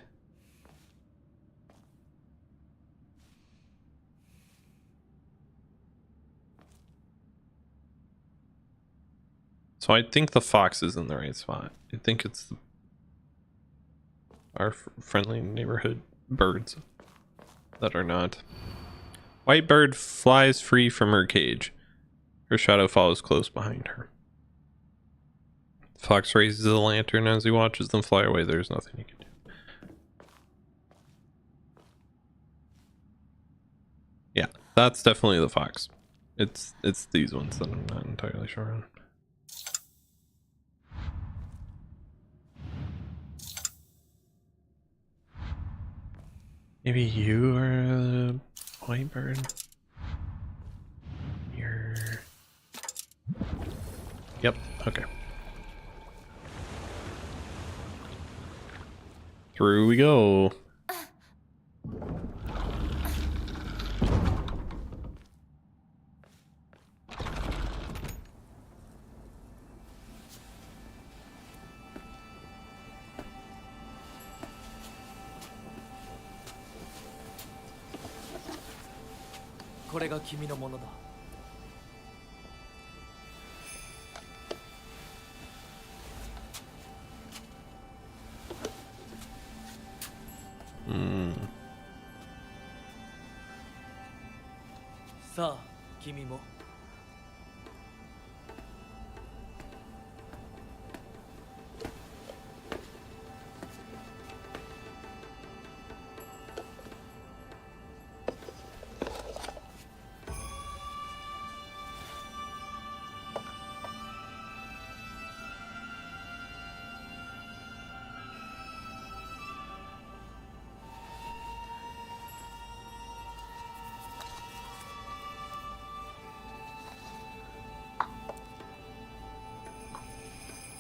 So I think the fox is in the right spot. I think it's our friendly neighborhood birds that are not. White bird flies free from her cage. Her shadow follows close behind her. Fox raises a lantern as he watches them fly away. There's nothing he can do. Yeah, that's definitely the fox. It's these ones that I'm not entirely sure on. Maybe you are the white bird. You're... Yep, okay. Through we go.これが君のものだ。さあ、君も。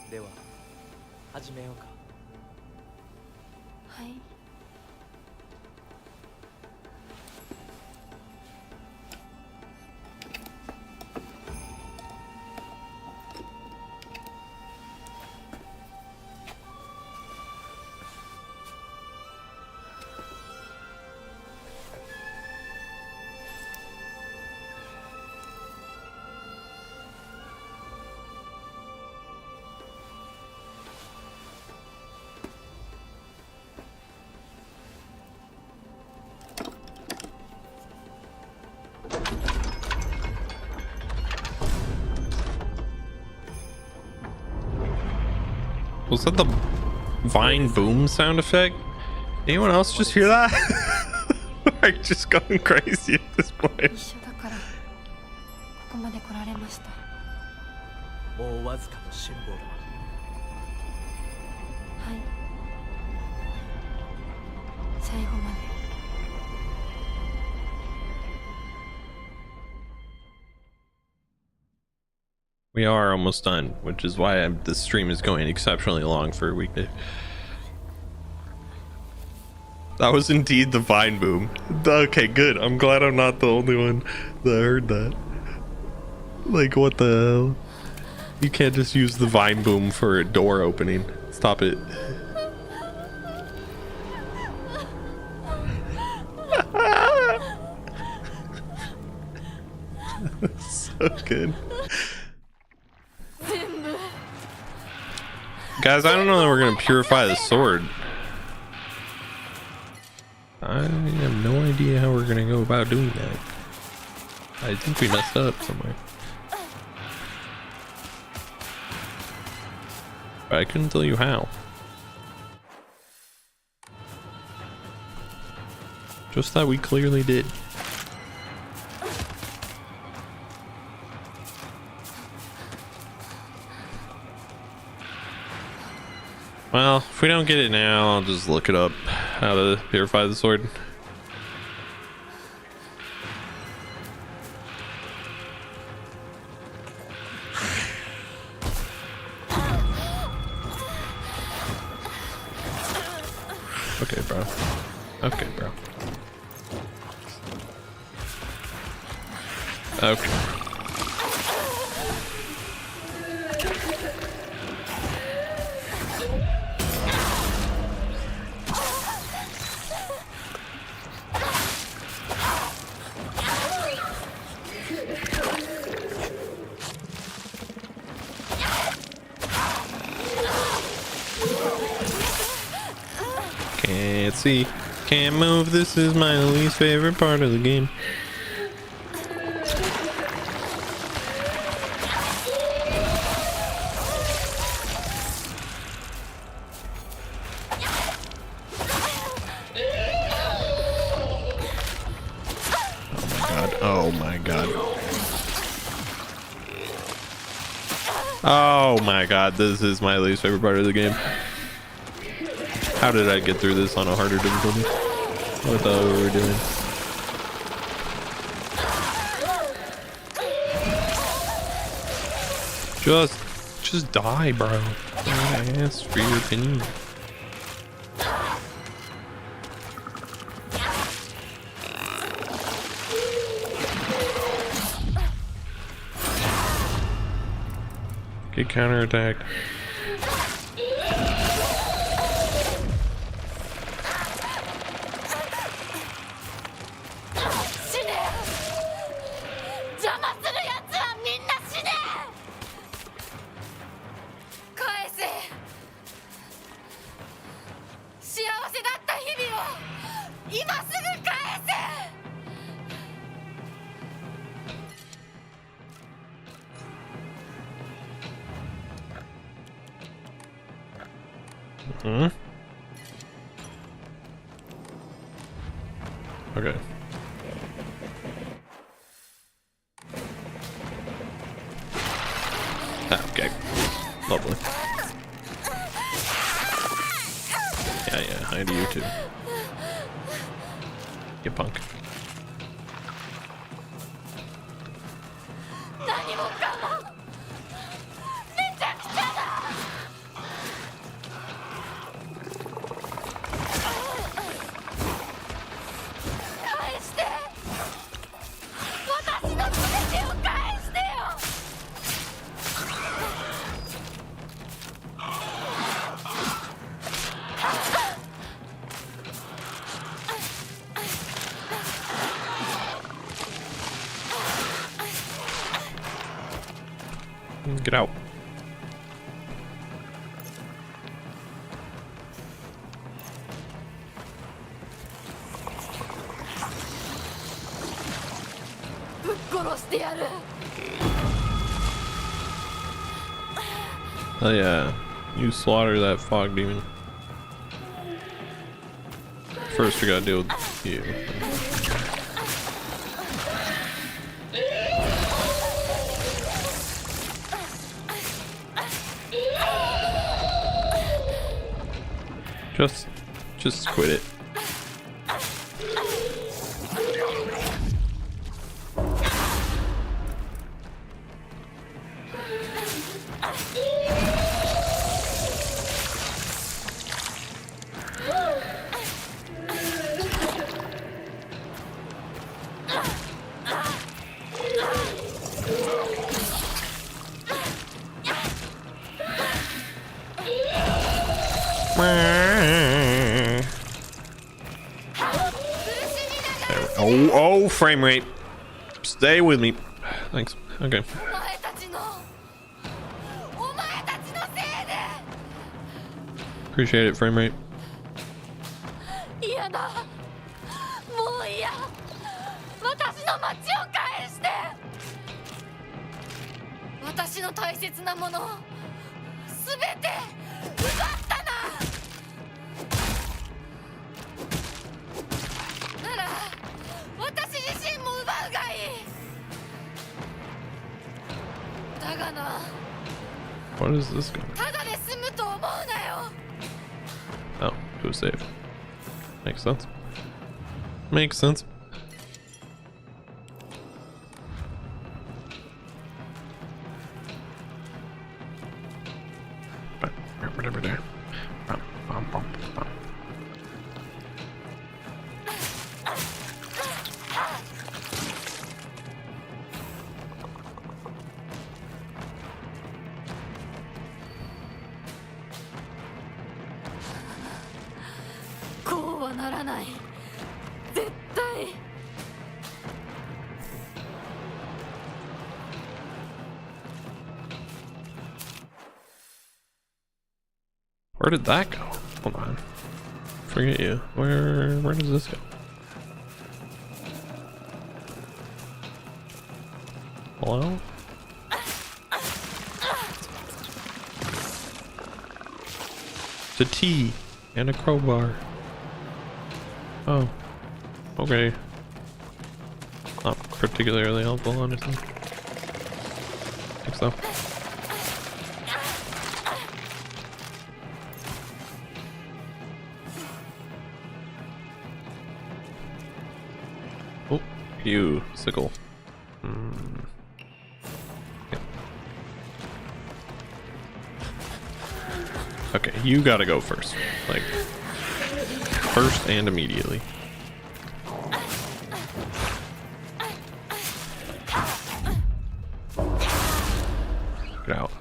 では始めようか。はい。Was that the vine boom sound effect? Anyone else just hear that? Like just going crazy at this point. 一緒だからここまで来られました。もうわずかの辛抱だ。はい。最後まで。We are almost done, which is why this stream is going exceptionally long for a weekday. That was indeed the vine boom. Okay, good. I'm glad I'm not the only one that heard that. Like, what the hell? You can't just use the vine boom for a door opening. Stop it. So good. Guys, I don't know that we're gonna purify the sword. I have no idea how we're gonna go about doing that. I think we messed up somewhere. But I couldn't tell you how. Just that we clearly did. Well, if we don't get it now, I'll just look it up. How to purify the sword. Okay, bro. Okay, bro. Okay. Can't see, can't move. This is my least favorite part of the game. Oh my god. Oh my god, this is my least favorite part of the game. How did I get through this on a harder difficulty? What thought we were doing? Just die, bro. I asked for your opinion. Get counterattacked. Hmm? Okay. Ah, okay. Lovely. Yeah, hi to you too. You punk. Get out. Oh yeah, you slaughter that fog demon. First we gotta deal with you. Just quit it. Oh, frame rate. Stay with me. Thanks. Okay. Appreciate it, frame rate. What is this going? Oh, do a save. Makes sense. Makes sense. Where did that go? Hold on. Forget you. Where does this go? Hello? It's a T and a crowbar. Oh. Okay. Not particularly helpful, honestly. I think so. Oh, you sickle. Okay, you gotta go first. Like, first and immediately. Get out.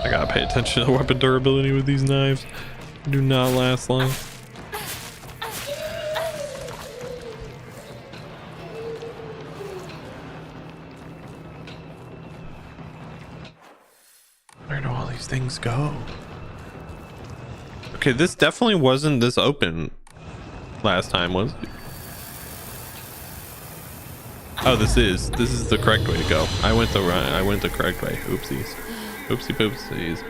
I gotta pay attention to weapon durability with these knives. They do not last long. Where do all these things go? Okay, this definitely wasn't this open last time, was it? Oh, this is the correct way to go. I went the correct way. Oopsies. Oopsie poopsies.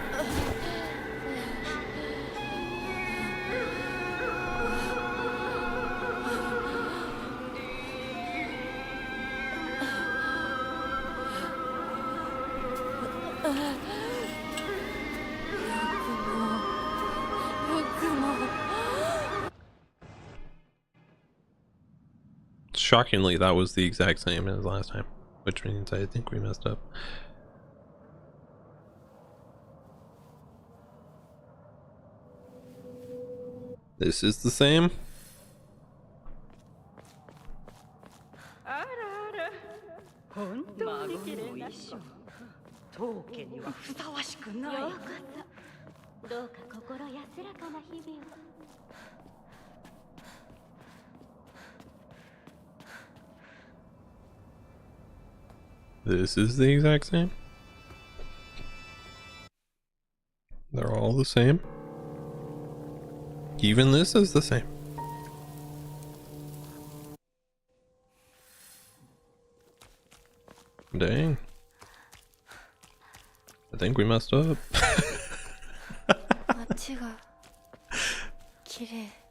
Shockingly, that was the exact same as last time, which means I think we messed up. This is the same. This is the exact same. They're all the same. Even this is the same. Dang. I think we messed up.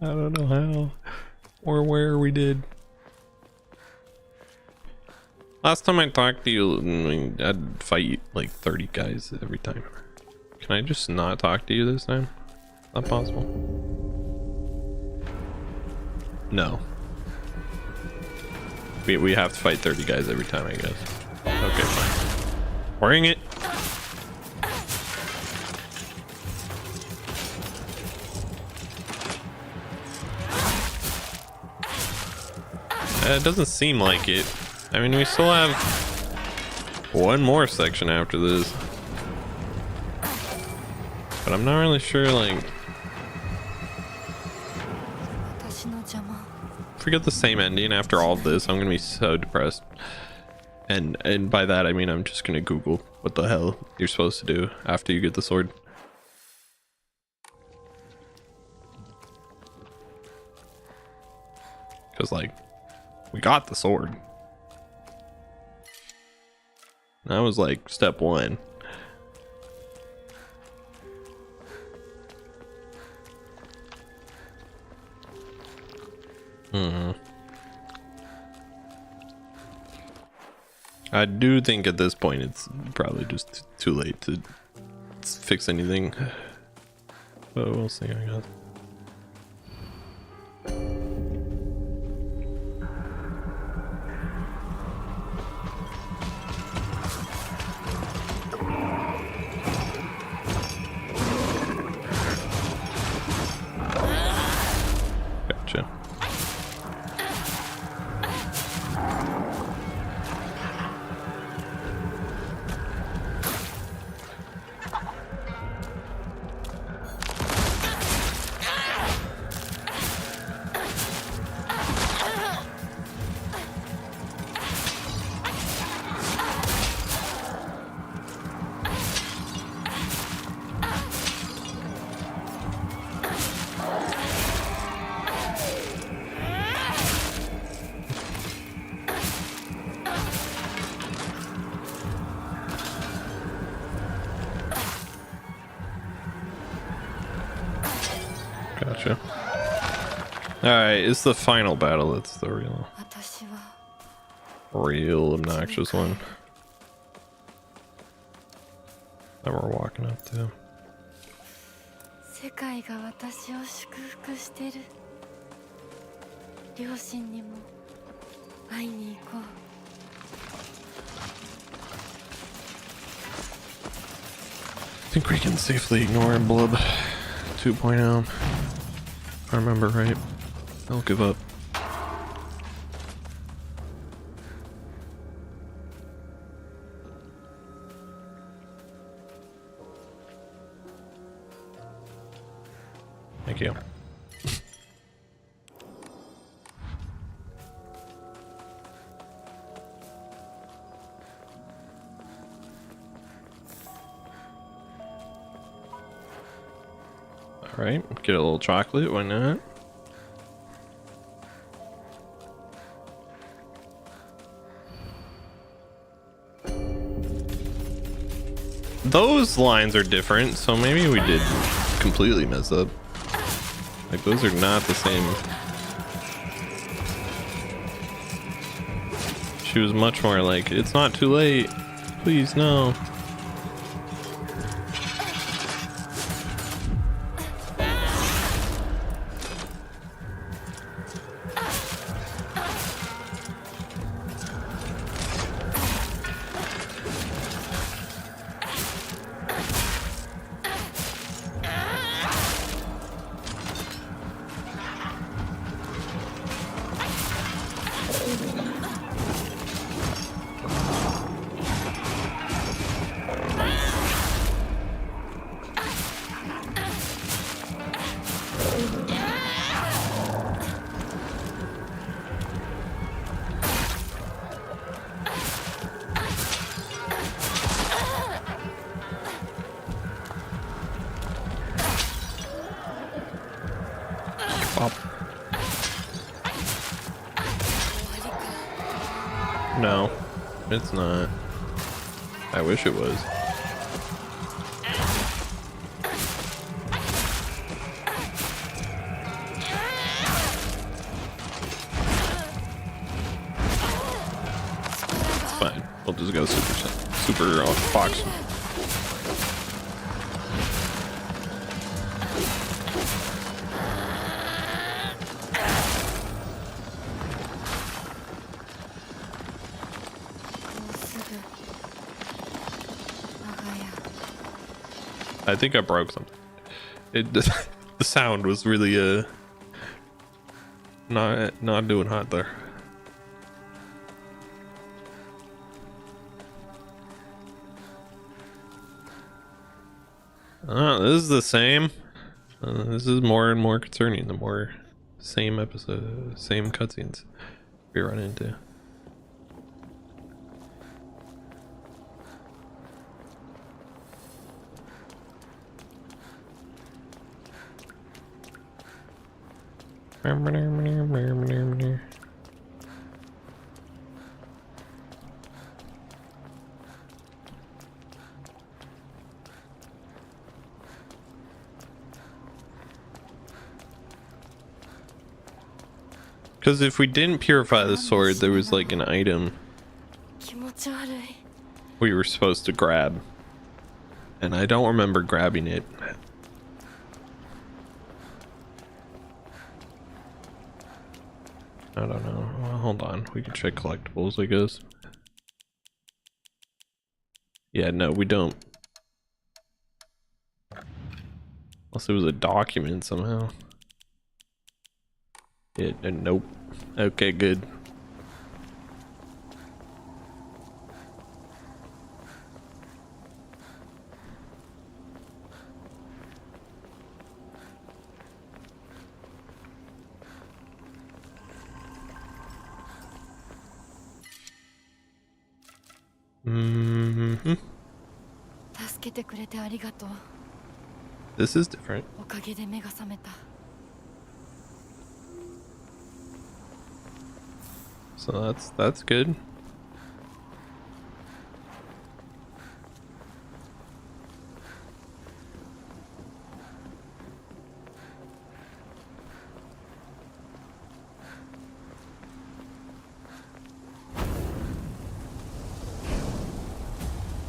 I don't know how or where we did. Last time I talked to you, I'd fight like 30 guys every time. Can I just not talk to you this time? Not possible. No. We have to fight 30 guys every time, I guess. Okay, fine. Bring it. It doesn't seem like it. I mean, we still have one more section after this. But I'm not really sure, like... If we get the same ending after all of this, I'm gonna be so depressed. And by that, I mean I'm just gonna Google what the hell you're supposed to do after you get the sword. Because, like, We got the sword. That was like step one. I do think at this point it's probably just too late to fix anything. But we'll see, I guess. Gotcha. Gotcha. Alright, it's the final battle that's the real obnoxious one that we're walking up to. 世界が私を祝福してる。両親にも会いに行こう。I think we can safely ignore Blub 2.0. If I remember right. I'll give up. Thank you. All right, get a little chocolate, why not? Those lines are different, so maybe we did completely mess up. Like, those are not the same. She was much more like, it's not too late. Please, no. No, it's not. I wish it was. It's fine. We'll just go super fox. I think I broke something. The sound was really not doing hot there. This is the same. This is more and more concerning the more same episode, same cutscenes we run into. Because if we didn't purify the sword, there was like an item 気持ち悪い。 we were supposed to grab. And I don't remember grabbing it. I don't know. Well, hold on. We can check collectibles, I guess. Yeah, no, we don't. Unless it was a document somehow. Nope. Okay, good. Mm-hmm. 助けてくれてありがとう。 This is different. おかげで目が覚めた。 So that's good.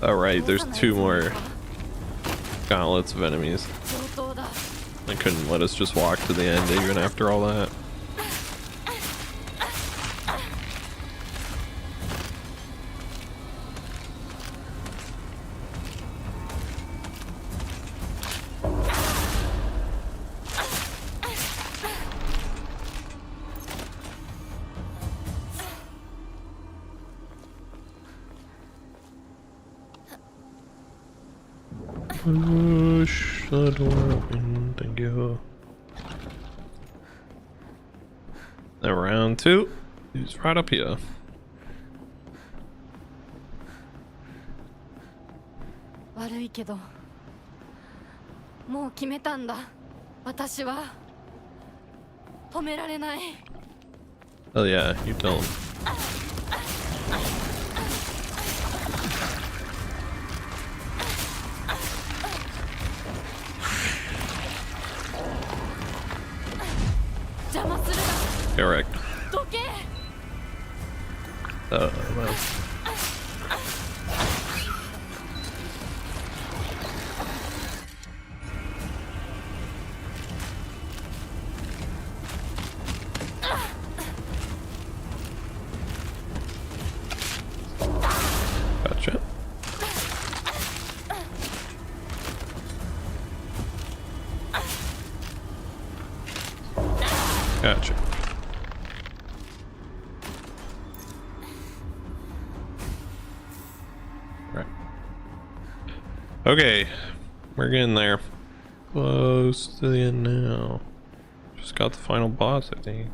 Alright, there's 2 more gauntlets of enemies. 上等だ。 They couldn't let us just walk to the end even after all that. Push the door open, thank you. Then round 2 is right up here. 悪いけど、もう決めたんだ。私は止められない。 Oh yeah, you tell him. Correct. どけ。 Well. Gotcha. Gotcha. Right. Okay, we're getting there. Close to the end now. Just got the final boss, I think.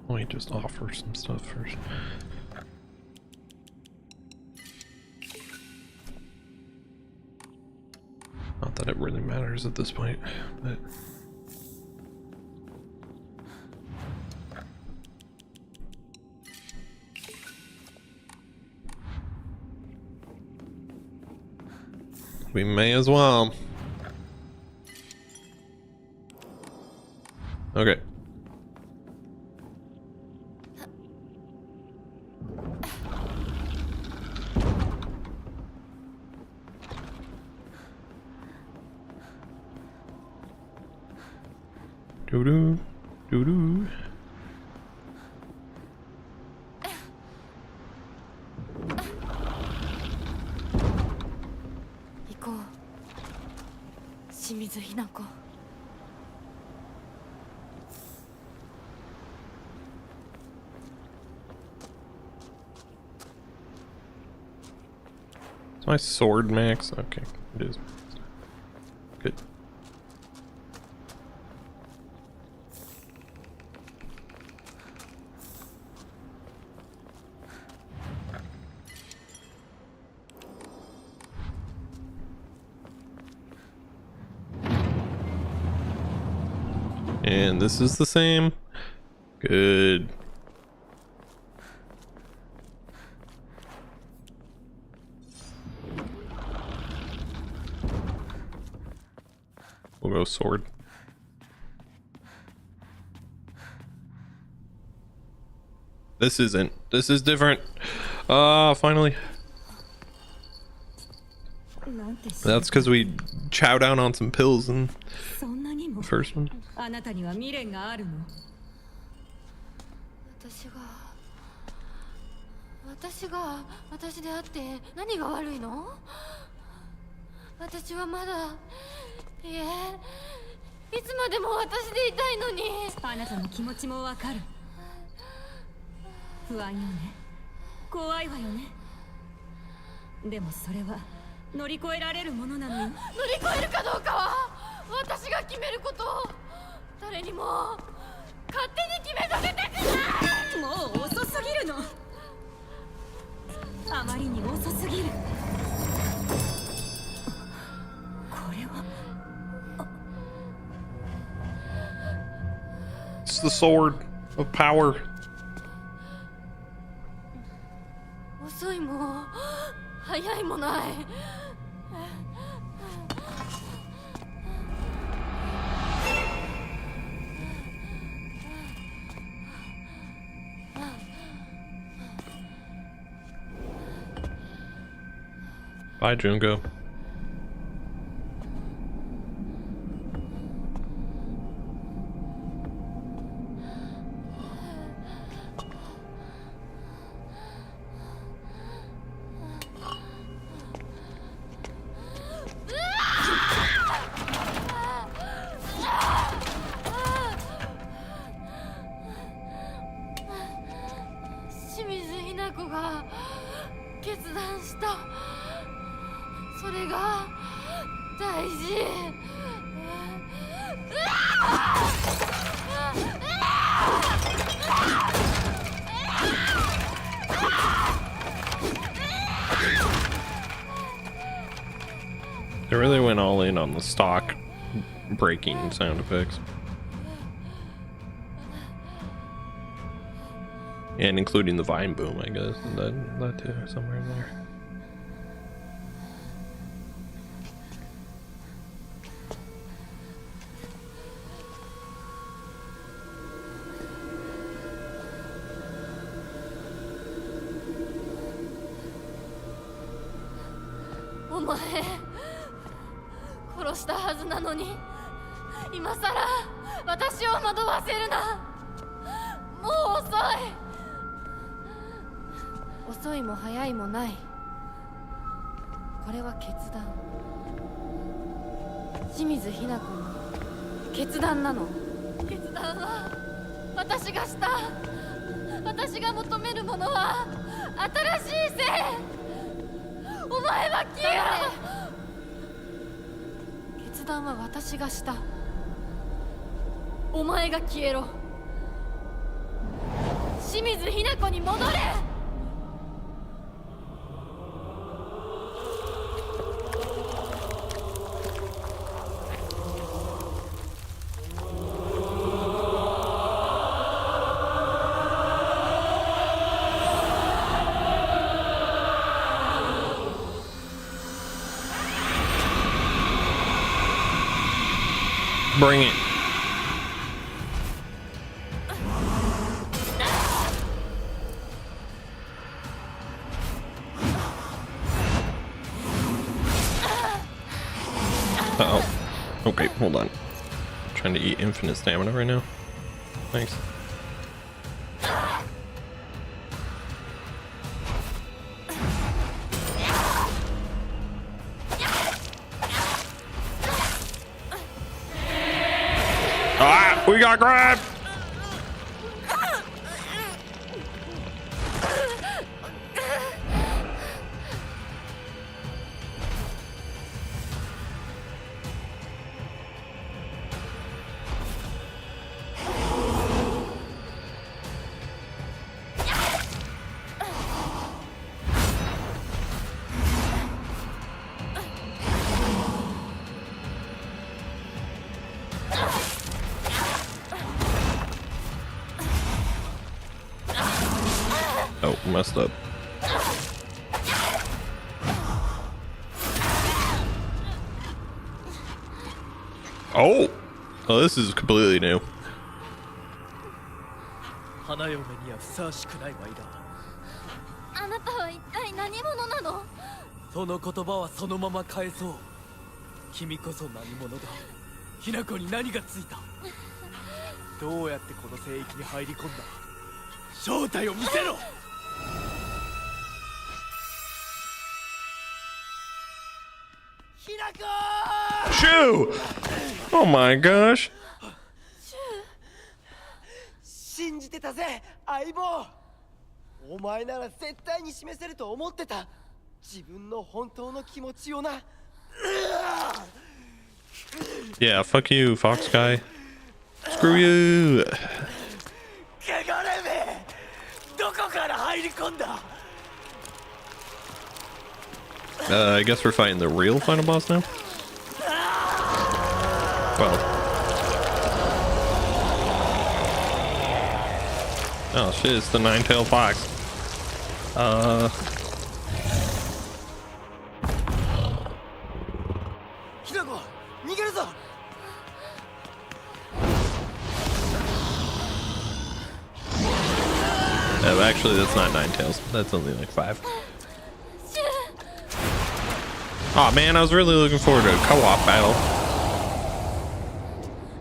Let me just offer some stuff first. Not that it really matters at this point, but we may as well. Okay. Doo-doo, doo-doo. Is my sword max? Okay, it is. Good. And this is the same. Good. We'll go sword. This isn't. This is different. Finally. That's because we chow down on some pills in the first one. あなたには未練があるの。私であって何が悪いの？私はまだ、いえ、いつまでも私でいたいのに。あなたの気持ちもわかる。不安よね。怖いわよね。でもそれは乗り越えられるものなのよ。乗り越えるかどうかは私が決めること。誰にも勝手に決めさせてしまう。もう遅すぎるの。あまりに遅すぎる。これは。It's the sword of power. 遅いも早いもない。Bye, Junko. They really went all in on the stock breaking sound effects. And including the vine boom, I guess. That too, somewhere in there. Bring it. Uh-oh. Okay, hold on. I'm trying to eat infinite stamina right now. Thanks. Ah! We got grabbed! messed up. Oh! Oh, this is completely new. 花嫁にはふさわしくないワイダー。あなたは一体何者なの？その言葉はそのまま返そう。君こそ何者だ。ひな子に何がついた。どうやってこの聖域に入り込んだ。正体を見せろ。ひな子 Shoo! Oh my gosh. 信じてたぜ相棒。お前なら絶対に示せると思ってた。自分の本当の気持ちをな。Yeah, fuck you, Fox guy. Screw you. 汚れめ。どこから入り込んだ。I guess we're fighting the real final boss now? Well. Oh shit, it's the nine-tailed fox. Actually, that's not nine tails. That's only like 5. Oh man, I was really looking forward to a co-op battle.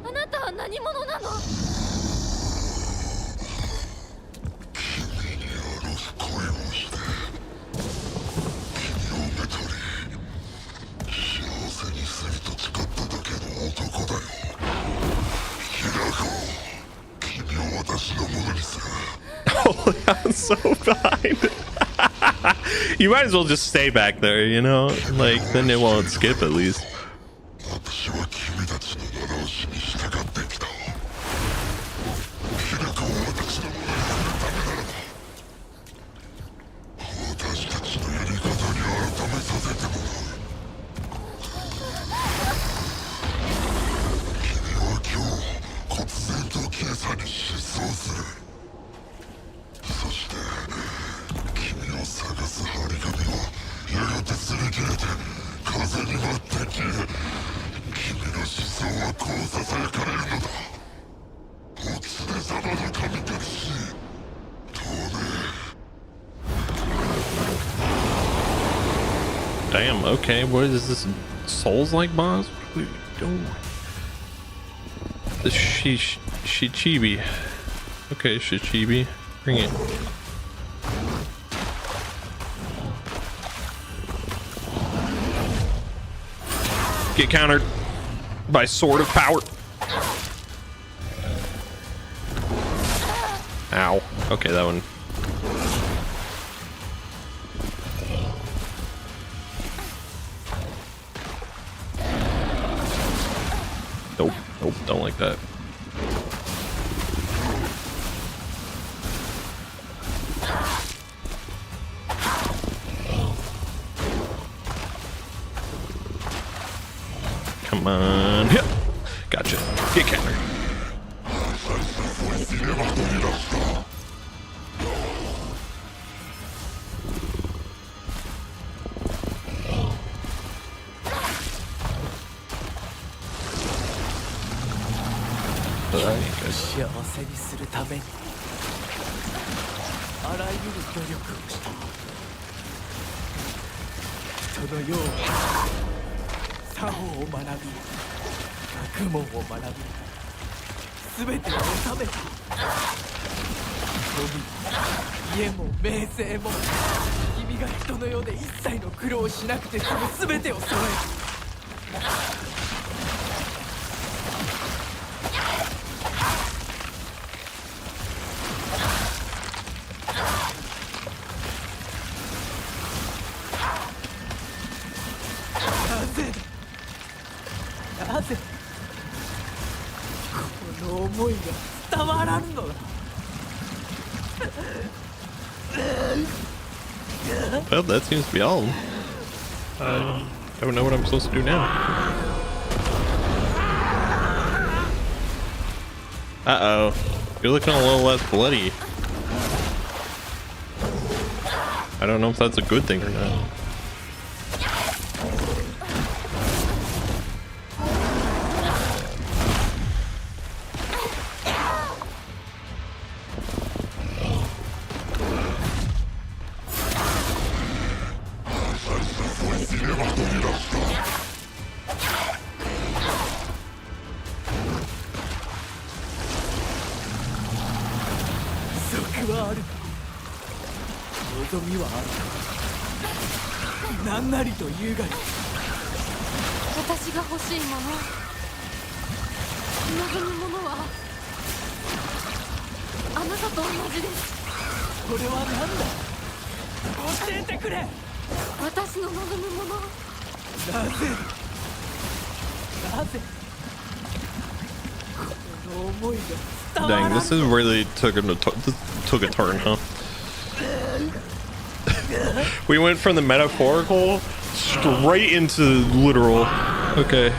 あなたは何者なの？Oh, I'm so behind. You might as well just stay back there, you know? Like, then it won't skip at least. Damn, okay, what is this? Souls-like boss? What are we doing? The Shichibi. Okay, Shichibi. Bring it. Get countered by Sword of Power. Ow. Okay, that one. Nope, nope, don't like that. Come on. Yep. Gotcha. Get counter. Alright, good. 幸せにするためにあらゆる努力をした人のように作法を学び学問を学び全てを収めた富家も名声も君が人の世で一切の苦労をしなくて済む全てを揃えるなぜこの思いが伝わらんのだ Well, that seems to be all. I don't know what I'm supposed to do now. Uh-oh. You're looking a little less bloody. I don't know if that's a good thing or not.私が欲しいもの、望むものはあなたと同じです。これは何だ。教えてくれ。私の望むもの。なぜこの思いが伝わら Dang, ん。 this is really took a turn, huh? We went from the metaphorical straight into literal. Okay.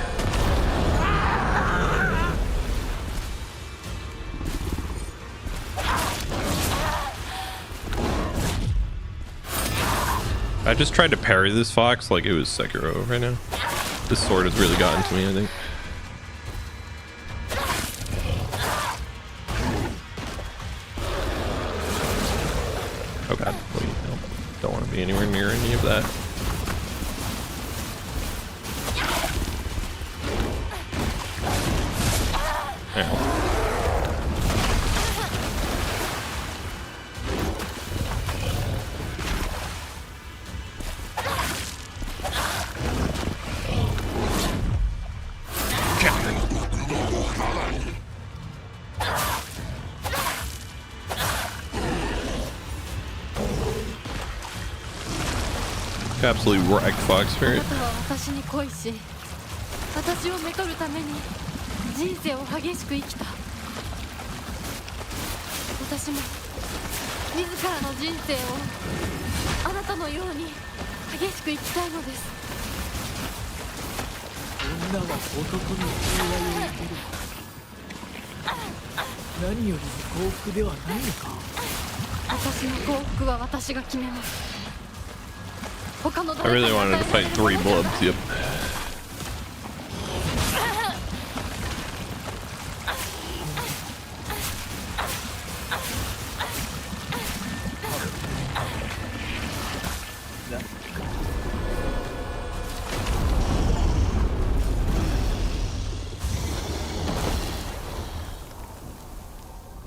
I just tried to parry this fox like it was Sekiro right now. This sword has really gotten to me, I think. Oh god, wait, no. Don't want to be anywhere near any of that. Ow. Absolutely wrecked Fox Spirit. あなたは私に恋し、私をめとるために人生を激しく生きた。私も自らの人生をあなたのように激しく生きたいのです。女は男に平和を受ける。何よりも幸福ではないのか。私の幸福は私が決めます。 I really wanted to fight 3 blobs, yep.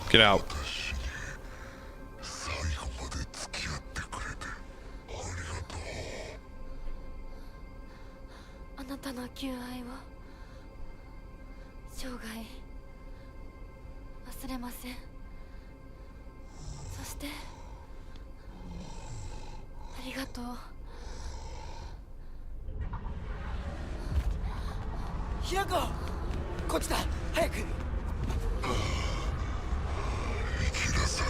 Get out. あなたの求愛を生涯忘れません。そしてありがとう。ひやこ、こっちだ、早く。行きなさい。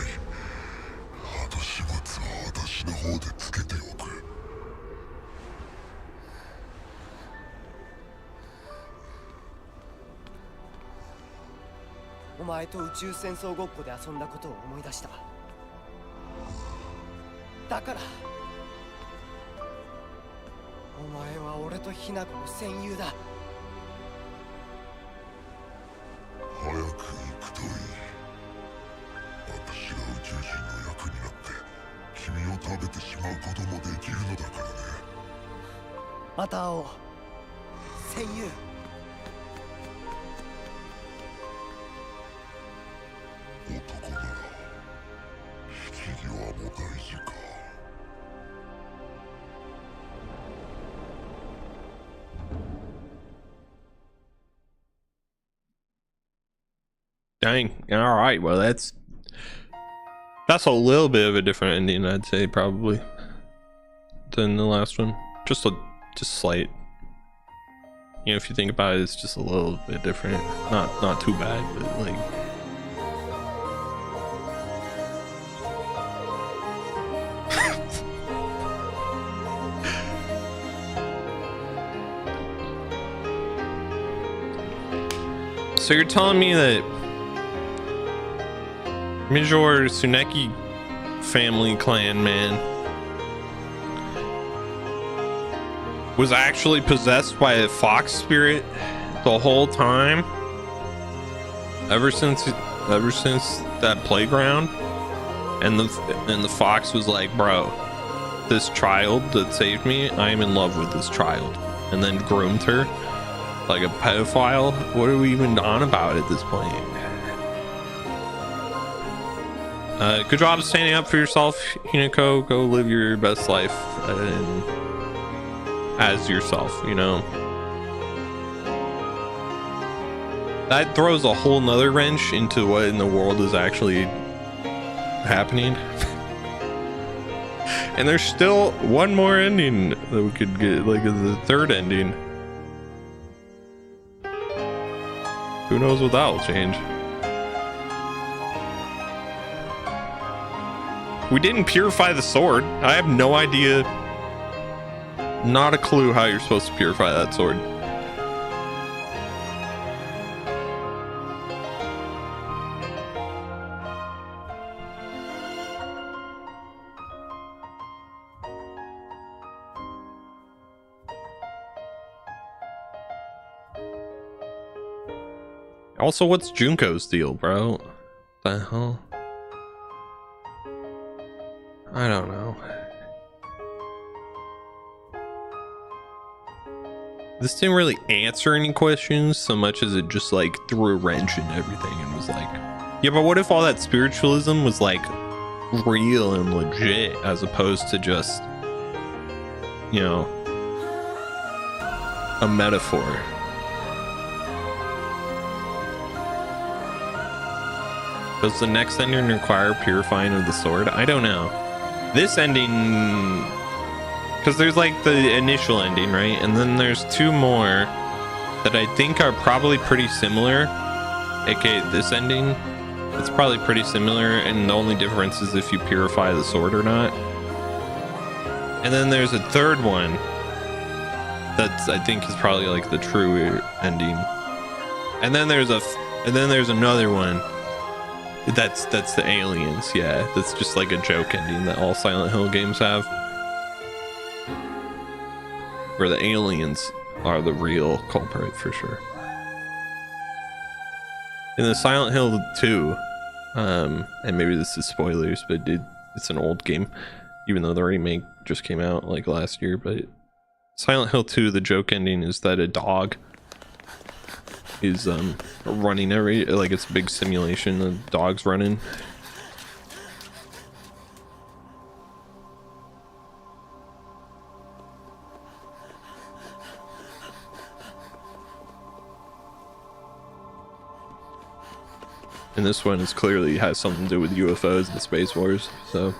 あの始末は私の方でつけておく。 お前と宇宙戦争ごっこで遊んだことを思い出した。だからお前は俺とヒナコの戦友だ。早く行くといい。私が宇宙人の役になって君を食べてしまうこともできるのだからね。また会おう、戦友。 男なら引き際も大事か。Dang. All right. Well, that's a little bit of a different ending, I'd say, probably, than the last one. Just slight. You know, if you think about it, it's just a little bit different. Not too bad, but like. So you're telling me that Major Tsuneki family clan man was actually possessed by a fox spirit the whole time, ever since that playground, and the fox was like, bro, this child that saved me, I am in love with this child, and then groomed her like a pedophile. What are we even on about at this point? Good job standing up for yourself, Hinako. Go live your best life as yourself, you know. That throws a whole nother wrench into what in the world is actually happening. And there's still one more ending that we could get, like the third ending. Who knows what that will change? We didn't purify the sword. I have no idea. Not a clue how you're supposed to purify that sword. Also, what's Junko's deal, bro? What the hell? I don't know. This didn't really answer any questions so much as it just like threw a wrench in everything and was like, yeah, but what if all that spiritualism was like real and legit as opposed to just, you know, a metaphor? Does the next ending require purifying of the sword? I don't know. This ending, because there's like the initial ending, right? And then there's two more that I think are probably pretty similar. AKA this ending. It's probably pretty similar, and the only difference is if you purify the sword or not. And then there's a third one that's, I think, is probably like the true ending. And then there's another one. That's the aliens, yeah. That's just like a joke ending that all Silent Hill games have. Where the aliens are the real culprit for sure. In the Silent Hill 2, and maybe this is spoilers, but it's an old game, even though the remake just came out like last year, but Silent Hill 2, the joke ending is that a dog is running like it's a big simulation, the dog's running. And this one is clearly has something to do with UFOs and Space Wars, so.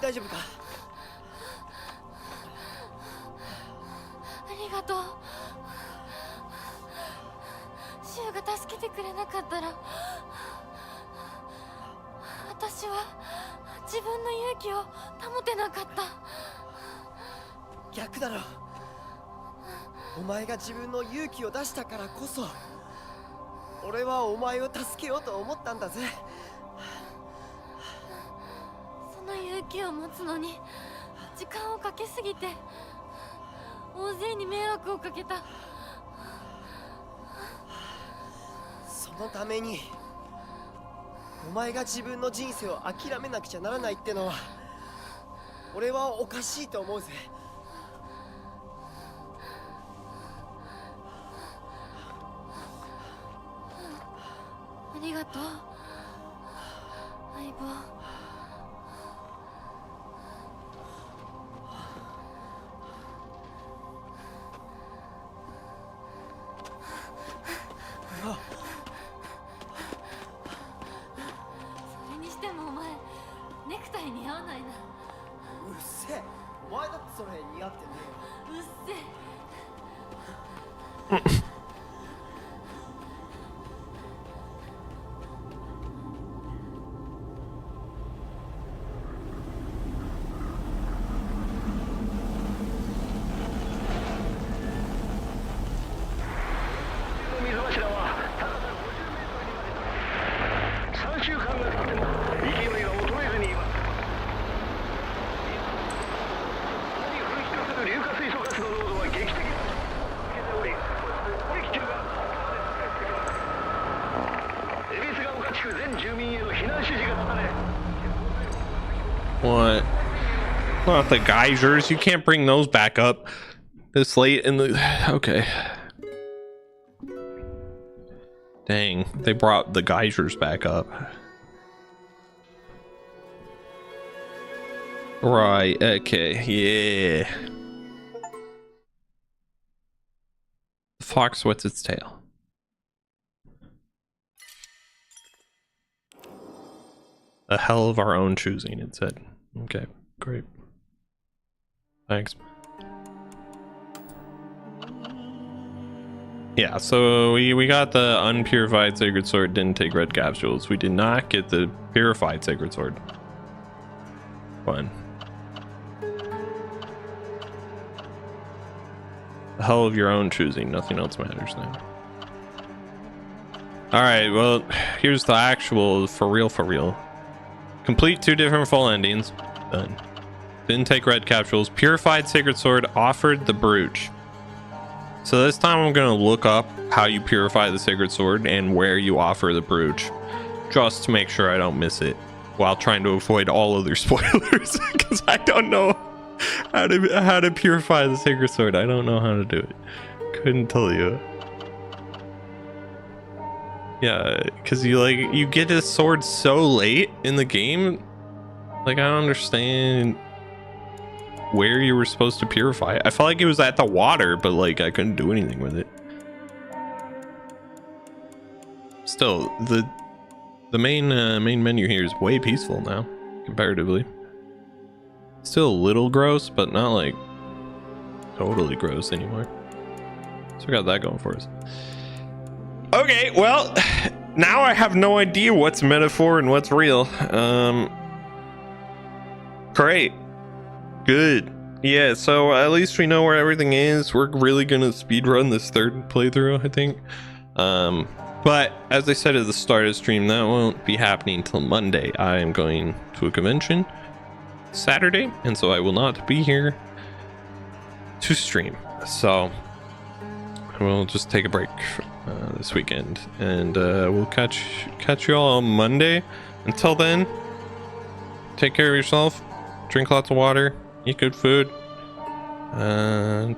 What? Not the geysers. You can't bring those back up this late in the... Okay. Dang, they brought the geysers back up. Right, okay, yeah. The fox wets its tail. A hell of our own choosing, it said. Okay, great. Thanks. Yeah, so we got the unpurified sacred sword, didn't take red capsules. We did not get the purified sacred sword. Fun. The hell of your own choosing, nothing else matters now. Alright, well, here's the actual for real. Complete 2 different full endings. Done. Didn't take red capsules. Purified sacred sword, offered the brooch. So this time I'm going to look up how you purify the sacred sword and where you offer the brooch, just to make sure I don't miss it while trying to avoid all other spoilers, because I don't know how to purify the sacred sword. I don't know how to do it. Couldn't tell you. Yeah, because you get this sword so late in the game. Like, I don't understand where you were supposed to purify it. I felt like it was at the water, but like I couldn't do anything with it. Still, the main menu here is way peaceful now, comparatively. Still a little gross, but not like totally gross anymore. So we got that going for us. Okay, well, now I have no idea what's metaphor and what's real. Great. Good. Yeah, so at least we know where everything is. We're really gonna speedrun this 3rd playthrough, I think. But as I said at the start of the stream, that won't be happening until Monday. I am going to a convention Saturday, and so I will not be here to stream. So we'll just take a break this weekend, and we'll catch you all on Monday. Until then, take care of yourself, drink lots of water, eat good food,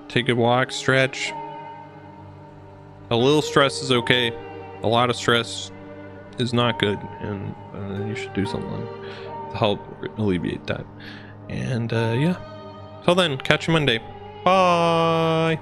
take a walk, stretch. A little stress is okay. A lot of stress is not good, and you should do something to help alleviate that. And yeah, till then, catch you Monday. Bye.